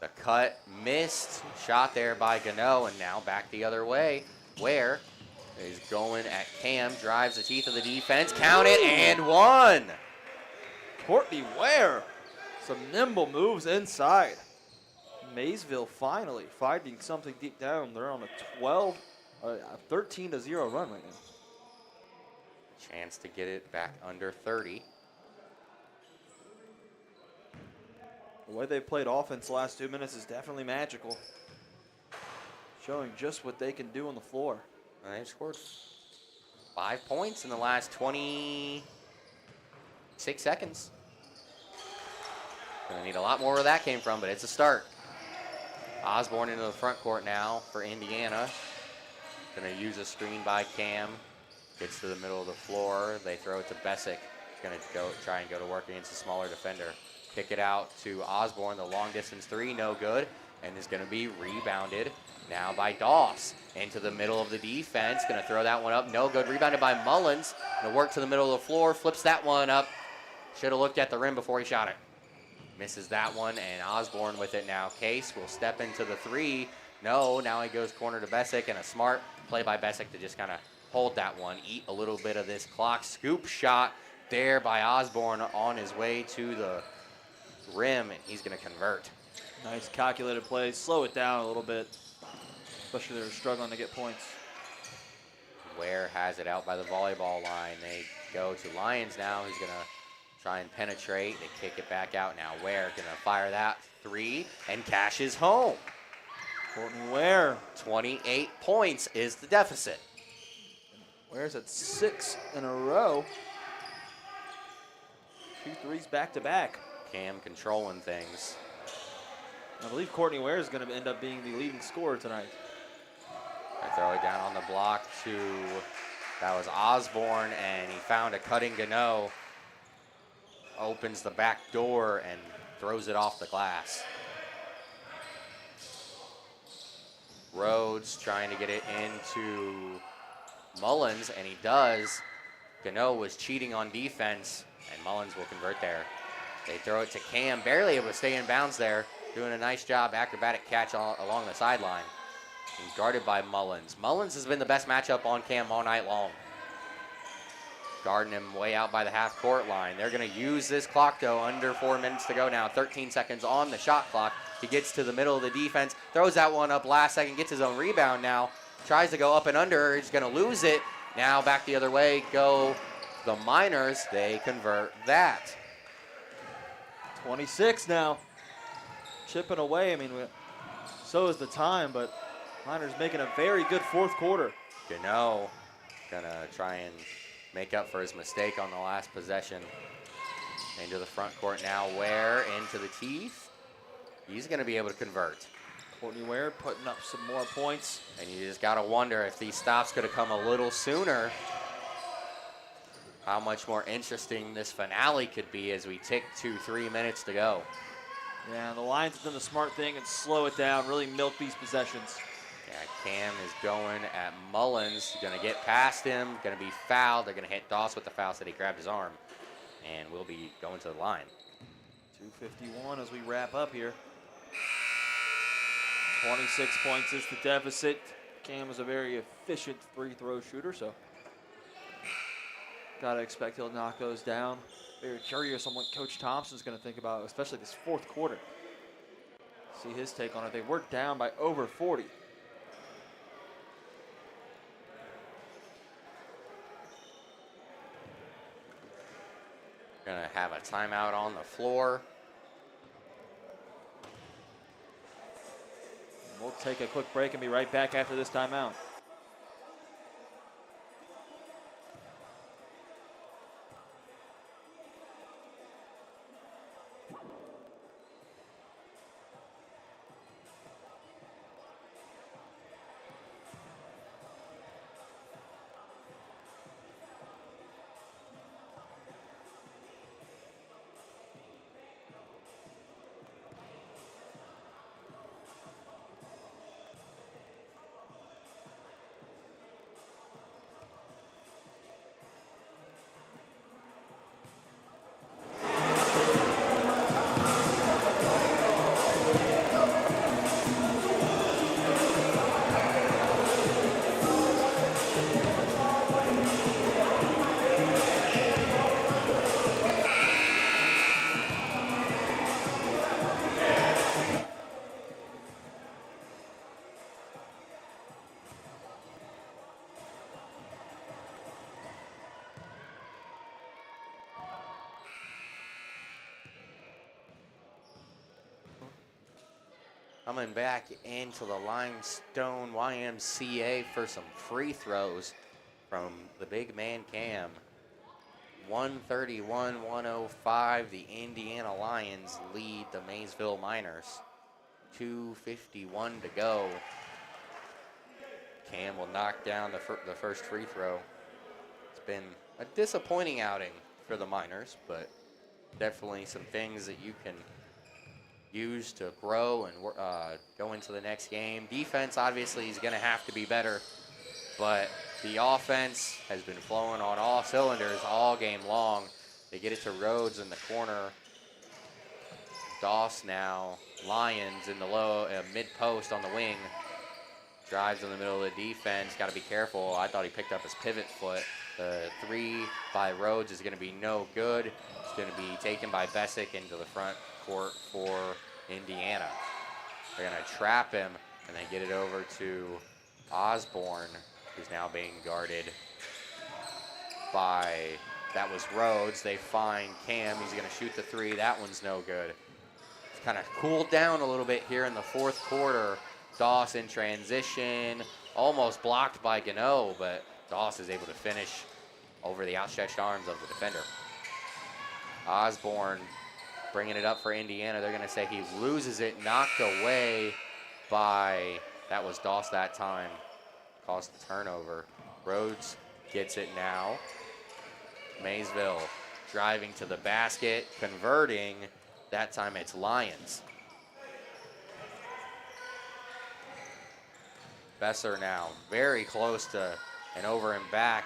The cut missed, shot there by Gano, and now back the other way. Ware is going at Cam, drives the teeth of the defense, count it, and one. Courtney Ware, some nimble moves inside. Maysville finally finding something deep down. They're on a 13-0 run right now. Chance to get it back under 30. The way they played offense the last 2 minutes is definitely magical. Showing just what they can do on the floor. And they've scored 5 points in the last 26 seconds. Gonna need a lot more where that came from, but it's a start. Osborne into the front court now for Indiana. Gonna use a screen by Cam. Gets to the middle of the floor. They throw it to Bessick. Gonna try and go to work against a smaller defender. Kick it out to Osborne, the long distance three, no good, and is gonna be rebounded now by Doss. Into the middle of the defense, gonna throw that one up, no good, rebounded by Mullins. Gonna work to the middle of the floor, flips that one up. Should have looked at the rim before he shot it. Misses that one, and Osborne with it now. Case will step into the three. No, now he goes corner to Bessick, and a smart play by Bessick to just kind of hold that one, eat a little bit of this clock. Scoop shot there by Osborne on his way to the rim, and he's going to convert. Nice calculated play. Slow it down a little bit, especially they're struggling to get points. Ware has it out by the volleyball line. They go to Lyons now. He's going to try and penetrate. They kick it back out now. Ware going to fire that three and cashes home. Courtney Ware. 28 points is the deficit. Ware's at 6 in a row. 2 threes back to back. Cam controlling things. I believe Courtney Ware is going to end up being the leading scorer tonight. I throw it down on the block to, that was Osborne, and he found a cutting Gano. Opens the back door and throws it off the glass. Rhodes trying to get it into Mullins, and he does. Gano was cheating on defense, and Mullins will convert there. They throw it to Cam, barely able to stay in bounds there. Doing a nice job, acrobatic catch along the sideline. And guarded by Mullins. Mullins has been the best matchup on Cam all night long. Guarding him way out by the half-court line. They're going to use this clock, though, under 4 minutes to go now. 13 seconds on the shot clock. He gets to the middle of the defense, throws that one up last second, gets his own rebound now. Tries to go up and under, he's going to lose it. Now back the other way go the Miners. They convert that. 26 now. Chipping away. I mean, so is the time, but Miners making a very good fourth quarter. Gano gonna try and make up for his mistake on the last possession. Into the front court now. Ware into the teeth. He's gonna be able to convert. Courtney Ware putting up some more points. And you just gotta wonder if these stops could have come a little sooner, how much more interesting this finale could be as we tick 2-3 minutes to go. Yeah, the Lions have done the smart thing and slow it down, really milk these possessions. Yeah, Cam is going at Mullins, gonna get past him, gonna be fouled. They're gonna hit Doss with the foul, so he grabbed his arm, and we'll be going to the line. 2:51 as we wrap up here. 26 points is the deficit. Cam is a very efficient free throw shooter, so gotta expect he'll knock those down. Very curious on what Coach Thompson's gonna think about, especially this fourth quarter. See his take on it. They were down by over 40. Gonna have a timeout on the floor. We'll take a quick break and be right back after this timeout. coming back into the Limestone YMCA for some free throws from the big man Cam. 131-105, the Indiana Lions lead the Maysville Miners. 2:51 to go. Cam will knock down the first free throw. It's been a disappointing outing for the Miners, but definitely some things that you can use to grow and go into the next game. Defense obviously is going to have to be better, but the offense has been flowing on all cylinders all game long. They get it to Rhodes in the corner. Doss now, Lyons in the low mid post on the wing. Drives in the middle of the defense. Got to be careful. I thought he picked up his pivot foot. The three by Rhodes is going to be no good. It's going to be taken by Bessick into the front court for Indiana. They're going to trap him, and they get it over to Osborne, who's now being guarded by, that was Rhodes. They find Cam. He's going to shoot the three. That one's no good. It's kind of cooled down a little bit here in the fourth quarter. Doss in transition, almost blocked by Gano, but Doss is able to finish over the outstretched arms of the defender. Osborne bringing it up for Indiana. They're going to say he loses it, knocked away by, that was Doss that time, caused the turnover. Rhodes gets it now. Maysville driving to the basket, converting. That time it's Lyons. Besser now very close to an over and back.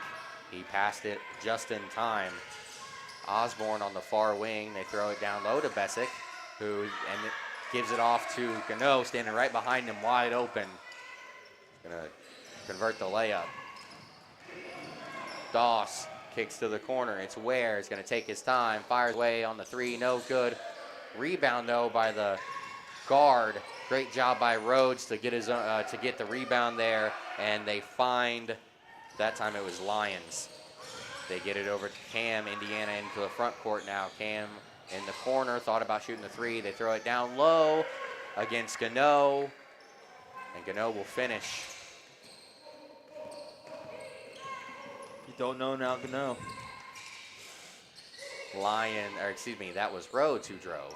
He passed it just in time. Osborne on the far wing. They throw it down low to Bessick, who gives it off to Gano, standing right behind him, wide open. Gonna convert the layup. Doss kicks to the corner. It's Ware. He's gonna take his time. Fires away on the three. No good. Rebound though by the guard. Great job by Rhodes to get to get the rebound there, and they find, that time it was Lyons. They get it over to Cam. Indiana into the front court now. Cam in the corner, thought about shooting the three. They throw it down low against Gano, and Gano will finish. You don't know now, Gano. That was Rhodes who drove.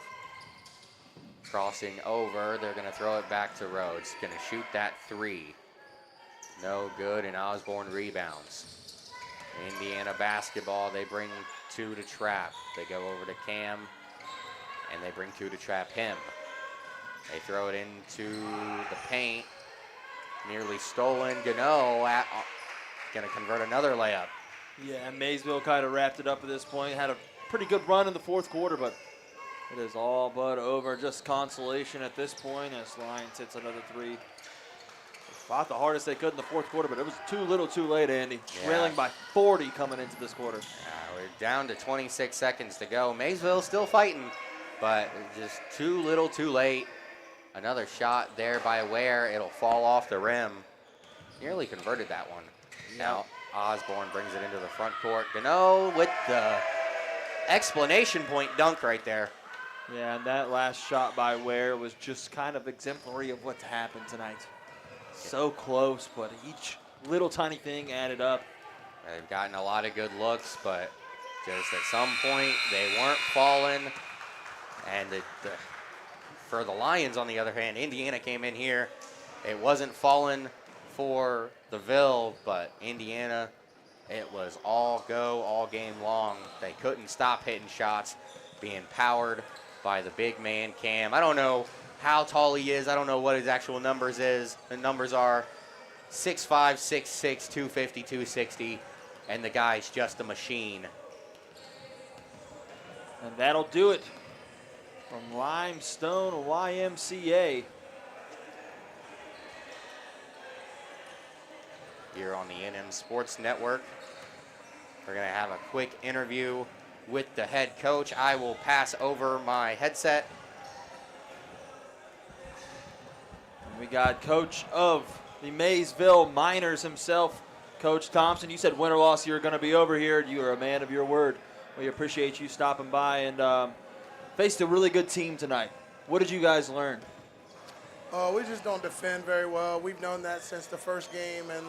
Crossing over, they're going to throw it back to Rhodes. Going to shoot that three. No good, and Osborne rebounds. Indiana basketball, they bring two to trap. They go over to Cam, and they bring two to trap him. They throw it into the paint. Nearly stolen. Gano going to convert another layup. Yeah, Maysville kind of wrapped it up at this point. Had a pretty good run in the fourth quarter, but it is all but over. Just consolation at this point as Lyons hits another three. They fought the hardest they could in the fourth quarter, but it was too little too late, Andy. Yeah. Trailing by 40 coming into this quarter. We're down to 26 seconds to go. Maysville still fighting, but just too little too late. Another shot there by Ware. It'll fall off the rim. Nearly converted that one. Yep. Now Osborne brings it into the front court. Gano with the explanation point dunk right there. Yeah, and that last shot by Ware was just kind of exemplary of what's happened tonight. So close, but each little tiny thing added up. They've gotten a lot of good looks, but just at some point they weren't falling. And for the Lions, on the other hand, Indiana came in here. It wasn't falling for the Ville, but Indiana, it was all go all game long. They couldn't stop hitting shots, being powered by the big man Cam. I don't know how tall he is. I don't know what his actual numbers is. The numbers are 6'5", 6'6", 250, 260, and the guy's just a machine. And that'll do it from Limestone YMCA. Here on the NM Sports Network. We're going to have a quick interview with the head coach. I will pass over my headset. And we got coach of the Maysville Miners himself, Coach Thompson. You said win or loss, you're going to be over here. You are a man of your word. We appreciate you stopping by and faced a really good team tonight. What did you guys learn? We just don't defend very well. We've known that since the first game, and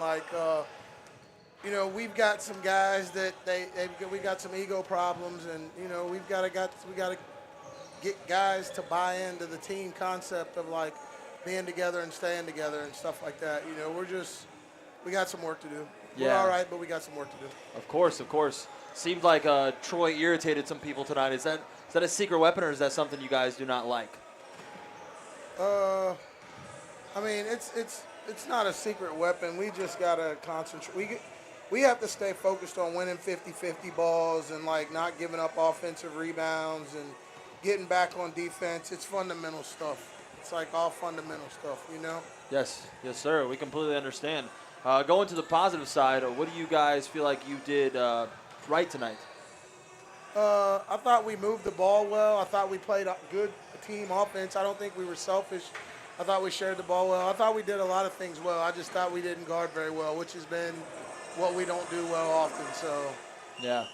we've got some guys that we got some ego problems, and we got to get guys to buy into the team concept of like being together and staying together and stuff like that. We got some work to do. Yeah. We're all right, but we got some work to do. Of course. Seemed like Troy irritated some people tonight. Is that a secret weapon, or is that something you guys do not like? I mean, it's not a secret weapon. We just gotta concentrate. We have to stay focused on winning 50-50 balls and like not giving up offensive rebounds and getting back on defense. It's fundamental stuff. It's like all fundamental stuff, Yes, sir. We completely understand. Going to the positive side, what do you guys feel like you did right tonight? I thought we moved the ball well. I thought we played a good team offense. I don't think we were selfish. I thought we shared the ball well. I thought we did a lot of things well. I just thought we didn't guard very well, which has been what we don't do well often. So, yeah,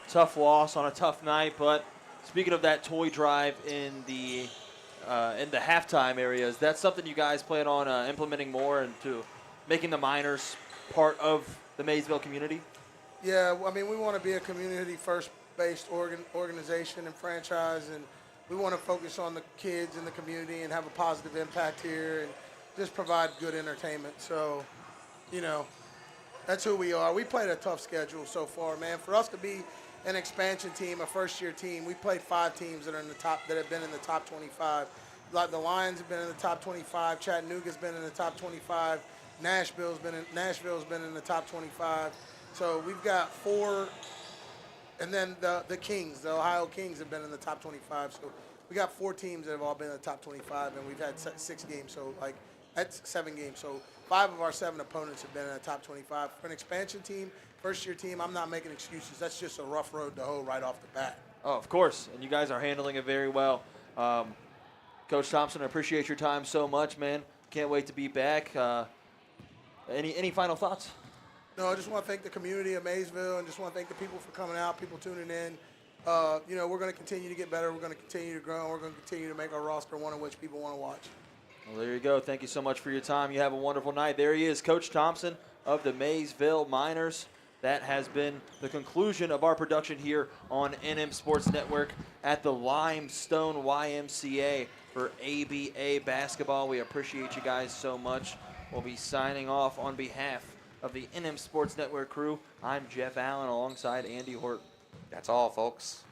tough loss on a tough night. But speaking of that toy drive in the halftime area, is that something you guys plan on implementing more into making the Miners part of the Maysville community? Yeah, I mean, we want to be a community-first-based organization and franchise, and we want to focus on the kids in the community and have a positive impact here and just provide good entertainment. So, that's who we are. We played a tough schedule so far, man. For us to be an expansion team, a first-year team, we played 5 teams that have been in the top 25. Like the Lyons have been in the top 25. Chattanooga's been in the top 25. Nashville's been in the top 25. So we've got 4. And then the Kings, the Ohio Kings, have been in the top 25. So we got 4 teams that have all been in the top 25, and we've had 6 games. So, that's 7 games. So 5 of our 7 opponents have been in the top 25. For an expansion team, first-year team, I'm not making excuses. That's just a rough road to hoe right off the bat. Oh, of course. And you guys are handling it very well. Coach Thompson, I appreciate your time so much, man. Can't wait to be back. Any final thoughts? No, I just want to thank the community of Maysville and just want to thank the people for coming out, people tuning in. We're going to continue to get better. We're going to continue to grow. And we're going to continue to make our roster one in which people want to watch. Well, there you go. Thank you so much for your time. You have a wonderful night. There he is, Coach Thompson of the Maysville Miners. That has been the conclusion of our production here on NM Sports Network at the Limestone YMCA for ABA basketball. We appreciate you guys so much. We'll be signing off on behalf of the NM Sports Network crew. I'm Jeff Allen alongside Andy Horton. That's all, folks.